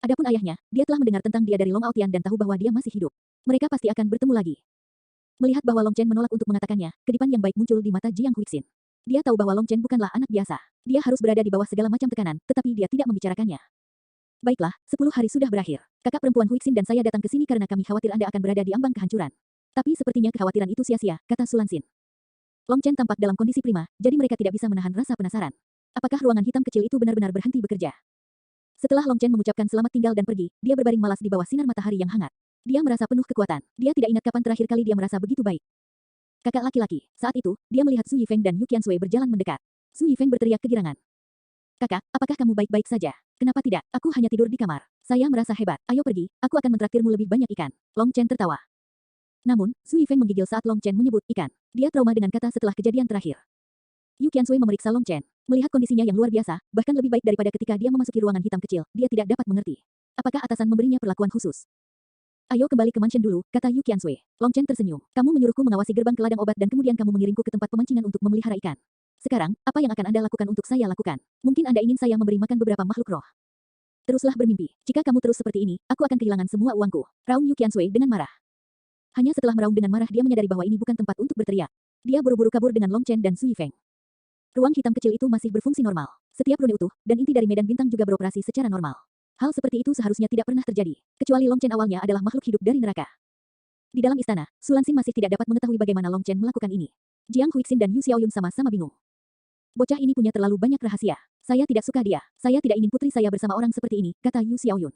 Adapun ayahnya, dia telah mendengar tentang dia dari Long Aotian dan tahu bahwa dia masih hidup. Mereka pasti akan bertemu lagi. Melihat bahwa Long Chen menolak untuk mengatakannya, kedipan yang baik muncul di mata Jiang Huixin. Dia tahu bahwa Long Chen bukanlah anak biasa. Dia harus berada di bawah segala macam tekanan, tetapi dia tidak membicarakannya. "Baiklah, 10 hari sudah berakhir. Kakak perempuan Huixin dan saya datang ke sini karena kami khawatir Anda akan berada di ambang kehancuran. Tapi sepertinya kekhawatiran itu sia-sia," kata Su Lanxin. Long Chen tampak dalam kondisi prima, jadi mereka tidak bisa menahan rasa penasaran. Apakah ruangan hitam kecil itu benar-benar berhenti bekerja? Setelah Long Chen mengucapkan selamat tinggal dan pergi, dia berbaring malas di bawah sinar matahari yang hangat. Dia merasa penuh kekuatan. Dia tidak ingat kapan terakhir kali dia merasa begitu baik. "Kakak laki-laki." Saat itu, dia melihat Su Yifeng dan Yu Qiansui berjalan mendekat. Su Yifeng berteriak kegirangan. "Kakak, apakah kamu baik-baik saja?" "Kenapa tidak? Aku hanya tidur di kamar. Saya merasa hebat. Ayo pergi, aku akan mentraktirmu lebih banyak ikan." Long Chen tertawa. Namun, Su Yifeng menggigil saat Long Chen menyebut ikan. Dia trauma dengan kata setelah kejadian terakhir. Yu Qiansui memeriksa Long Chen. Melihat kondisinya yang luar biasa, bahkan lebih baik daripada ketika dia memasuki ruangan hitam kecil, dia tidak dapat mengerti. Apakah atasan memberinya perlakuan khusus? "Ayo kembali ke mansion dulu," kata Yu Qiansui. Long Chen tersenyum. "Kamu menyuruhku mengawasi gerbang ke ladang obat dan kemudian kamu mengirimku ke tempat pemancingan untuk memelihara ikan. Sekarang, apa yang akan Anda lakukan untuk saya lakukan? Mungkin Anda ingin saya memberi makan beberapa makhluk roh. Teruslah bermimpi. Jika kamu terus seperti ini, aku akan kehilangan semua uangku." Raung Yu Qiansui dengan marah. Hanya setelah meraung dengan marah dia menyadari bahwa ini bukan tempat untuk berteriak. Dia buru-buru kabur dengan Long Chen dan Su Yifeng. Ruang hitam kecil itu masih berfungsi normal. Setiap rune utuh, dan inti dari medan bintang juga beroperasi secara normal. Hal seperti itu seharusnya tidak pernah terjadi. Kecuali Long Chen awalnya adalah makhluk hidup dari neraka. Di dalam istana, Su Lanxin masih tidak dapat mengetahui bagaimana Long Chen melakukan ini. Jiang Huixin dan Yu Xiaoyun sama-sama bingung. Bocah ini punya terlalu banyak rahasia. Saya tidak suka dia. Saya tidak ingin putri saya bersama orang seperti ini, kata Yu Xiaoyun.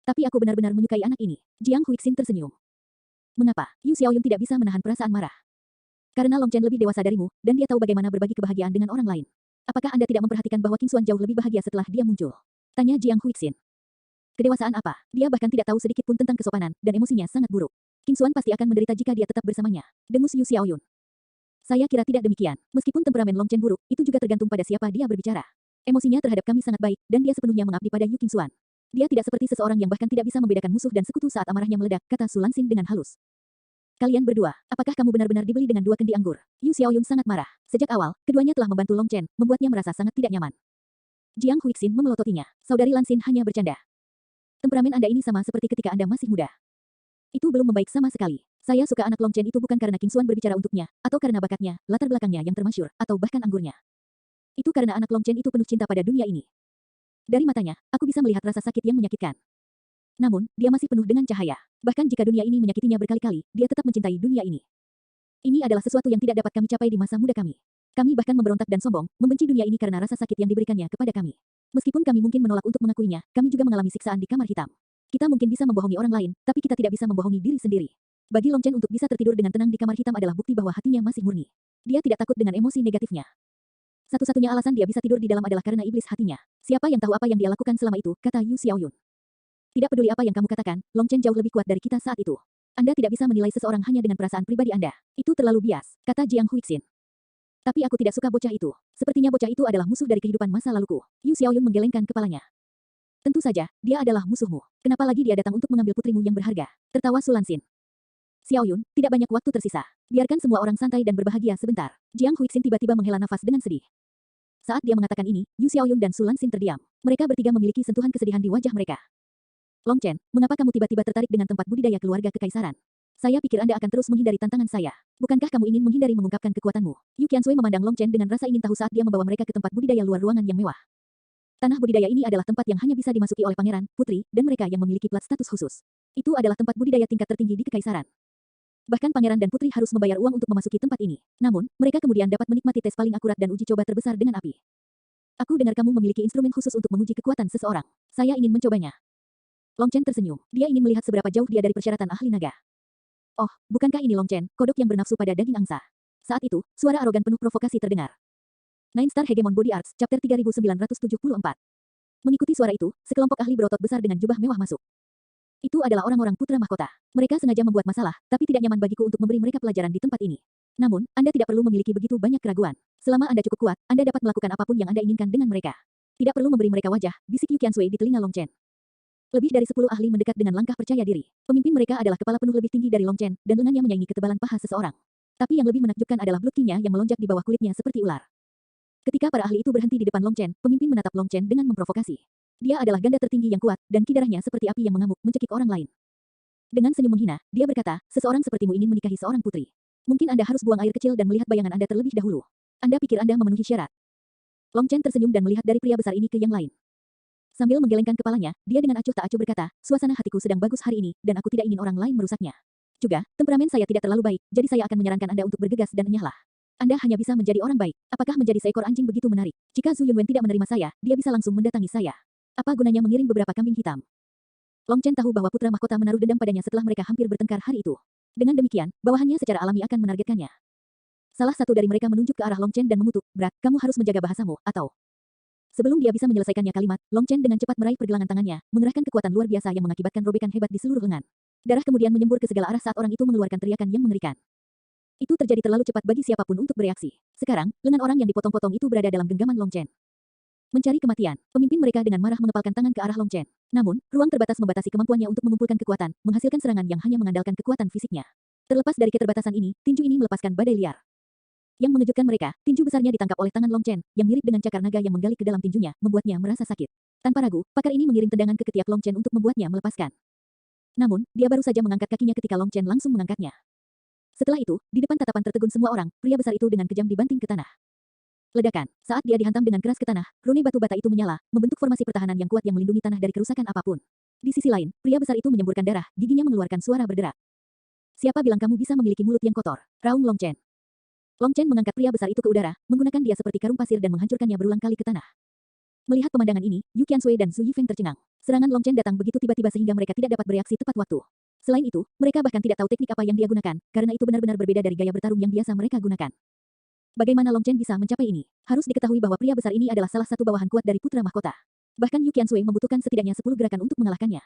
Tapi aku benar-benar menyukai anak ini. Jiang Huixin tersenyum. Mengapa? Yu Xiaoyun tidak bisa menahan perasaan marah. Karena Long Chen lebih dewasa darimu, dan dia tahu bagaimana berbagi kebahagiaan dengan orang lain. Apakah Anda tidak memperhatikan bahwa King Xuan jauh lebih bahagia setelah dia muncul? Tanya Jiang Huixin. kedewasaan apa? Dia bahkan tidak tahu sedikit pun tentang kesopanan, dan emosinya sangat buruk. Qingxuan pasti akan menderita jika dia tetap bersamanya. Dengus Yu Xiaoyun. Saya kira tidak demikian. Meskipun temperamen Long Chen buruk, itu juga tergantung pada siapa dia berbicara. Emosinya terhadap kami sangat baik, dan dia sepenuhnya mengabdi pada Yu Qingxuan. Dia tidak seperti seseorang yang bahkan tidak bisa membedakan musuh dan sekutu saat amarahnya meledak, kata Su Lanxin dengan halus. Kalian berdua, apakah kamu benar-benar dibeli dengan 2 kendi anggur? Yu Xiaoyun sangat marah. Sejak awal, keduanya telah membantu Long Chen, membuatnya merasa sangat tidak nyaman. Jiang Huixin memelototinya. Saudari Lanxin hanya bercanda. Temperamen Anda ini sama seperti ketika Anda masih muda. Itu belum membaik sama sekali. Saya suka anak Long Chen itu bukan karena Qingxuan berbicara untuknya, atau karena bakatnya, latar belakangnya yang termasyur, atau bahkan anggurnya. Itu karena anak Long Chen itu penuh cinta pada dunia ini. Dari matanya, aku bisa melihat rasa sakit yang menyakitkan. Namun, dia masih penuh dengan cahaya. Bahkan jika dunia ini menyakitinya berkali-kali, dia tetap mencintai dunia ini. Ini adalah sesuatu yang tidak dapat kami capai di masa muda kami. Kami bahkan memberontak dan sombong, membenci dunia ini karena rasa sakit yang diberikannya kepada kami. Meskipun kami mungkin menolak untuk mengakuinya, kami juga mengalami siksaan di kamar hitam. Kita mungkin bisa membohongi orang lain, tapi kita tidak bisa membohongi diri sendiri. Bagi Long Chen untuk bisa tertidur dengan tenang di kamar hitam adalah bukti bahwa hatinya masih murni. Dia tidak takut dengan emosi negatifnya. Satu-satunya alasan dia bisa tidur di dalam adalah karena iblis hatinya. Siapa yang tahu apa yang dia lakukan selama itu, kata Yu Xiaoyun. Tidak peduli apa yang kamu katakan, Long Chen jauh lebih kuat dari kita saat itu. Anda tidak bisa menilai seseorang hanya dengan perasaan pribadi Anda. Itu terlalu bias, kata Jiang Huixin. Tapi aku tidak suka bocah itu. Sepertinya bocah itu adalah musuh dari kehidupan masa laluku. Yu Xiaoyun menggelengkan kepalanya. Tentu saja, dia adalah musuhmu. Kenapa lagi dia datang untuk mengambil putrimu yang berharga? Tertawa Su Lanxin. Xiaoyun, tidak banyak waktu tersisa. Biarkan semua orang santai dan berbahagia sebentar. Jiang Huixin tiba-tiba menghela nafas dengan sedih. Saat dia mengatakan ini, Yu Xiaoyun dan Su Lanxin terdiam. Mereka bertiga memiliki sentuhan kesedihan di wajah mereka. Long Chen, mengapa kamu tiba-tiba tertarik dengan tempat budidaya keluarga kekaisaran? Saya pikir Anda akan terus menghindari tantangan saya. Bukankah kamu ingin menghindari mengungkapkan kekuatanmu? Yu Qiansui memandang Long Chen dengan rasa ingin tahu saat dia membawa mereka ke tempat budidaya luar ruangan yang mewah. Tanah budidaya ini adalah tempat yang hanya bisa dimasuki oleh pangeran, putri, dan mereka yang memiliki plat status khusus. Itu adalah tempat budidaya tingkat tertinggi di kekaisaran. Bahkan pangeran dan putri harus membayar uang untuk memasuki tempat ini. Namun, mereka kemudian dapat menikmati tes paling akurat dan uji coba terbesar dengan api. Aku dengar kamu memiliki instrumen khusus untuk menguji kekuatan seseorang. Saya ingin mencobanya. Long Chen tersenyum. Dia ingin melihat seberapa jauh dia dari persyaratan ahli naga. Oh, bukankah ini Long Chen, kodok yang bernafsu pada daging angsa? Saat itu, suara arogan penuh provokasi terdengar. Nine Star Hegemon Body Arts, Chapter 3974. Mengikuti suara itu, sekelompok ahli berotot besar dengan jubah mewah masuk. Itu adalah orang-orang putra mahkota. Mereka sengaja membuat masalah, tapi tidak nyaman bagiku untuk memberi mereka pelajaran di tempat ini. Namun, Anda tidak perlu memiliki begitu banyak keraguan. Selama Anda cukup kuat, Anda dapat melakukan apapun yang Anda inginkan dengan mereka. Tidak perlu memberi mereka wajah, bisik Yu Qiansui di telinga Long Chen. Lebih dari 10 ahli mendekat dengan langkah percaya diri. Pemimpin mereka adalah kepala penuh lebih tinggi dari Long Chen, dan lengannya menyaingi ketebalan paha seseorang. Tapi yang lebih menakjubkan adalah blutinya yang melonjak di bawah kulitnya seperti ular. Ketika para ahli itu berhenti di depan Long Chen, pemimpin menatap Long Chen dengan memprovokasi. Dia adalah ganda tertinggi yang kuat, dan kidarahnya seperti api yang mengamuk mencekik orang lain. Dengan senyum menghina, dia berkata, seseorang sepertimu ingin menikahi seorang putri. Mungkin Anda harus buang air kecil dan melihat bayangan Anda terlebih dahulu. Anda pikir Anda memenuhi syarat. Long Chen tersenyum dan melihat dari pria besar ini ke yang lain. Sambil menggelengkan kepalanya, dia dengan acuh tak acuh berkata, suasana hatiku sedang bagus hari ini, dan aku tidak ingin orang lain merusaknya. Juga, temperamen saya tidak terlalu baik, jadi saya akan menyarankan Anda untuk bergegas dan enyahlah. Anda hanya bisa menjadi orang baik. Apakah menjadi seekor anjing begitu menarik? Jika Zhu Yunwen tidak menerima saya, dia bisa langsung mendatangi saya. Apa gunanya mengirim beberapa kambing hitam? Long Chen tahu bahwa putra mahkota menaruh dendam padanya setelah mereka hampir bertengkar hari itu. Dengan demikian, bawahannya secara alami akan menargetkannya. Salah satu dari mereka menunjuk ke arah Long Chen dan mengutuk, "Brat, kamu harus menjaga bahasamu, atau..." Sebelum dia bisa menyelesaikannya kalimat, Long Chen dengan cepat meraih pergelangan tangannya, mengerahkan kekuatan luar biasa yang mengakibatkan robekan hebat di seluruh lengan. Darah kemudian menyembur ke segala arah saat orang itu mengeluarkan teriakan yang mengerikan. Itu terjadi terlalu cepat bagi siapapun untuk bereaksi. Sekarang, lengan orang yang dipotong-potong itu berada dalam genggaman Long Chen. Mencari kematian, pemimpin mereka dengan marah mengepalkan tangan ke arah Long Chen. Namun, ruang terbatas membatasi kemampuannya untuk mengumpulkan kekuatan, menghasilkan serangan yang hanya mengandalkan kekuatan fisiknya. Terlepas dari keterbatasan ini, tinju ini melepaskan badai liar. Yang mengejutkan mereka, tinju besarnya ditangkap oleh tangan Long Chen, yang mirip dengan cakar naga yang menggali ke dalam tinjunya, membuatnya merasa sakit. Tanpa ragu, pakar ini mengirim tendangan ke ketiak Long Chen untuk membuatnya melepaskan. Namun, dia baru saja mengangkat kakinya ketika Long Chen langsung mengangkatnya. Setelah itu, di depan tatapan tertegun semua orang, pria besar itu dengan kejam dibanting ke tanah. Ledakan. Saat dia dihantam dengan keras ke tanah, rune batu bata itu menyala, membentuk formasi pertahanan yang kuat yang melindungi tanah dari kerusakan apapun. Di sisi lain, pria besar itu menyemburkan darah, giginya mengeluarkan suara berderak. Siapa bilang kamu bisa memiliki mulut yang kotor? Raung Long Chen. Long Chen mengangkat pria besar itu ke udara, menggunakan dia seperti karung pasir dan menghancurkannya berulang kali ke tanah. Melihat pemandangan ini, Yu Qiansui dan Zhu Yifeng tercengang. Serangan Long Chen datang begitu tiba-tiba sehingga mereka tidak dapat bereaksi tepat waktu. Selain itu, mereka bahkan tidak tahu teknik apa yang dia gunakan, karena itu benar-benar berbeda dari gaya bertarung yang biasa mereka gunakan. Bagaimana Long Chen bisa mencapai ini? Harus diketahui bahwa pria besar ini adalah salah satu bawahan kuat dari putra mahkota. Bahkan Yu Qiansui membutuhkan setidaknya 10 gerakan untuk mengalahkannya.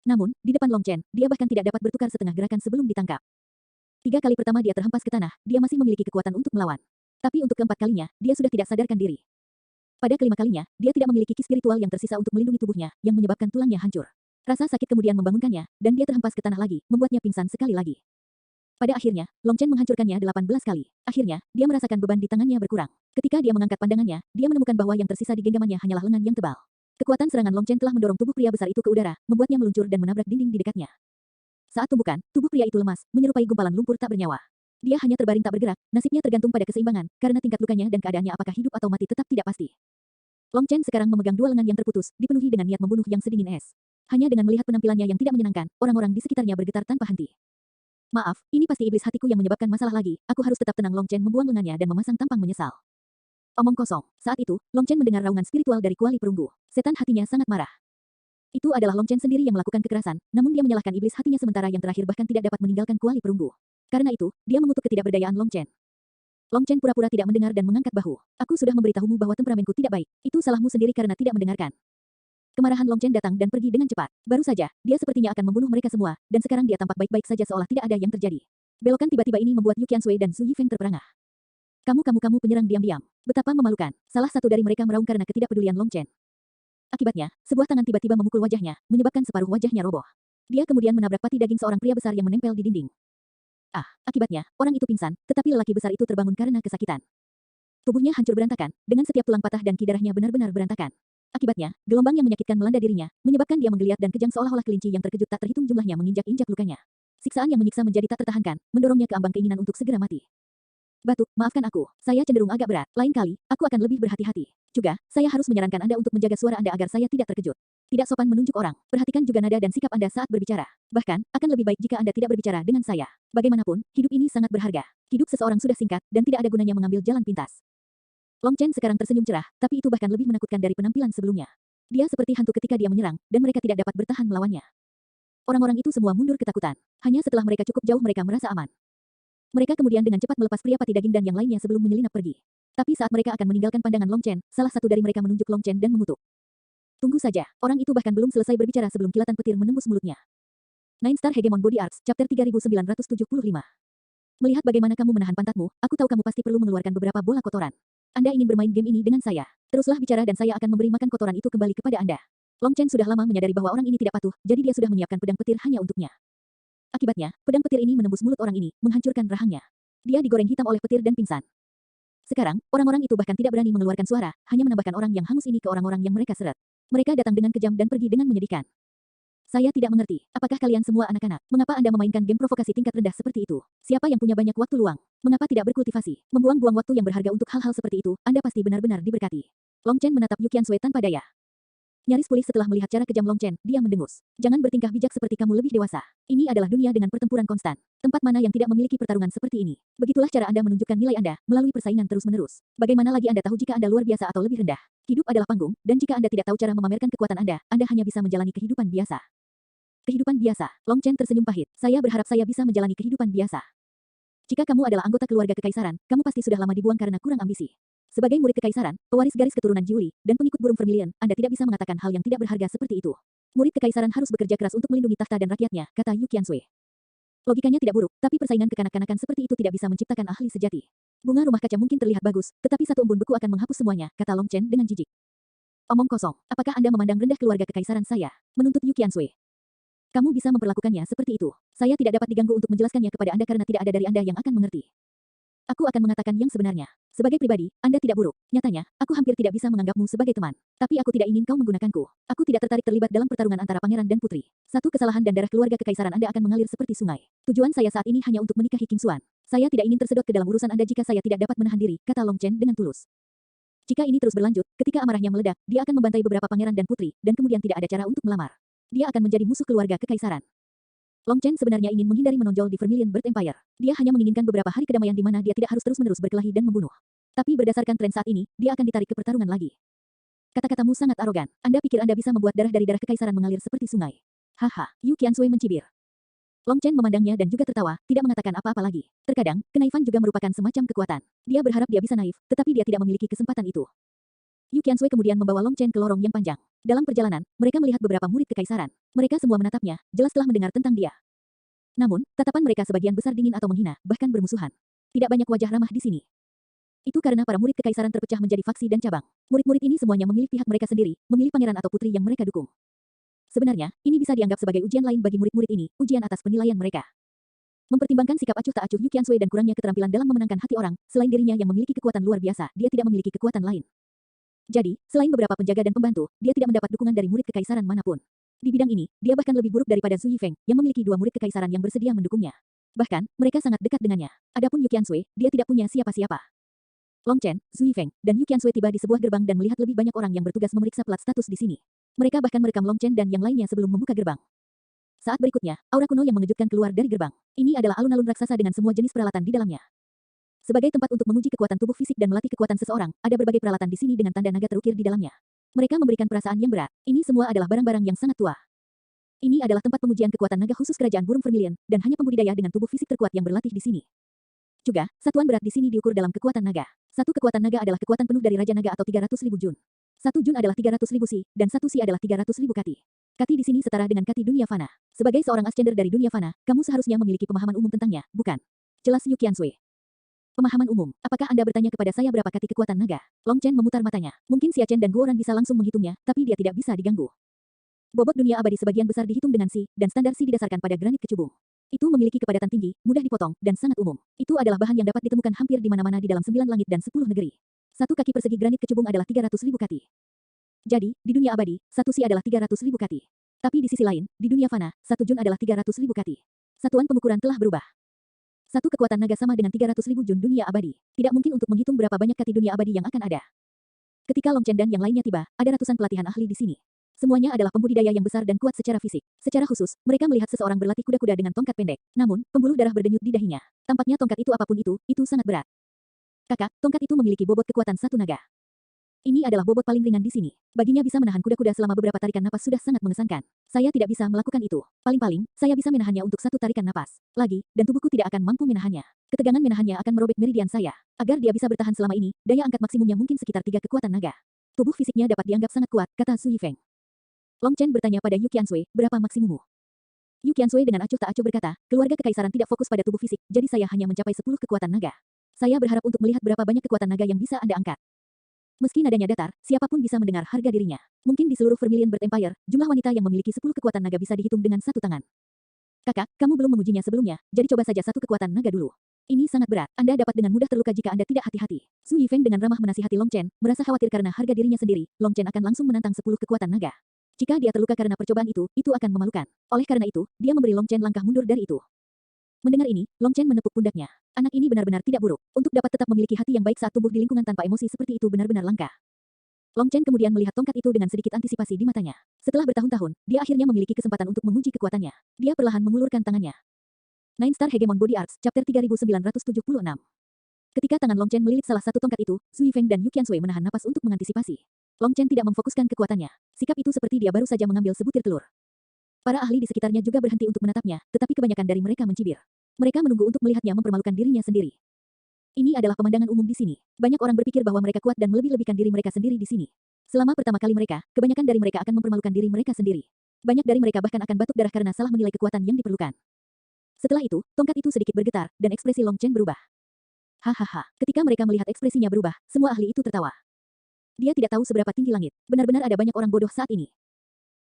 Namun, di depan Long Chen, dia bahkan tidak dapat bertukar setengah gerakan sebelum ditangkap. 3 kali pertama dia terhempas ke tanah, dia masih memiliki kekuatan untuk melawan. Tapi untuk keempat kalinya, dia sudah tidak sadarkan diri. Pada kelima kalinya, dia tidak memiliki ki spiritual yang tersisa untuk melindungi tubuhnya, yang menyebabkan tulangnya hancur. Rasa sakit kemudian membangunkannya, dan dia terhempas ke tanah lagi, membuatnya pingsan sekali lagi. Pada akhirnya, Long Chen menghancurkannya 18 kali. Akhirnya, dia merasakan beban di tangannya berkurang. Ketika dia mengangkat pandangannya, dia menemukan bahwa yang tersisa di genggamannya hanyalah lengan yang tebal. Kekuatan serangan Long Chen telah mendorong tubuh pria besar itu ke udara, membuatnya meluncur dan menabrak dinding di dekatnya. Saat tumbukan, tubuh pria itu lemas, menyerupai gumpalan lumpur tak bernyawa. Dia hanya terbaring tak bergerak, nasibnya tergantung pada keseimbangan, karena tingkat lukanya dan keadaannya apakah hidup atau mati tetap tidak pasti. Long Chen sekarang memegang 2 lengan yang terputus, dipenuhi dengan niat membunuh yang sedingin es. Hanya dengan melihat penampilannya yang tidak menyenangkan, orang-orang di sekitarnya bergetar tanpa henti. Maaf, ini pasti iblis hatiku yang menyebabkan masalah lagi, aku harus tetap tenang. Long Chen membuang lengannya dan memasang tampang menyesal. Omong kosong. Saat itu, Long Chen mendengar raungan spiritual dari kuali perunggu. Setan hatinya sangat marah. Itu adalah Long Chen sendiri yang melakukan kekerasan, namun dia menyalahkan iblis hatinya sementara yang terakhir bahkan tidak dapat meninggalkan kuali perunggu. Karena itu, dia mengutuk ketidakberdayaan Long Chen. Long Chen pura-pura tidak mendengar dan mengangkat bahu. Aku sudah memberitahumu bahwa temperamenku tidak baik. Itu salahmu sendiri karena tidak mendengarkan. Kemarahan Long Chen datang dan pergi dengan cepat. Baru saja, dia sepertinya akan membunuh mereka semua, dan sekarang dia tampak baik-baik saja seolah tidak ada yang terjadi. Belokan tiba-tiba ini membuat Yu Qiansui dan Su Yifeng terperangah. Kamu penyerang diam-diam. Betapa memalukan. Salah satu dari mereka meraung karena ketidakpedulian Long Chen. Akibatnya, sebuah tangan tiba-tiba memukul wajahnya, menyebabkan separuh wajahnya roboh. Dia kemudian menabrak pati daging seorang pria besar yang menempel di dinding. Akibatnya, orang itu pingsan, tetapi lelaki besar itu terbangun karena kesakitan. Tubuhnya hancur berantakan, dengan setiap tulang patah dan ki darahnya benar-benar berantakan. Akibatnya, gelombang yang menyakitkan melanda dirinya, menyebabkan dia menggeliat dan kejang seolah-olah kelinci yang terkejut tak terhitung jumlahnya menginjak-injak lukanya. Siksaan yang menyiksa menjadi tak tertahankan, mendorongnya ke ambang keinginan untuk segera mati. Batuk, maafkan aku, saya cenderung agak berat. Lain kali, aku akan lebih berhati-hati. Juga, saya harus menyarankan Anda untuk menjaga suara Anda agar saya tidak terkejut. Tidak sopan menunjuk orang. Perhatikan juga nada dan sikap Anda saat berbicara. Bahkan, akan lebih baik jika Anda tidak berbicara dengan saya. Bagaimanapun, hidup ini sangat berharga. Hidup seseorang sudah singkat, dan tidak ada gunanya mengambil jalan pintas. Long Chen sekarang tersenyum cerah, tapi itu bahkan lebih menakutkan dari penampilan sebelumnya. Dia seperti hantu ketika dia menyerang, dan mereka tidak dapat bertahan melawannya. Orang-orang itu semua mundur ketakutan. Hanya setelah mereka cukup jauh mereka merasa aman. Mereka kemudian dengan cepat melepas pria pati daging dan yang lainnya sebelum menyelinap pergi. Tapi saat mereka akan meninggalkan pandangan Long Chen, salah satu dari mereka menunjuk Long Chen dan mengutuk. Tunggu saja, orang itu bahkan belum selesai berbicara sebelum kilatan petir menembus mulutnya. Nine Star Hegemon Body Arts, Chapter 3975. Melihat bagaimana kamu menahan pantatmu, aku tahu kamu pasti perlu mengeluarkan beberapa bola kotoran. Anda ingin bermain game ini dengan saya. Teruslah bicara dan saya akan memberi makan kotoran itu kembali kepada Anda. Long Chen sudah lama menyadari bahwa orang ini tidak patuh, jadi dia sudah menyiapkan pedang petir hanya untuknya. Akibatnya, pedang petir ini menembus mulut orang ini, menghancurkan rahangnya. Dia digoreng hitam oleh petir dan pingsan. Sekarang, orang-orang itu bahkan tidak berani mengeluarkan suara, hanya menambahkan orang yang hangus ini ke orang-orang yang mereka seret. Mereka datang dengan kejam dan pergi dengan menyedihkan. Saya tidak mengerti, apakah kalian semua anak-anak? Mengapa Anda memainkan game provokasi tingkat rendah seperti itu? Siapa yang punya banyak waktu luang? Mengapa tidak berkultivasi? Membuang-buang waktu yang berharga untuk hal-hal seperti itu, Anda pasti benar-benar diberkati. Long Chen menatap Yu Qiansui tanpa daya. Nyaris pulih setelah melihat cara kejam Long Chen, dia mendengus. Jangan bertingkah bijak seperti kamu lebih dewasa. Ini adalah dunia dengan pertempuran konstan. Tempat mana yang tidak memiliki pertarungan seperti ini? Begitulah cara Anda menunjukkan nilai Anda, melalui persaingan terus-menerus. Bagaimana lagi Anda tahu jika Anda luar biasa atau lebih rendah? Hidup adalah panggung, dan jika Anda tidak tahu cara memamerkan kekuatan Anda hanya bisa menjalani kehidupan biasa. Kehidupan biasa. Long Chen tersenyum pahit. Saya berharap saya bisa menjalani kehidupan biasa. Jika kamu adalah anggota keluarga kekaisaran, kamu pasti sudah lama dibuang karena kurang ambisi. Sebagai murid kekaisaran, pewaris garis keturunan Jiuli, dan pengikut burung Vermilion, Anda tidak bisa mengatakan hal yang tidak berharga seperti itu. Murid kekaisaran harus bekerja keras untuk melindungi tahta dan rakyatnya, kata Yu Qiansui. Logikanya tidak buruk, tapi persaingan kekanak-kanakan seperti itu tidak bisa menciptakan ahli sejati. Bunga rumah kaca mungkin terlihat bagus, tetapi satu embun beku akan menghapus semuanya, kata Long Chen dengan jijik. Omong kosong, apakah Anda memandang rendah keluarga kekaisaran saya? Menuntut Yu Qiansui. Kamu bisa memperlakukannya seperti itu. Saya tidak dapat diganggu untuk menjelaskannya kepada Anda karena tidak ada dari Anda yang akan mengerti. Aku akan mengatakan yang sebenarnya. Sebagai pribadi, Anda tidak buruk. Nyatanya, aku hampir tidak bisa menganggapmu sebagai teman. Tapi aku tidak ingin kau menggunakanku. Aku tidak tertarik terlibat dalam pertarungan antara pangeran dan putri. Satu kesalahan dan darah keluarga kekaisaran Anda akan mengalir seperti sungai. Tujuan saya saat ini hanya untuk menikahi King Xuan. Saya tidak ingin tersedot ke dalam urusan Anda jika saya tidak dapat menahan diri, kata Long Chen dengan tulus. Jika ini terus berlanjut, ketika amarahnya meledak, dia akan membantai beberapa pangeran dan putri, dan kemudian tidak ada cara untuk melamar. Dia akan menjadi musuh keluarga kekaisaran. Long Chen sebenarnya ingin menghindari menonjol di Vermilion Bird Empire. Dia hanya menginginkan beberapa hari kedamaian di mana dia tidak harus terus-menerus berkelahi dan membunuh. Tapi berdasarkan tren saat ini, dia akan ditarik ke pertarungan lagi. Kata-katamu sangat arogan. Anda pikir Anda bisa membuat darah dari darah kekaisaran mengalir seperti sungai? Haha, Yu Qiansui mencibir. Long Chen memandangnya dan juga tertawa, tidak mengatakan apa-apa lagi. Terkadang, kenaifan juga merupakan semacam kekuatan. Dia berharap dia bisa naif, tetapi dia tidak memiliki kesempatan itu. Yu Qiansui kemudian membawa Long Chen ke lorong yang panjang. Dalam perjalanan, mereka melihat beberapa murid kekaisaran. Mereka semua menatapnya, jelas telah mendengar tentang dia. Namun, tatapan mereka sebagian besar dingin atau menghina, bahkan bermusuhan. Tidak banyak wajah ramah di sini. Itu karena para murid kekaisaran terpecah menjadi faksi dan cabang. Murid-murid ini semuanya memilih pihak mereka sendiri, memilih pangeran atau putri yang mereka dukung. Sebenarnya, ini bisa dianggap sebagai ujian lain bagi murid-murid ini, ujian atas penilaian mereka. Mempertimbangkan sikap acuh tak acuh Yu Qiansui dan kurangnya keterampilan dalam memenangkan hati orang, selain dirinya yang memiliki kekuatan luar biasa, dia tidak memiliki kekuatan lain. Jadi, selain beberapa penjaga dan pembantu, dia tidak mendapat dukungan dari murid kekaisaran manapun. Di bidang ini, dia bahkan lebih buruk daripada Zhu Yifeng, yang memiliki 2 murid kekaisaran yang bersedia mendukungnya. Bahkan, mereka sangat dekat dengannya. Adapun Yu Qiansui, dia tidak punya siapa-siapa. Long Chen, Zhu Yifeng, dan Yu Qiansui tiba di sebuah gerbang dan melihat lebih banyak orang yang bertugas memeriksa plat status di sini. Mereka bahkan merekam Long Chen dan yang lainnya sebelum membuka gerbang. Saat berikutnya, aura kuno yang mengejutkan keluar dari gerbang. Ini adalah alun-alun raksasa dengan semua jenis peralatan di dalamnya. Sebagai tempat untuk menguji kekuatan tubuh fisik dan melatih kekuatan seseorang, ada berbagai peralatan di sini dengan tanda naga terukir di dalamnya. Mereka memberikan perasaan yang berat. Ini semua adalah barang-barang yang sangat tua. Ini adalah tempat pengujian kekuatan naga khusus kerajaan burung vermilion, dan hanya pembudidaya dengan tubuh fisik terkuat yang berlatih di sini. Juga, satuan berat di sini diukur dalam kekuatan naga. Satu kekuatan naga adalah kekuatan penuh dari Raja Naga atau 300.000 jun. 1 jun adalah 300.000 si, dan 1 si adalah 300.000 kati. Kati di sini setara dengan kati dunia fana. Sebagai seorang ascender dari dunia fana, kamu seharusnya memiliki pemahaman umum tentangnya, bukan? Jelas Yu Qiansui. Pemahaman umum, apakah Anda bertanya kepada saya berapa kati kekuatan naga? Long Chen memutar matanya. Mungkin Xia Chen dan Guoran bisa langsung menghitungnya, tapi dia tidak bisa diganggu. Bobot dunia abadi sebagian besar dihitung dengan si, dan standar si didasarkan pada granit kecubung. Itu memiliki kepadatan tinggi, mudah dipotong, dan sangat umum. Itu adalah bahan yang dapat ditemukan hampir di mana-mana di dalam 9 langit dan 10 negeri. 1 kaki persegi granit kecubung adalah 300.000 kati. Jadi, di dunia abadi, 1 si adalah 300.000 kati. Tapi di sisi lain, di dunia fana, 1 jun adalah 300.000 kati. Satuan pengukuran telah berubah. 1 kekuatan naga sama dengan 300.000 jun dunia abadi. Tidak mungkin untuk menghitung berapa banyak kati dunia abadi yang akan ada. Ketika Long Chen dan yang lainnya tiba, ada ratusan pelatihan ahli di sini. Semuanya adalah pembudidaya yang besar dan kuat secara fisik. Secara khusus, mereka melihat seseorang berlatih kuda-kuda dengan tongkat pendek. Namun, pembuluh darah berdenyut di dahinya. Tampaknya tongkat itu apapun itu sangat berat. Kakak, tongkat itu memiliki bobot kekuatan 1 naga. Ini adalah bobot paling ringan di sini. Baginya bisa menahan kuda-kuda selama beberapa tarikan napas sudah sangat mengesankan. Saya tidak bisa melakukan itu. Paling-paling, saya bisa menahannya untuk 1 tarikan napas. Lagi, dan tubuhku tidak akan mampu menahannya. Ketegangan menahannya akan merobek meridian saya. Agar dia bisa bertahan selama ini, daya angkat maksimumnya mungkin sekitar 3 kekuatan naga. Tubuh fisiknya dapat dianggap sangat kuat, kata Zhu Yifeng. Long Chen bertanya pada Yu Qiansui, berapa maksimummu? Yu Qiansui dengan acuh tak acuh berkata, keluarga kekaisaran tidak fokus pada tubuh fisik, jadi saya hanya mencapai 10 kekuatan naga. Saya berharap untuk melihat berapa banyak kekuatan naga yang bisa Anda angkat. Meski nadanya datar, siapapun bisa mendengar harga dirinya. Mungkin di seluruh Vermilion Bird Empire, jumlah wanita yang memiliki 10 kekuatan naga bisa dihitung dengan 1 tangan. Kakak, kamu belum mengujinya sebelumnya, jadi coba saja 1 kekuatan naga dulu. Ini sangat berat, Anda dapat dengan mudah terluka jika Anda tidak hati-hati. Zhu Yifeng dengan ramah menasihati Long Chen, merasa khawatir karena harga dirinya sendiri, Long Chen akan langsung menantang 10 kekuatan naga. Jika dia terluka karena percobaan itu akan memalukan. Oleh karena itu, dia memberi Long Chen langkah mundur dari itu. Mendengar ini, Long Chen menepuk pundaknya. Anak ini benar-benar tidak buruk. Untuk dapat tetap memiliki hati yang baik saat tumbuh di lingkungan tanpa emosi seperti itu benar-benar langka. Long Chen kemudian melihat tongkat itu dengan sedikit antisipasi di matanya. Setelah bertahun-tahun, dia akhirnya memiliki kesempatan untuk menguji kekuatannya. Dia perlahan mengulurkan tangannya. Nine Star Hegemon Body Arts, Chapter 3976. Ketika tangan Long Chen melilit salah satu tongkat itu, Zhu Yifeng dan Yu Qiansui menahan napas untuk mengantisipasi. Long Chen tidak memfokuskan kekuatannya. Sikap itu seperti dia baru saja mengambil sebutir telur. Para ahli di sekitarnya juga berhenti untuk menatapnya, tetapi kebanyakan dari mereka mencibir. Mereka menunggu untuk melihatnya mempermalukan dirinya sendiri. Ini adalah pemandangan umum di sini. Banyak orang berpikir bahwa mereka kuat dan melebih-lebihkan diri mereka sendiri di sini. Selama pertama kali mereka, kebanyakan dari mereka akan mempermalukan diri mereka sendiri. Banyak dari mereka bahkan akan batuk darah karena salah menilai kekuatan yang diperlukan. Setelah itu, tongkat itu sedikit bergetar, dan ekspresi Long Chen berubah. Hahaha, ketika mereka melihat ekspresinya berubah, semua ahli itu tertawa. Dia tidak tahu seberapa tinggi langit. Benar-benar ada banyak orang bodoh saat ini.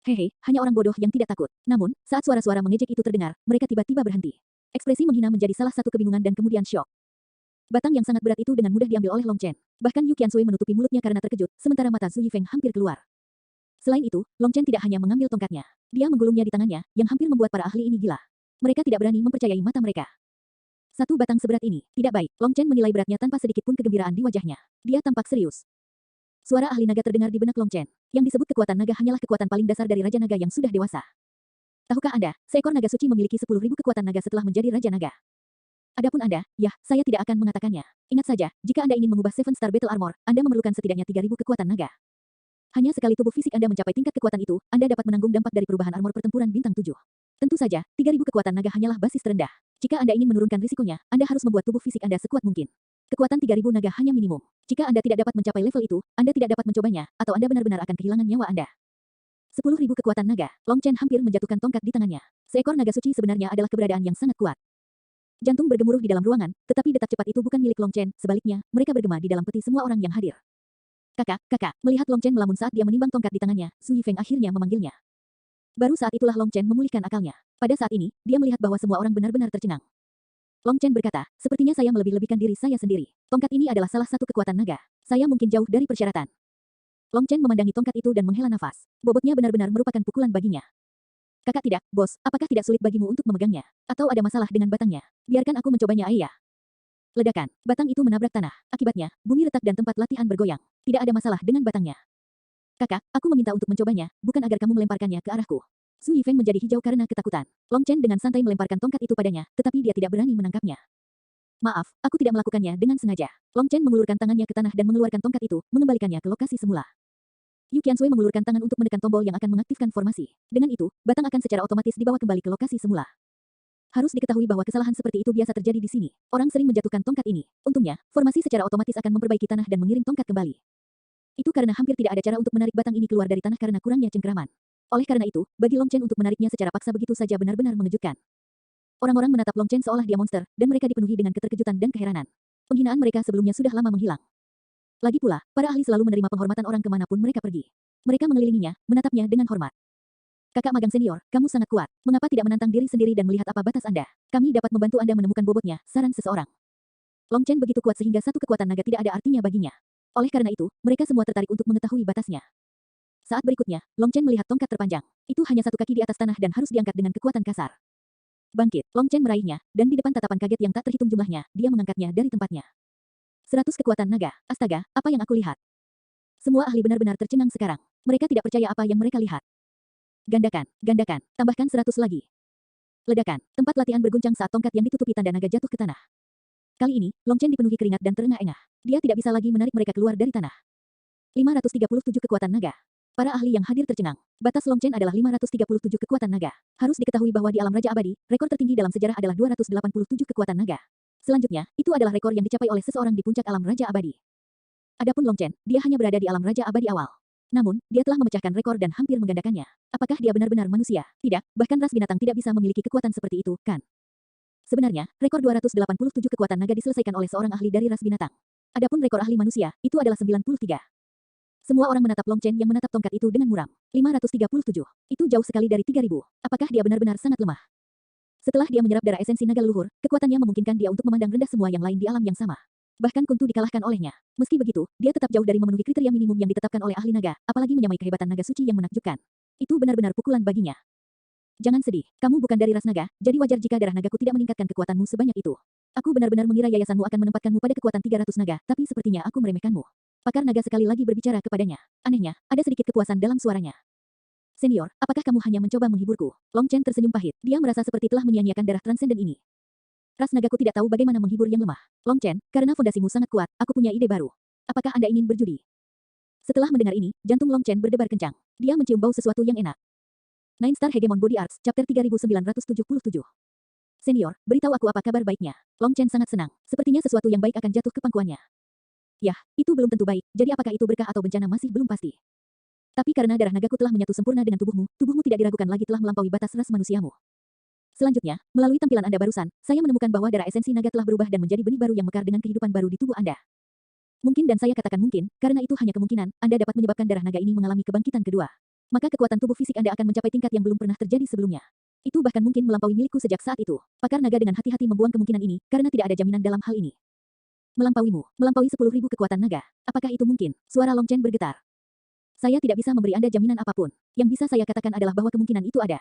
Hehe, hanya orang bodoh yang tidak takut. Namun, saat suara-suara mengejek itu terdengar, mereka tiba-tiba berhenti. Ekspresi menghina menjadi salah satu kebingungan dan kemudian syok. Batang yang sangat berat itu dengan mudah diambil oleh Long Chen. Bahkan Yu Qiansui menutupi mulutnya karena terkejut, sementara mata Zhu Yifeng hampir keluar. Selain itu, Long Chen tidak hanya mengambil tongkatnya. Dia menggulungnya di tangannya, yang hampir membuat para ahli ini gila. Mereka tidak berani mempercayai mata mereka. 1 batang seberat ini, tidak baik. Long Chen menilai beratnya tanpa sedikit pun kegembiraan di wajahnya. Dia tampak serius. Suara ahli naga terdengar di benak Long Chen. Yang disebut kekuatan naga hanyalah kekuatan paling dasar dari Raja Naga yang sudah dewasa. Tahukah Anda, seekor naga suci memiliki 10.000 kekuatan naga setelah menjadi Raja Naga. Adapun Anda, ya, saya tidak akan mengatakannya. Ingat saja, jika Anda ingin mengubah Seven Star Battle Armor, Anda memerlukan setidaknya 3.000 kekuatan naga. Hanya sekali tubuh fisik Anda mencapai tingkat kekuatan itu, Anda dapat menanggung dampak dari perubahan armor pertempuran bintang 7. Tentu saja, 3.000 kekuatan naga hanyalah basis terendah. Jika Anda ingin menurunkan risikonya, Anda harus membuat tubuh fisik Anda sekuat mungkin. Kekuatan 3.000 naga hanya minimum. Jika Anda tidak dapat mencapai level itu, Anda tidak dapat mencobanya, atau Anda benar-benar akan kehilangan nyawa Anda. 10.000 kekuatan naga. Long Chen hampir menjatuhkan tongkat di tangannya. Seekor naga suci sebenarnya adalah keberadaan yang sangat kuat. Jantung bergemuruh di dalam ruangan, tetapi detak cepat itu bukan milik Long Chen, sebaliknya, mereka bergema di dalam peti semua orang yang hadir. Kakak, kakak, melihat Long Chen melamun saat dia menimbang tongkat di tangannya, Su Yifeng akhirnya memanggilnya. Baru saat itulah Long Chen memulihkan akalnya. Pada saat ini, dia melihat bahwa semua orang benar-benar tercengang. Long Chen berkata, sepertinya saya melebih-lebihkan diri saya sendiri. Tongkat ini adalah salah satu kekuatan naga. Saya mungkin jauh dari persyaratan. Long Chen memandangi tongkat itu dan menghela nafas. Bobotnya benar-benar merupakan pukulan baginya. Kakak tidak, bos, apakah tidak sulit bagimu untuk memegangnya? Atau ada masalah dengan batangnya? Biarkan aku mencobanya ayah. Ledakan, batang itu menabrak tanah. Akibatnya, bumi retak dan tempat latihan bergoyang. Tidak ada masalah dengan batangnya. Kakak, aku meminta untuk mencobanya, bukan agar kamu melemparkannya ke arahku. Su Yifeng menjadi hijau karena ketakutan. Long Chen dengan santai melemparkan tongkat itu padanya, tetapi dia tidak berani menangkapnya. Maaf, aku tidak melakukannya dengan sengaja. Long Chen mengulurkan tangannya ke tanah dan mengeluarkan tongkat itu, mengembalikannya ke lokasi semula. Yu Qiansui mengulurkan tangan untuk menekan tombol yang akan mengaktifkan formasi. Dengan itu, batang akan secara otomatis dibawa kembali ke lokasi semula. Harus diketahui bahwa kesalahan seperti itu biasa terjadi di sini. Orang sering menjatuhkan tongkat ini. Untungnya, formasi secara otomatis akan memperbaiki tanah dan mengirim tongkat kembali. Itu karena hampir tidak ada cara untuk menarik batang ini keluar dari tanah karena kurangnya cengkeraman. Oleh karena itu, bagi Long Chen untuk menariknya secara paksa begitu saja benar-benar mengejutkan. Orang-orang menatap Long Chen seolah dia monster, dan mereka dipenuhi dengan keterkejutan dan keheranan. Penghinaan mereka sebelumnya sudah lama menghilang. Lagi pula, para ahli selalu menerima penghormatan orang kemanapun mereka pergi. Mereka mengelilinginya, menatapnya dengan hormat. Kakak magang senior, kamu sangat kuat. Mengapa tidak menantang diri sendiri dan melihat apa batas Anda? Kami dapat membantu Anda menemukan bobotnya, saran seseorang. Long Chen begitu kuat sehingga satu kekuatan naga tidak ada artinya baginya. Oleh karena itu, mereka semua tertarik untuk mengetahui batasnya. Saat berikutnya, Long Chen melihat tongkat terpanjang. Itu hanya satu kaki di atas tanah dan harus diangkat dengan kekuatan kasar. Bangkit, Long Chen meraihnya, dan di depan tatapan kaget yang tak terhitung jumlahnya, dia mengangkatnya dari tempatnya. 100 kekuatan naga, astaga, apa yang aku lihat? Semua ahli benar-benar tercengang sekarang. Mereka tidak percaya apa yang mereka lihat. Gandakan, gandakan, tambahkan 100 lagi. Ledakan, tempat latihan berguncang saat tongkat yang ditutupi tanda naga jatuh ke tanah. Kali ini, Long Chen dipenuhi keringat dan terengah-engah. Dia tidak bisa lagi menarik mereka keluar dari tanah. 537 kekuatan naga. Para ahli yang hadir tercengang. Batas Long Chen adalah 537 kekuatan naga. Harus diketahui bahwa di alam Raja Abadi, rekor tertinggi dalam sejarah adalah 287 kekuatan naga. Selanjutnya, itu adalah rekor yang dicapai oleh seseorang di puncak alam Raja Abadi. Adapun Long Chen, dia hanya berada di alam Raja Abadi awal. Namun, dia telah memecahkan rekor dan hampir menggandakannya. Apakah dia benar-benar manusia? Tidak, bahkan ras binatang tidak bisa memiliki kekuatan seperti itu, kan? Sebenarnya, rekor 287 kekuatan naga diselesaikan oleh seorang ahli dari ras binatang. Adapun rekor ahli manusia, itu adalah 93. Semua orang menatap Long Chen yang menatap tongkat itu dengan muram. 537. Itu jauh sekali dari 3000. Apakah dia benar-benar sangat lemah? Setelah dia menyerap darah esensi naga leluhur, kekuatannya memungkinkan dia untuk memandang rendah semua yang lain di alam yang sama. Bahkan Kuntu dikalahkan olehnya. Meski begitu, dia tetap jauh dari memenuhi kriteria minimum yang ditetapkan oleh ahli naga, apalagi menyamai kehebatan naga suci yang menakjubkan. Itu benar-benar pukulan baginya. Jangan sedih, kamu bukan dari ras naga, jadi wajar jika darah nagaku tidak meningkatkan kekuatanmu sebanyak itu. Aku benar-benar mengira yayasanmu akan menempatkanmu pada kekuatan 300 naga, tapi sepertinya aku meremehkanmu. Pakar naga sekali lagi berbicara kepadanya. Anehnya, ada sedikit kepuasan dalam suaranya. Senior, apakah kamu hanya mencoba menghiburku? Long Chen tersenyum pahit. Dia merasa seperti telah menyia-nyiakan darah transenden ini. Ras nagaku tidak tahu bagaimana menghibur yang lemah. Long Chen, karena fondasimu sangat kuat, aku punya ide baru. Apakah Anda ingin berjudi? Setelah mendengar ini, jantung Long Chen berdebar kencang. Dia mencium bau sesuatu yang enak. Nine Star Hegemon Body Arts, Chapter 3977. Senior, beritahu aku apa kabar baiknya. Long Chen sangat senang. Sepertinya sesuatu yang baik akan jatuh ke pangkuannya. Yah, itu belum tentu baik, jadi apakah itu berkah atau bencana masih belum pasti. Tapi karena darah nagaku telah menyatu sempurna dengan tubuhmu, tubuhmu tidak diragukan lagi telah melampaui batas ras manusiamu. Selanjutnya, melalui tampilan Anda barusan, saya menemukan bahwa darah esensi naga telah berubah dan menjadi benih baru yang mekar dengan kehidupan baru di tubuh Anda. Mungkin dan saya katakan mungkin, karena itu hanya kemungkinan, Anda dapat menyebabkan darah naga ini mengalami kebangkitan kedua. Maka kekuatan tubuh fisik Anda akan mencapai tingkat yang belum pernah terjadi sebelumnya. Itu bahkan mungkin melampaui milikku sejak saat itu. Pakar naga dengan hati-hati membuang kemungkinan ini, karena tidak ada jaminan dalam hal ini. Melampauimu, melampaui 10.000 kekuatan naga. Apakah itu mungkin? Suara Long Chen bergetar. Saya tidak bisa memberi Anda jaminan apapun. Yang bisa saya katakan adalah bahwa kemungkinan itu ada.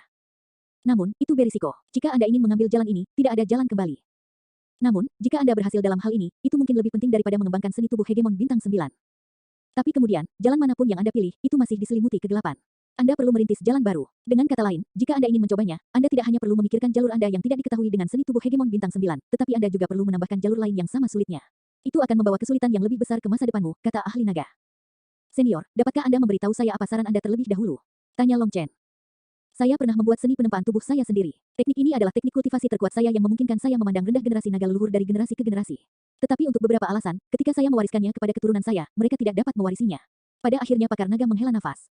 Namun, itu berisiko. Jika Anda ingin mengambil jalan ini, tidak ada jalan kembali. Namun, jika Anda berhasil dalam hal ini, itu mungkin lebih penting daripada mengembangkan seni tubuh hegemon bintang 9. Tapi kemudian, jalan manapun yang Anda pilih, itu masih diselimuti kegelapan. Anda perlu merintis jalan baru. Dengan kata lain, jika Anda ingin mencobanya, Anda tidak hanya perlu memikirkan jalur Anda yang tidak diketahui dengan seni tubuh hegemon bintang 9, tetapi Anda juga perlu menambahkan jalur lain yang sama sulitnya. Itu akan membawa kesulitan yang lebih besar ke masa depanmu, kata ahli naga. Senior, dapatkah Anda memberitahu saya apa saran Anda terlebih dahulu? Tanya Long Chen. Saya pernah membuat seni penempaan tubuh saya sendiri. Teknik ini adalah teknik kultivasi terkuat saya yang memungkinkan saya memandang rendah generasi naga leluhur dari generasi ke generasi. Tetapi untuk beberapa alasan, ketika saya mewariskannya kepada keturunan saya, mereka tidak dapat mewarisinya. Pada akhirnya pakar naga menghela nafas.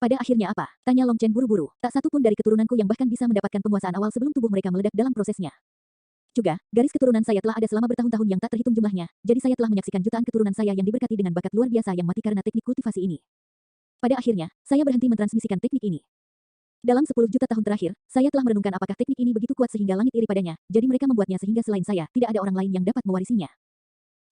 Pada akhirnya apa? Tanya Long Chen buru-buru. Tak satu pun dari keturunanku yang bahkan bisa mendapatkan penguasaan awal sebelum tubuh mereka meledak dalam prosesnya. Juga, garis keturunan saya telah ada selama bertahun-tahun yang tak terhitung jumlahnya, jadi saya telah menyaksikan jutaan keturunan saya yang diberkati dengan bakat luar biasa yang mati karena teknik kultivasi ini. Pada akhirnya, saya berhenti mentransmisikan teknik ini. Dalam 10 juta tahun terakhir, saya telah merenungkan apakah teknik ini begitu kuat sehingga langit iri padanya, jadi mereka membuatnya sehingga selain saya, tidak ada orang lain yang dapat mewarisinya.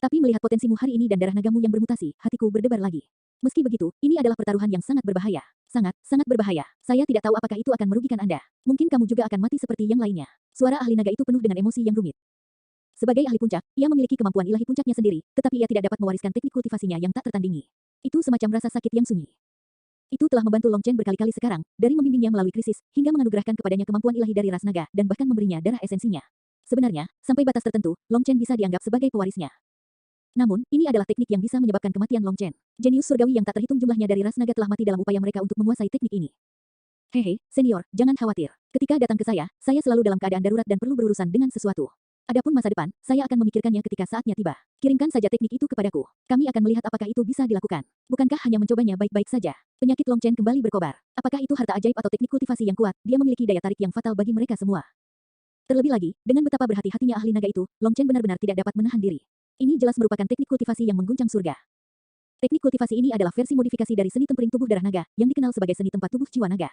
Tapi melihat potensimu hari ini dan darah nagamu yang bermutasi, hatiku berdebar lagi. Meski begitu, ini adalah pertaruhan yang sangat berbahaya. Sangat, sangat berbahaya. Saya tidak tahu apakah itu akan merugikan Anda. Mungkin kamu juga akan mati seperti yang lainnya. Suara ahli naga itu penuh dengan emosi yang rumit. Sebagai ahli puncak, ia memiliki kemampuan ilahi puncaknya sendiri, tetapi ia tidak dapat mewariskan teknik kultivasinya yang tak tertandingi. Itu semacam rasa sakit yang sunyi. Itu telah membantu Long Chen berkali-kali sekarang, dari membimbingnya melalui krisis, hingga menganugerahkan kepadanya kemampuan ilahi dari ras naga, dan bahkan memberinya darah esensinya. Sebenarnya, sampai batas tertentu, Long Chen bisa dianggap sebagai pewarisnya. Namun, ini adalah teknik yang bisa menyebabkan kematian Long Chen. Jenius surgawi yang tak terhitung jumlahnya dari ras naga telah mati dalam upaya mereka untuk menguasai teknik ini. Hehe, senior, jangan khawatir. Ketika datang ke saya selalu dalam keadaan darurat dan perlu berurusan dengan sesuatu. Adapun masa depan, saya akan memikirkannya ketika saatnya tiba. Kirimkan saja teknik itu kepadaku. Kami akan melihat apakah itu bisa dilakukan. Bukankah hanya mencobanya baik-baik saja? Penyakit Long Chen kembali berkobar. Apakah itu harta ajaib atau teknik kultivasi yang kuat? Dia memiliki daya tarik yang fatal bagi mereka semua. Terlebih lagi, dengan betapa berhati-hatinya ahli naga itu, Long Chen benar-benar tidak dapat menahan diri. Ini jelas merupakan teknik kultivasi yang mengguncang surga. Teknik kultivasi ini adalah versi modifikasi dari seni tempering tubuh darah naga, yang dikenal sebagai seni tempat tubuh jiwa naga.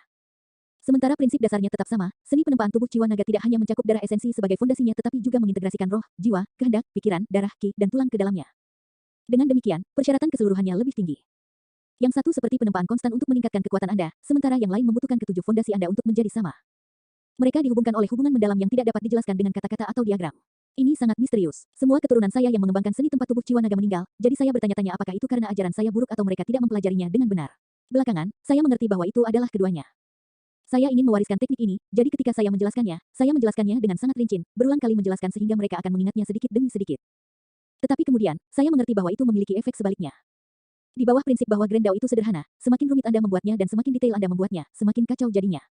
Sementara prinsip dasarnya tetap sama, seni penempaan tubuh jiwa naga tidak hanya mencakup darah esensi sebagai fondasinya tetapi juga mengintegrasikan roh, jiwa, kehendak, pikiran, darah, ki, dan tulang ke dalamnya. Dengan demikian, persyaratan keseluruhannya lebih tinggi. Yang satu seperti penempaan konstan untuk meningkatkan kekuatan Anda, sementara yang lain membutuhkan ketujuh fondasi Anda untuk menjadi sama. Mereka dihubungkan oleh hubungan mendalam yang tidak dapat dijelaskan dengan kata-kata atau diagram. Ini sangat misterius. Semua keturunan saya yang mengembangkan seni tempat tubuh jiwa naga meninggal, jadi saya bertanya-tanya apakah itu karena ajaran saya buruk atau mereka tidak mempelajarinya dengan benar. Belakangan, saya mengerti bahwa itu adalah keduanya. Saya ingin mewariskan teknik ini, jadi ketika saya menjelaskannya dengan sangat rinci, berulang kali menjelaskan sehingga mereka akan mengingatnya sedikit demi sedikit. Tetapi kemudian, saya mengerti bahwa itu memiliki efek sebaliknya. Di bawah prinsip bahwa Grand Dao itu sederhana, semakin rumit Anda membuatnya dan semakin detail Anda membuatnya, semakin kacau jadinya.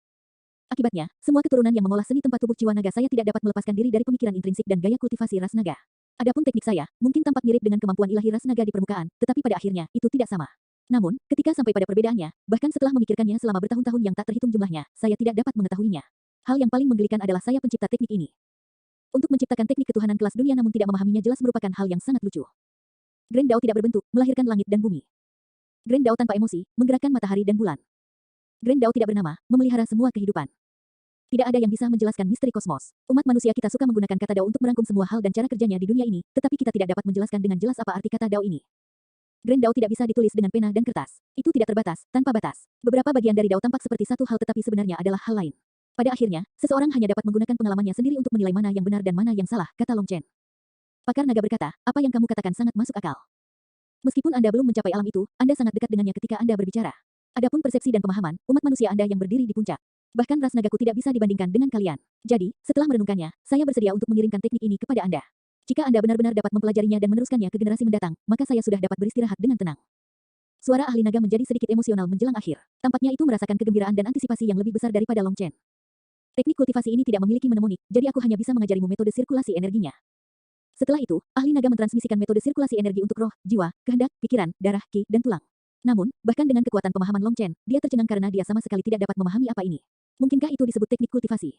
Akibatnya, semua keturunan yang mengolah seni tempat tubuh jiwa naga saya tidak dapat melepaskan diri dari pemikiran intrinsik dan gaya kultivasi ras naga. Adapun teknik saya, mungkin tampak mirip dengan kemampuan ilahi ras naga di permukaan, tetapi pada akhirnya, itu tidak sama. Namun, ketika sampai pada perbedaannya, bahkan setelah memikirkannya selama bertahun-tahun yang tak terhitung jumlahnya, saya tidak dapat mengetahuinya. Hal yang paling menggelikan adalah saya pencipta teknik ini. Untuk menciptakan teknik ketuhanan kelas dunia namun tidak memahaminya jelas merupakan hal yang sangat lucu. Grand Dao tidak berbentuk, melahirkan langit dan bumi. Grand Dao tanpa emosi, menggerakkan matahari dan bulan. Grand Dao tidak bernama, memelihara semua kehidupan. Tidak ada yang bisa menjelaskan misteri kosmos. Umat manusia kita suka menggunakan kata Dao untuk merangkum semua hal dan cara kerjanya di dunia ini, tetapi kita tidak dapat menjelaskan dengan jelas apa arti kata Dao ini. Grand Dao tidak bisa ditulis dengan pena dan kertas. Itu tidak terbatas, tanpa batas. Beberapa bagian dari Dao tampak seperti satu hal tetapi sebenarnya adalah hal lain. Pada akhirnya, seseorang hanya dapat menggunakan pengalamannya sendiri untuk menilai mana yang benar dan mana yang salah, kata Long Chen. Pakar naga berkata, apa yang kamu katakan sangat masuk akal. Meskipun Anda belum mencapai alam itu, Anda sangat dekat dengannya ketika Anda berbicara. Adapun persepsi dan pemahaman, umat manusia Anda yang berdiri di puncak. Bahkan ras nagaku tidak bisa dibandingkan dengan kalian. Jadi, setelah merenungkannya, saya bersedia untuk mengirimkan teknik ini kepada Anda. Jika Anda benar-benar dapat mempelajarinya dan meneruskannya ke generasi mendatang, maka saya sudah dapat beristirahat dengan tenang. Suara ahli naga menjadi sedikit emosional menjelang akhir. Tampaknya itu merasakan kegembiraan dan antisipasi yang lebih besar daripada Long Chen. Teknik kultivasi ini tidak memiliki mnemonik, jadi aku hanya bisa mengajarimu metode sirkulasi energinya. Setelah itu, ahli naga mentransmisikan metode sirkulasi energi untuk roh, jiwa, kehendak, pikiran, darah, ki, dan tulang. Namun, bahkan dengan kekuatan pemahaman Long Chen, dia tercengang karena dia sama sekali tidak dapat memahami apa ini. Mungkinkah itu disebut teknik kultivasi?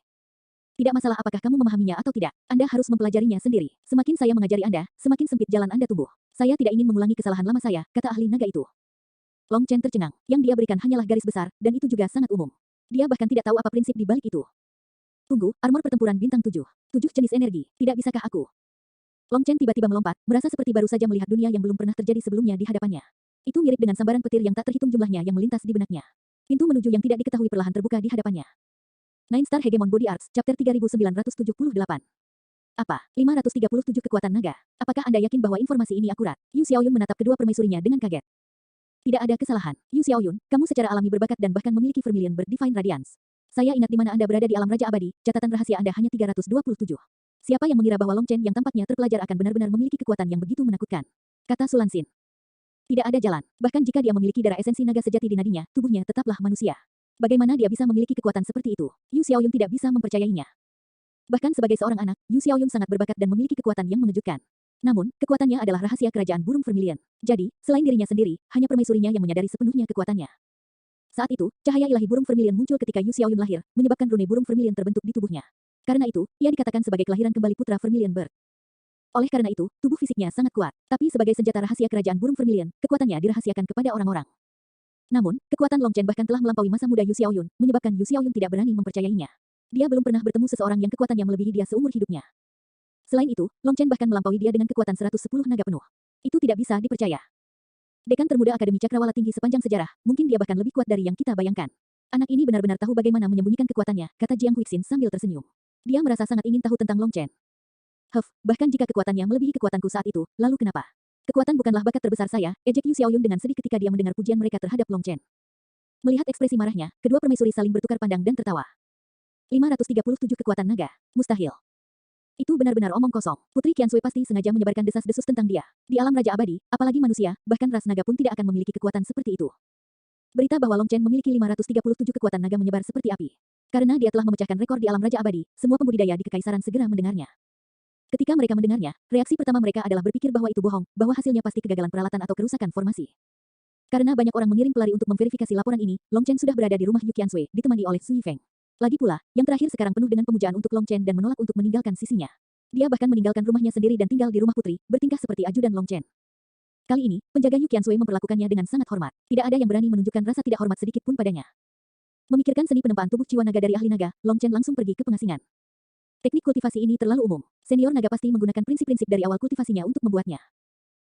Tidak masalah apakah kamu memahaminya atau tidak, Anda harus mempelajarinya sendiri. Semakin saya mengajari Anda, semakin sempit jalan Anda tumbuh. Saya tidak ingin mengulangi kesalahan lama saya, kata ahli naga itu. Long Chen tercengang. Yang dia berikan hanyalah garis besar, dan itu juga sangat umum. Dia bahkan tidak tahu apa prinsip di balik itu. Tunggu, armor pertempuran bintang 7. 7 jenis energi, tidak bisakah aku? Long Chen tiba-tiba melompat, merasa seperti baru saja melihat dunia yang belum pernah terjadi sebelumnya di hadapannya. Itu mirip dengan sambaran petir yang tak terhitung jumlahnya yang melintas di benaknya. Pintu menuju yang tidak diketahui perlahan terbuka di hadapannya. Nine Star Hegemon Body Arts, Chapter 3978. Apa? 537 kekuatan naga. Apakah Anda yakin bahwa informasi ini akurat? Yu Xiaoyun menatap kedua permaisurinya dengan kaget. Tidak ada kesalahan. Yu Xiaoyun, kamu secara alami berbakat dan bahkan memiliki Vermilion Divine Radiance. Saya ingat di mana Anda berada di alam Raja Abadi, catatan rahasia Anda hanya 327. Siapa yang mengira bahwa Long Chen yang tampaknya terpelajar akan benar-benar memiliki kekuatan yang begitu menakutkan? Kata Sulansin. Tidak ada jalan. Bahkan jika dia memiliki darah esensi naga sejati di nadinya, tubuhnya tetaplah manusia. Bagaimana dia bisa memiliki kekuatan seperti itu? Yu Xiaoyun tidak bisa mempercayainya. Bahkan sebagai seorang anak, Yu Xiaoyun sangat berbakat dan memiliki kekuatan yang mengejutkan. Namun, kekuatannya adalah rahasia kerajaan burung Vermilion. Jadi, selain dirinya sendiri, hanya permaisurinya yang menyadari sepenuhnya kekuatannya. Saat itu, cahaya ilahi burung vermilion muncul ketika Yu Xiaoyun lahir, menyebabkan rune burung vermilion terbentuk di tubuhnya. Karena itu, ia dikatakan sebagai kelahiran kembali putra Vermilion Bird. Oleh karena itu, tubuh fisiknya sangat kuat. Tapi sebagai senjata rahasia kerajaan burung vermilion, kekuatannya dirahasiakan kepada orang-orang. Namun, kekuatan Long Chen bahkan telah melampaui masa muda Yu Xiaoyun, menyebabkan Yu Xiaoyun tidak berani mempercayainya. Dia belum pernah bertemu seseorang yang kekuatannya melebihi dia seumur hidupnya. Selain itu, Long Chen bahkan melampaui dia dengan kekuatan 110 naga penuh. Itu tidak bisa dipercaya. Dekan termuda Akademi Cakrawala tinggi sepanjang sejarah, mungkin dia bahkan lebih kuat dari yang kita bayangkan. Anak ini benar-benar tahu bagaimana menyembunyikan kekuatannya, kata Jiang Huixin sambil tersenyum. Dia merasa sangat ingin tahu tentang Long Chen. Bahkan jika kekuatannya melebihi kekuatanku saat itu, lalu kenapa? Kekuatan bukanlah bakat terbesar saya, ejek Yu Xiaoyun dengan sedih ketika dia mendengar pujian mereka terhadap Long Chen. Melihat ekspresi marahnya, kedua permaisuri saling bertukar pandang dan tertawa. 537 kekuatan naga. Mustahil. Itu benar-benar omong kosong. Putri Qiansui pasti sengaja menyebarkan desas-desus tentang dia. Di alam Raja Abadi, apalagi manusia, bahkan ras naga pun tidak akan memiliki kekuatan seperti itu. Berita bahwa Long Chen memiliki 537 kekuatan naga menyebar seperti api. Karena dia telah memecahkan rekor di alam Raja Abadi, semua pembudidaya di Kekaisaran segera mendengarnya. Ketika mereka mendengarnya, reaksi pertama mereka adalah berpikir bahwa itu bohong, bahwa hasilnya pasti kegagalan peralatan atau kerusakan formasi. Karena banyak orang mengirim pelari untuk memverifikasi laporan ini, Long Chen sudah berada di rumah Yu Qiansui, ditemani oleh Su Yifeng. Lagi pula, yang terakhir sekarang penuh dengan pemujaan untuk Long Chen dan menolak untuk meninggalkan sisinya. Dia bahkan meninggalkan rumahnya sendiri dan tinggal di rumah putri, bertingkah seperti ajudan Long Chen. Kali ini, penjaga Yu Qiansui memperlakukannya dengan sangat hormat. Tidak ada yang berani menunjukkan rasa tidak hormat sedikit pun padanya. Memikirkan seni penempaan tubuh jiwa naga dari ahli naga, Long Chen langsung pergi ke pengasingan. Teknik kultivasi ini terlalu umum. Senior naga pasti menggunakan prinsip-prinsip dari awal kultivasinya untuk membuatnya.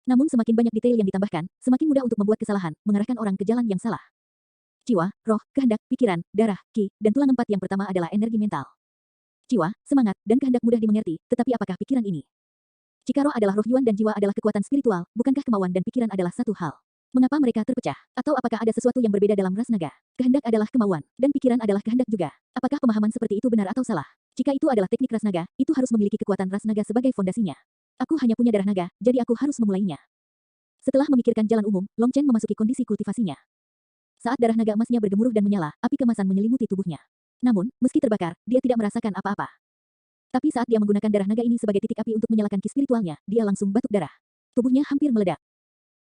Namun semakin banyak detail yang ditambahkan, semakin mudah untuk membuat kesalahan, mengarahkan orang ke jalan yang salah. Jiwa, roh, kehendak, pikiran, darah, ki, dan tulang empat yang pertama adalah energi mental. Jiwa, semangat, dan kehendak mudah dimengerti, tetapi apakah pikiran ini? Jika roh adalah roh Yuan dan jiwa adalah kekuatan spiritual, bukankah kemauan dan pikiran adalah satu hal? Mengapa mereka terpecah? Atau apakah ada sesuatu yang berbeda dalam ras naga? Kehendak adalah kemauan, dan pikiran adalah kehendak juga. Apakah pemahaman seperti itu benar atau salah? Jika itu adalah teknik ras naga, itu harus memiliki kekuatan ras naga sebagai fondasinya. Aku hanya punya darah naga, jadi aku harus memulainya. Setelah memikirkan jalan umum, Long Chen memasuki kondisi kultivasinya. Saat darah naga emasnya bergemuruh dan menyala, api kemasan menyelimuti tubuhnya. Namun, meski terbakar, dia tidak merasakan apa-apa. Tapi saat dia menggunakan darah naga ini sebagai titik api untuk menyalakan ki spiritualnya, dia langsung batuk darah. Tubuhnya hampir meledak.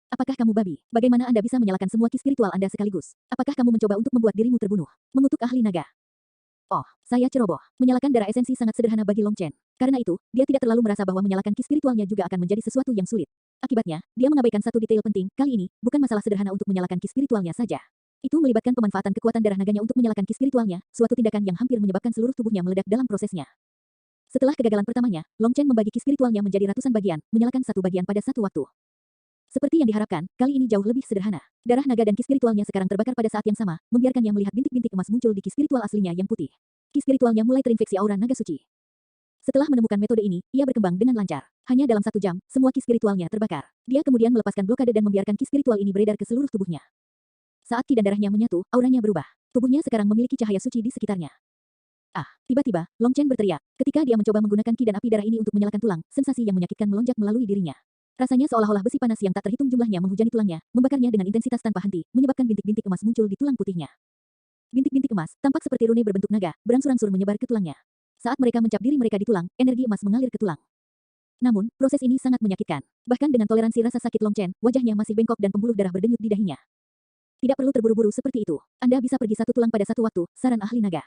Apakah kamu babi? Bagaimana Anda bisa menyalakan semua ki spiritual Anda sekaligus? Apakah kamu mencoba untuk membuat dirimu terbunuh? Mengutuk ahli naga. Oh, saya ceroboh. Menyalakan darah esensi sangat sederhana bagi Long Chen. Karena itu, dia tidak terlalu merasa bahwa menyalakan ki spiritualnya juga akan menjadi sesuatu yang sulit. Akibatnya, dia mengabaikan satu detail penting. Kali ini, bukan masalah sederhana untuk menyalakan ki spiritualnya saja. Itu melibatkan pemanfaatan kekuatan darah naganya untuk menyalakan ki spiritualnya, suatu tindakan yang hampir menyebabkan seluruh tubuhnya meledak dalam prosesnya. Setelah kegagalan pertamanya, Long Chen membagi ki spiritualnya menjadi ratusan bagian, menyalakan satu bagian pada satu waktu. Seperti yang diharapkan, kali ini jauh lebih sederhana. Darah naga dan ki spiritualnya sekarang terbakar pada saat yang sama, membiarkannya melihat bintik-bintik emas muncul di ki spiritual aslinya yang putih. Ki spiritualnya mulai terinfeksi aura naga suci. Setelah menemukan metode ini, ia berkembang dengan lancar. Hanya dalam 1 jam, semua ki spiritualnya terbakar. Dia kemudian melepaskan blokade dan membiarkan ki spiritual ini beredar ke seluruh tubuhnya. Saat ki dan darahnya menyatu, auranya berubah. Tubuhnya sekarang memiliki cahaya suci di sekitarnya. Tiba-tiba, Long Chen berteriak. Ketika dia mencoba menggunakan ki dan api darah ini untuk menyalakan tulang, sensasi yang menyakitkan melonjak melalui dirinya. Rasanya seolah-olah besi panas yang tak terhitung jumlahnya menghujani tulangnya, membakarnya dengan intensitas tanpa henti, menyebabkan bintik-bintik emas muncul di tulang putihnya. Bintik-bintik emas, tampak seperti rune berbentuk naga, berangsur-angsur menyebar ke tulangnya. Saat mereka mencap diri mereka di tulang, energi emas mengalir ke tulang. Namun, proses ini sangat menyakitkan. Bahkan dengan toleransi rasa sakit Long Chen, wajahnya masih bengkok dan pembuluh darah berdenyut di dahinya. Tidak perlu terburu-buru seperti itu. Anda bisa pergi satu tulang pada satu waktu, saran ahli naga.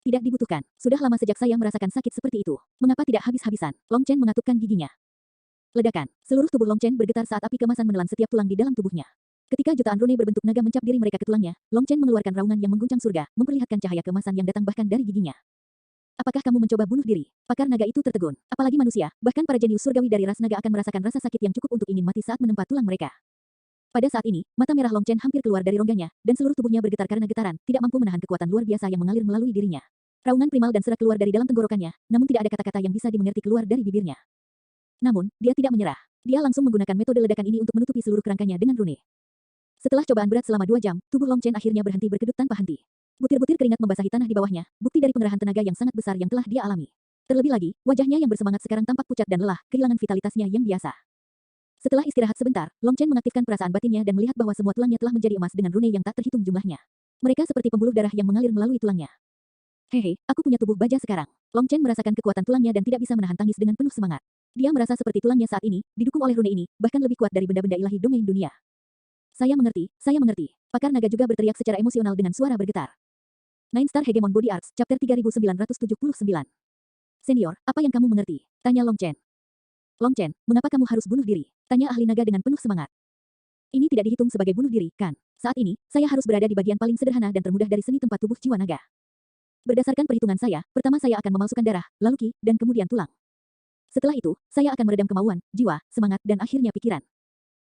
Tidak dibutuhkan. Sudah lama sejak saya merasakan sakit seperti itu. Mengapa tidak habis-habisan? Long Chen mengatupkan giginya. Ledakan. Seluruh tubuh Long Chen bergetar saat api kemasan menelan setiap tulang di dalam tubuhnya. Ketika jutaan rune berbentuk naga mencap diri mereka ke tulangnya, Long Chen mengeluarkan raungan yang mengguncang surga, memperlihatkan cahaya kemasan yang datang bahkan dari giginya. Apakah kamu mencoba bunuh diri? Pakar naga itu tertegun. Apalagi manusia, bahkan para jenius surgawi dari ras naga akan merasakan rasa sakit yang cukup untuk ingin mati saat menempa tulang mereka. Pada saat ini, mata merah Long Chen hampir keluar dari rongganya, dan seluruh tubuhnya bergetar karena getaran, tidak mampu menahan kekuatan luar biasa yang mengalir melalui dirinya. Raungan primal dan serak keluar dari dalam tenggorokannya, namun tidak ada kata-kata yang bisa dimengerti keluar dari bibirnya. Namun, dia tidak menyerah. Dia langsung menggunakan metode ledakan ini untuk menutupi seluruh kerangkanya dengan rune. Setelah cobaan berat selama 2 jam, tubuh Long Chen akhirnya berhenti berkedut tanpa henti. Butir-butir keringat membasahi tanah di bawahnya, bukti dari pengerahan tenaga yang sangat besar yang telah dia alami. Terlebih lagi, wajahnya yang bersemangat sekarang tampak pucat dan lelah, kehilangan vitalitasnya yang biasa. Setelah istirahat sebentar, Long Chen mengaktifkan perasaan batinnya dan melihat bahwa semua tulangnya telah menjadi emas dengan rune yang tak terhitung jumlahnya. Mereka seperti pembuluh darah yang mengalir melalui tulangnya. Hehe, aku punya tubuh baja sekarang. Long Chen merasakan kekuatan tulangnya dan tidak bisa menahan tangis dengan penuh semangat. Dia merasa seperti tulangnya saat ini, didukung oleh rune ini, bahkan lebih kuat dari benda-benda ilahi domain dunia. Saya mengerti, saya mengerti. Pakar naga juga berteriak secara emosional dengan suara bergetar. Nine Star Hegemon Body Arts, Chapter 3979. Senior, apa yang kamu mengerti? Tanya Long Chen. Long Chen, mengapa kamu harus bunuh diri? Tanya ahli naga dengan penuh semangat. Ini tidak dihitung sebagai bunuh diri, kan? Saat ini, saya harus berada di bagian paling sederhana dan termudah dari seni tempat tubuh jiwa naga. Berdasarkan perhitungan saya, pertama saya akan memalsukan darah, lalu ki, dan kemudian tulang. Setelah itu, saya akan meredam kemauan, jiwa, semangat, dan akhirnya pikiran.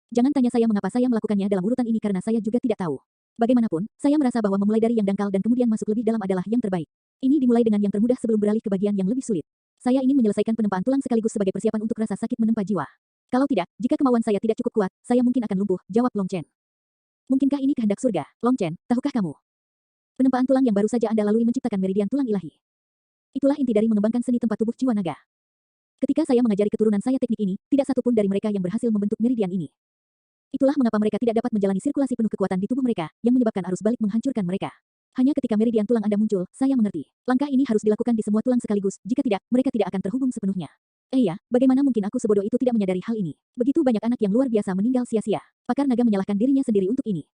Jangan tanya saya mengapa saya melakukannya dalam urutan ini karena saya juga tidak tahu. Bagaimanapun, saya merasa bahwa memulai dari yang dangkal dan kemudian masuk lebih dalam adalah yang terbaik. Ini dimulai dengan yang termudah sebelum beralih ke bagian yang lebih sulit. Saya ingin menyelesaikan penempaan tulang sekaligus sebagai persiapan untuk rasa sakit menempa jiwa. Kalau tidak, jika kemauan saya tidak cukup kuat, saya mungkin akan lumpuh, jawab Long Chen. Mungkinkah ini kehendak surga, Long Chen, tahukah kamu? Penempaan tulang yang baru saja Anda lalui menciptakan meridian tulang ilahi. Itulah inti dari mengembangkan seni tempat tubuh jiwa naga. Ketika saya mengajari keturunan saya teknik ini, tidak satu pun dari mereka yang berhasil membentuk meridian ini. Itulah mengapa mereka tidak dapat menjalani sirkulasi penuh kekuatan di tubuh mereka, yang menyebabkan arus balik menghancurkan mereka. Hanya ketika meridian tulang Anda muncul, saya mengerti. Langkah ini harus dilakukan di semua tulang sekaligus, jika tidak, mereka tidak akan terhubung sepenuhnya. Iya, bagaimana mungkin aku sebodoh itu tidak menyadari hal ini? Begitu banyak anak yang luar biasa meninggal sia-sia. Pakar naga menyalahkan dirinya sendiri untuk ini.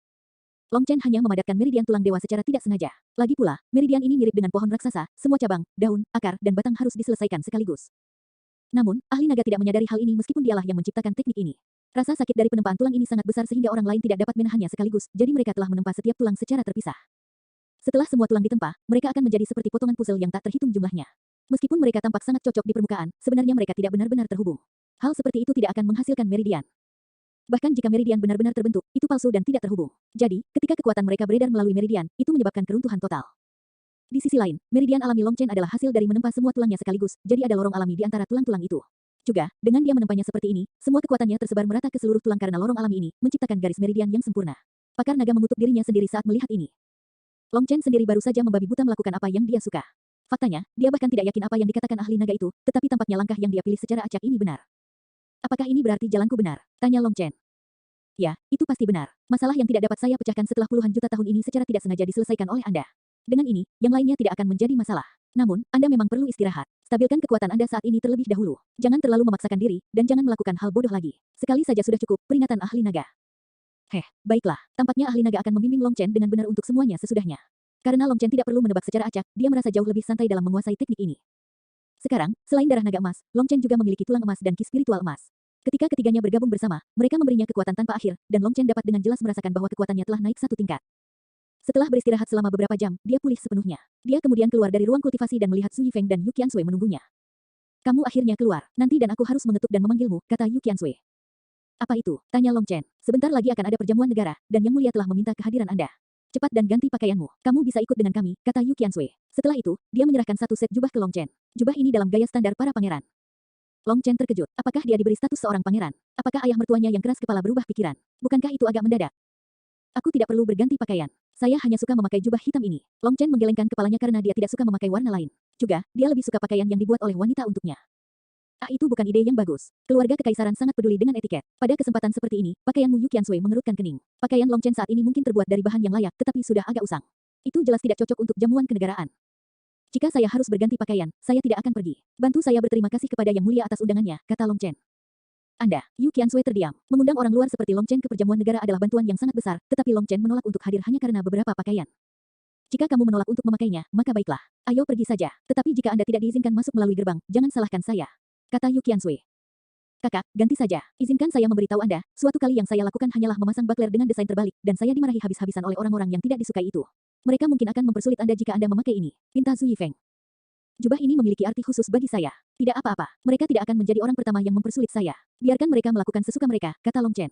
Long Chen hanya memadatkan meridian tulang dewa secara tidak sengaja. Lagi pula, meridian ini mirip dengan pohon raksasa, semua cabang, daun, akar, dan batang harus diselesaikan sekaligus. Namun, ahli naga tidak menyadari hal ini meskipun dialah yang menciptakan teknik ini. Rasa sakit dari penempaan tulang ini sangat besar sehingga orang lain tidak dapat menahannya sekaligus, jadi mereka telah menempa setiap tulang secara terpisah. Setelah semua tulang ditempa, mereka akan menjadi seperti potongan puzzle yang tak terhitung jumlahnya. Meskipun mereka tampak sangat cocok di permukaan, sebenarnya mereka tidak benar-benar terhubung. Hal seperti itu tidak akan menghasilkan meridian. Bahkan jika meridian benar-benar terbentuk, itu palsu dan tidak terhubung. Jadi, ketika kekuatan mereka beredar melalui meridian, itu menyebabkan keruntuhan total. Di sisi lain, meridian alami Long Chen adalah hasil dari menempa semua tulangnya sekaligus, jadi ada lorong alami di antara tulang-tulang itu. Juga, dengan dia menempanya seperti ini, semua kekuatannya tersebar merata ke seluruh tulang karena lorong alami ini, menciptakan garis meridian yang sempurna. Pakar naga mengutuk dirinya sendiri saat melihat ini. Long Chen sendiri baru saja membabi buta melakukan apa yang dia suka. Faktanya, dia bahkan tidak yakin apa yang dikatakan ahli naga itu, tetapi tampaknya langkah yang dia pilih secara acak ini benar. Apakah ini berarti jalanku benar? Tanya Long Chen. Ya, itu pasti benar. Masalah yang tidak dapat saya pecahkan setelah puluhan juta tahun ini secara tidak sengaja diselesaikan oleh Anda. Dengan ini, yang lainnya tidak akan menjadi masalah. Namun, Anda memang perlu istirahat. Stabilkan kekuatan Anda saat ini terlebih dahulu. Jangan terlalu memaksakan diri, dan jangan melakukan hal bodoh lagi. Sekali saja sudah cukup, peringatan ahli naga. Baiklah. Tampaknya ahli naga akan membimbing Long Chen dengan benar untuk semuanya sesudahnya. Karena Long Chen tidak perlu menebak secara acak, dia merasa jauh lebih santai dalam menguasai teknik ini. Sekarang, selain darah naga emas, Long Chen juga memiliki tulang emas dan ki spiritual emas. Ketika ketiganya bergabung bersama, mereka memberinya kekuatan tanpa akhir, dan Long Chen dapat dengan jelas merasakan bahwa kekuatannya telah naik satu tingkat. Setelah beristirahat selama beberapa jam, dia pulih sepenuhnya. Dia kemudian keluar dari ruang kultivasi dan melihat Su Yifeng dan Yu Qiansui menunggunya. Kamu akhirnya keluar. Nanti dan aku harus mengetuk dan memanggilmu, kata Yu Qiansui. Apa itu? Tanya Long Chen. Sebentar lagi akan ada perjamuan negara, dan Yang Mulia telah meminta kehadiran Anda. Cepat dan ganti pakaianmu. Kamu bisa ikut dengan kami, kata Yu Qiansui. Setelah itu, dia menyerahkan satu set jubah ke Long Chen. Jubah ini dalam gaya standar para pangeran. Long Chen terkejut. Apakah dia diberi status seorang pangeran? Apakah ayah mertuanya yang keras kepala berubah pikiran? Bukankah itu agak mendadak? Aku tidak perlu berganti pakaian. Saya hanya suka memakai jubah hitam ini. Long Chen menggelengkan kepalanya karena dia tidak suka memakai warna lain. Juga, dia lebih suka pakaian yang dibuat oleh wanita untuknya. Itu bukan ide yang bagus. Keluarga kekaisaran sangat peduli dengan etiket. Pada kesempatan seperti ini, pakaianmu Yu Qiansui mengerutkan kening. Pakaian Long Chen saat ini mungkin terbuat dari bahan yang layak, tetapi sudah agak usang. Itu jelas tidak cocok untuk jamuan kenegaraan. Jika saya harus berganti pakaian, saya tidak akan pergi. Bantu saya berterima kasih kepada Yang Mulia atas undangannya, kata Long Chen. Anda, Yu Qiansui terdiam. Mengundang orang luar seperti Long Chen ke perjamuan negara adalah bantuan yang sangat besar, tetapi Long Chen menolak untuk hadir hanya karena beberapa pakaian. Jika kamu menolak untuk memakainya, maka baiklah. Ayo pergi saja. Tetapi jika Anda tidak diizinkan masuk melalui gerbang, jangan salahkan saya, kata Yu Qiansui. Kakak, ganti saja. Izinkan saya memberitahu Anda, suatu kali yang saya lakukan hanyalah memasang bakler dengan desain terbalik, dan saya dimarahi habis-habisan oleh orang-orang yang tidak disukai itu. Mereka mungkin akan mempersulit Anda jika Anda memakai ini, pinta Su Yifeng. Jubah ini memiliki arti khusus bagi saya. Tidak apa-apa, mereka tidak akan menjadi orang pertama yang mempersulit saya. Biarkan mereka melakukan sesuka mereka, kata Long Chen.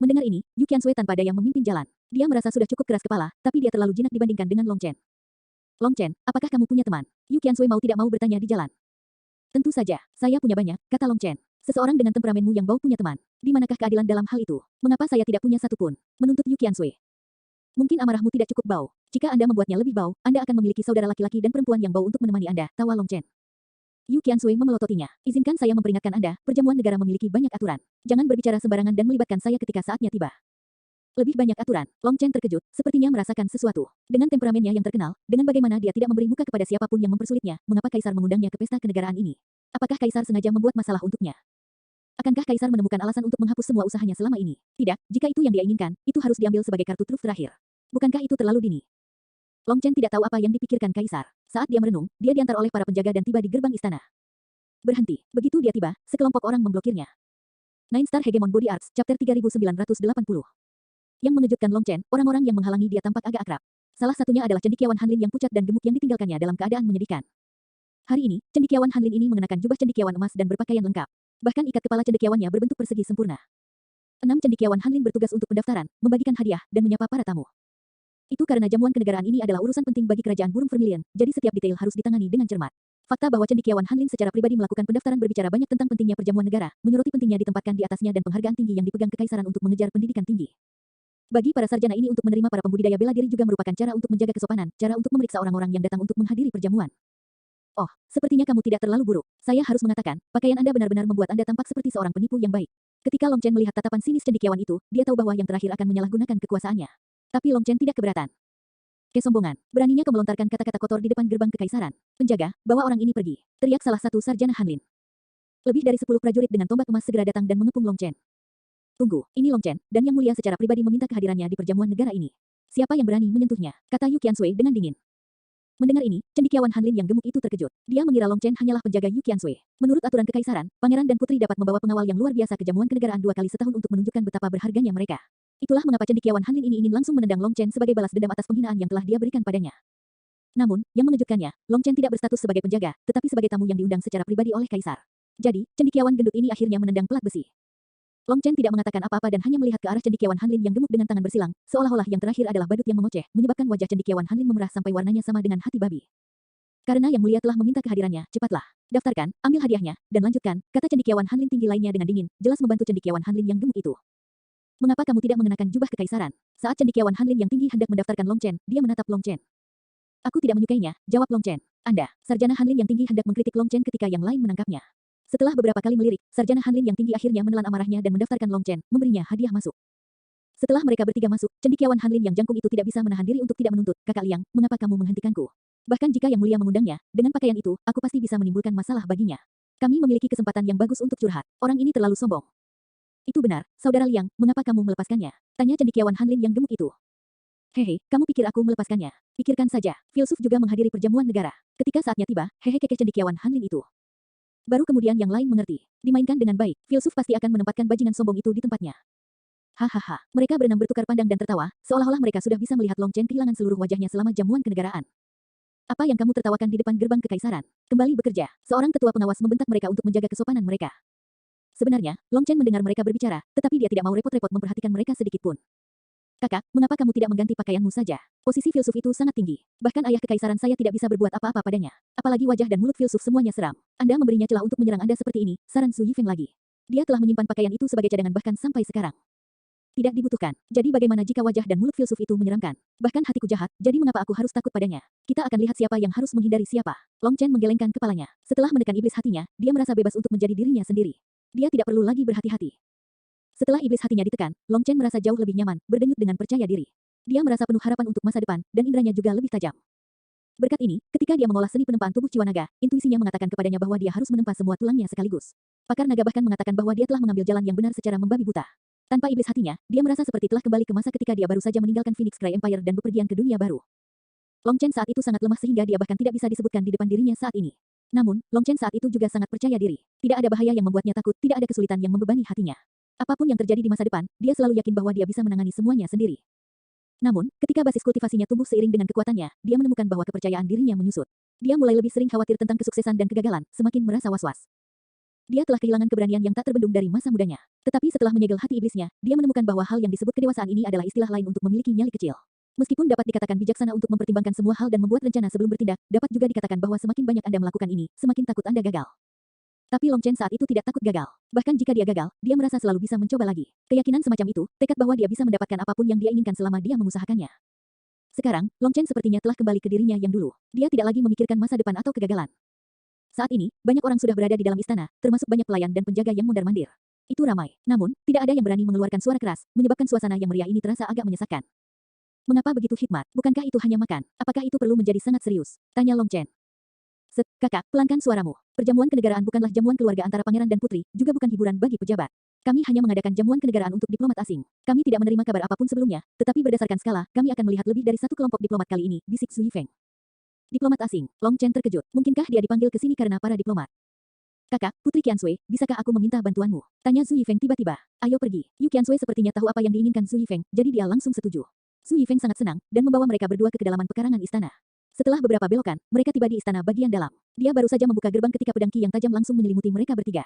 Mendengar ini, Yu Qiansui tanpa daya memimpin jalan. Dia merasa sudah cukup keras kepala, tapi dia terlalu jinak dibandingkan dengan Long Chen. Long Chen, apakah kamu punya teman? Yu Qiansui mau tidak mau bertanya di jalan. Tentu saja, saya punya banyak, kata Long Chen. Seseorang dengan temperamenmu yang bau punya teman. Di manakah keadilan dalam hal itu? Mengapa saya tidak punya satu pun? Menuntut Yu Qiansui. Mungkin amarahmu tidak cukup bau. Jika Anda membuatnya lebih bau, Anda akan memiliki saudara laki-laki dan perempuan yang bau untuk menemani Anda, tawa Long Chen. Yu Qiansui memelototinya. Izinkan saya memperingatkan Anda, perjamuan negara memiliki banyak aturan. Jangan berbicara sembarangan dan melibatkan saya ketika saatnya tiba. Lebih banyak aturan. Long Chen terkejut, sepertinya merasakan sesuatu. Dengan temperamennya yang terkenal, dengan bagaimana dia tidak memberi muka kepada siapapun yang mempersulitnya, mengapa Kaisar mengundangnya ke pesta kenegaraan ini? Apakah Kaisar sengaja membuat masalah untuknya? Akankah Kaisar menemukan alasan untuk menghapus semua usahanya selama ini? Tidak, jika itu yang dia inginkan, itu harus diambil sebagai kartu truf terakhir. Bukankah itu terlalu dini? Long Chen tidak tahu apa yang dipikirkan Kaisar. Saat dia merenung, dia diantar oleh para penjaga dan tiba di gerbang istana. Berhenti. Begitu dia tiba, sekelompok orang memblokirnya. Nine Star Hegemon Body Arts, Chapter 3980. Yang mengejutkan Long Chen, orang-orang yang menghalangi dia tampak agak akrab. Salah satunya adalah cendekiawan Hanlin yang pucat dan gemuk yang ditinggalkannya dalam keadaan menyedihkan. Hari ini, cendekiawan Hanlin ini mengenakan jubah cendekiawan emas dan berpakaian lengkap. Bahkan ikat kepala cendekiawannya berbentuk persegi sempurna. 6 cendekiawan Hanlin bertugas untuk pendaftaran, membagikan hadiah, dan menyapa para tamu. Itu karena jamuan kenegaraan ini adalah urusan penting bagi kerajaan burung Vermilion, jadi setiap detail harus ditangani dengan cermat. Fakta bahwa cendekiawan Hanlin secara pribadi melakukan pendaftaran berbicara banyak tentang pentingnya perjamuan negara, menyoroti pentingnya ditempatkan di atasnya dan penghargaan tinggi yang dipegang kekaisaran untuk mengejar pendidikan tinggi. Bagi para sarjana ini untuk menerima para pembudidaya bela diri juga merupakan cara untuk menjaga kesopanan, cara untuk memeriksa orang-orang yang datang untuk menghadiri perjamuan. Oh, sepertinya kamu tidak terlalu buruk. Saya harus mengatakan, pakaian Anda benar-benar membuat Anda tampak seperti seorang penipu yang baik. Ketika Long Chen melihat tatapan sinis cendekiawan itu, dia tahu bahwa yang terakhir akan menyalahgunakan kekuasaannya. Tapi Long Chen tidak keberatan. Kesombongan. Beraninya kau melontarkan kata-kata kotor di depan gerbang kekaisaran. Penjaga, bawa orang ini pergi. Teriak salah satu sarjana Hanlin. Lebih dari 10 prajurit dengan tombak emas segera datang dan mengepung Long Chen. Tunggu, ini Long Chen, dan Yang Mulia secara pribadi meminta kehadirannya di perjamuan negara ini. Siapa yang berani menyentuhnya? Kata Yu Qiansui dengan dingin. Mendengar ini, cendekiawan Hanlin yang gemuk itu terkejut. Dia mengira Long Chen hanyalah penjaga Yu Qiansui. Menurut aturan kekaisaran, pangeran dan putri dapat membawa pengawal yang luar biasa ke jamuan kenegaraan 2 kali setahun untuk menunjukkan betapa berharganya mereka. Itulah mengapa cendekiawan Hanlin ini ingin langsung menendang Long Chen sebagai balas dendam atas penghinaan yang telah dia berikan padanya. Namun, yang mengejutkannya, Long Chen tidak berstatus sebagai penjaga, tetapi sebagai tamu yang diundang secara pribadi oleh kaisar. Jadi, cendekiawan gendut ini akhirnya menendang pelat besi. Long Chen tidak mengatakan apa-apa dan hanya melihat ke arah cendekiawan Hanlin yang gemuk dengan tangan bersilang, seolah-olah yang terakhir adalah badut yang mengoceh, menyebabkan wajah cendekiawan Hanlin memerah sampai warnanya sama dengan hati babi. Karena Yang Mulia telah meminta kehadirannya, cepatlah. Daftarkan, ambil hadiahnya, dan lanjutkan, kata cendekiawan Hanlin tinggi lainnya dengan dingin, jelas membantu cendekiawan Hanlin yang gemuk itu. Mengapa kamu tidak mengenakan jubah kekaisaran? Saat cendekiawan Hanlin yang tinggi hendak mendaftarkan Long Chen, dia menatap Long Chen. Aku tidak menyukainya, jawab Long Chen. Anda, sarjana Hanlin yang tinggi hendak mengkritik Long Chen ketika yang lain menangkapnya. Setelah beberapa kali melirik, sarjana Hanlin yang tinggi akhirnya menelan amarahnya dan mendaftarkan Long Chen, memberinya hadiah masuk. Setelah mereka bertiga masuk, cendekiawan Hanlin yang jangkung itu tidak bisa menahan diri untuk tidak menuntut, Kakak Liang, mengapa kamu menghentikanku? Bahkan jika Yang Mulia mengundangnya, dengan pakaian itu, aku pasti bisa menimbulkan masalah baginya. Kami memiliki kesempatan yang bagus untuk curhat. Orang ini terlalu sombong. Itu benar, saudara Liang, mengapa kamu melepaskannya? Tanya cendekiawan Hanlin yang gemuk itu. Hehe, kamu pikir aku melepaskannya? Pikirkan saja, filsuf juga menghadiri perjamuan negara. Ketika saatnya tiba, hehe kekeh cendekiawan Hanlin itu. Baru kemudian yang lain mengerti. Dimainkan dengan baik, filsuf pasti akan menempatkan bajingan sombong itu di tempatnya. Hahaha, mereka berenam bertukar pandang dan tertawa, seolah-olah mereka sudah bisa melihat Long Chen kehilangan seluruh wajahnya selama jamuan kenegaraan. Apa yang kamu tertawakan di depan gerbang kekaisaran? Kembali bekerja. Seorang ketua pengawas membentak mereka untuk menjaga kesopanan mereka. Sebenarnya, Long Chen mendengar mereka berbicara, tetapi dia tidak mau repot-repot memperhatikan mereka sedikit pun. Kakak, mengapa kamu tidak mengganti pakaianmu saja? Posisi filsuf itu sangat tinggi. Bahkan ayah kekaisaran saya tidak bisa berbuat apa-apa padanya. Apalagi wajah dan mulut filsuf semuanya seram. Anda memberinya celah untuk menyerang Anda seperti ini, saran Su Yifeng lagi. Dia telah menyimpan pakaian itu sebagai cadangan bahkan sampai sekarang. Tidak dibutuhkan. Jadi bagaimana jika wajah dan mulut filsuf itu menyeramkan? Bahkan hatiku jahat, jadi mengapa aku harus takut padanya? Kita akan lihat siapa yang harus menghindari siapa. Long Chen menggelengkan kepalanya. Setelah menekan iblis hatinya, dia merasa bebas untuk menjadi dirinya sendiri. Dia tidak perlu lagi berhati-hati. Setelah iblis hatinya ditekan, Long Chen merasa jauh lebih nyaman, berdenyut dengan percaya diri. Dia merasa penuh harapan untuk masa depan, dan indranya juga lebih tajam. Berkat ini, ketika dia mengolah seni penempaan tubuh Ciwa Naga, intuisinya mengatakan kepadanya bahwa dia harus menempa semua tulangnya sekaligus. Pakar naga bahkan mengatakan bahwa dia telah mengambil jalan yang benar secara membabi buta. Tanpa iblis hatinya, dia merasa seperti telah kembali ke masa ketika dia baru saja meninggalkan Phoenix Cry Empire dan bepergian ke dunia baru. Long Chen saat itu sangat lemah sehingga dia bahkan tidak bisa disebutkan di depan dirinya saat ini. Namun, Long Chen saat itu juga sangat percaya diri. Tidak ada bahaya yang membuatnya takut, tidak ada kesulitan yang membebani hatinya. Apapun yang terjadi di masa depan, dia selalu yakin bahwa dia bisa menangani semuanya sendiri. Namun, ketika basis kultivasinya tumbuh seiring dengan kekuatannya, dia menemukan bahwa kepercayaan dirinya menyusut. Dia mulai lebih sering khawatir tentang kesuksesan dan kegagalan, semakin merasa was-was. Dia telah kehilangan keberanian yang tak terbendung dari masa mudanya. Tetapi setelah menyegel hati iblisnya, dia menemukan bahwa hal yang disebut kedewasaan ini adalah istilah lain untuk memiliki nyali kecil. Meskipun dapat dikatakan bijaksana untuk mempertimbangkan semua hal dan membuat rencana sebelum bertindak, dapat juga dikatakan bahwa semakin banyak Anda melakukan ini, semakin takut Anda gagal. Tapi Long Chen saat itu tidak takut gagal. Bahkan jika dia gagal, dia merasa selalu bisa mencoba lagi. Keyakinan semacam itu, tekad bahwa dia bisa mendapatkan apapun yang dia inginkan selama dia mengusahakannya. Sekarang, Long Chen sepertinya telah kembali ke dirinya yang dulu. Dia tidak lagi memikirkan masa depan atau kegagalan. Saat ini, banyak orang sudah berada di dalam istana, termasuk banyak pelayan dan penjaga yang mondar-mandir. Itu ramai. Namun, tidak ada yang berani mengeluarkan suara keras, menyebabkan suasana yang meriah ini terasa agak menyesakkan. Mengapa begitu hikmat? Bukankah itu hanya makan? Apakah itu perlu menjadi sangat serius? Tanya Long Chen. Kakak, pelankan suaramu. Perjamuan kenegaraan bukanlah jamuan keluarga antara pangeran dan putri, juga bukan hiburan bagi pejabat. Kami hanya mengadakan jamuan kenegaraan untuk diplomat asing. Kami tidak menerima kabar apapun sebelumnya, tetapi berdasarkan skala, kami akan melihat lebih dari satu kelompok diplomat kali ini, bisik Zhu Yifeng. Diplomat asing, Long Chen terkejut. Mungkinkah dia dipanggil ke sini karena para diplomat? Kakak, Putri Qiansui, bisakah aku meminta bantuanmu? Tanya Zhu Yifeng tiba-tiba. Ayo pergi. Yu Qiansui sepertinya tahu apa yang diinginkan Zhu Yifeng, jadi dia langsung setuju. Zhu Yifeng sangat senang, dan membawa mereka berdua ke kedalaman pekarangan istana. Setelah beberapa belokan, mereka tiba di istana bagian dalam. Dia baru saja membuka gerbang ketika pedang Qi yang tajam langsung menyelimuti mereka bertiga.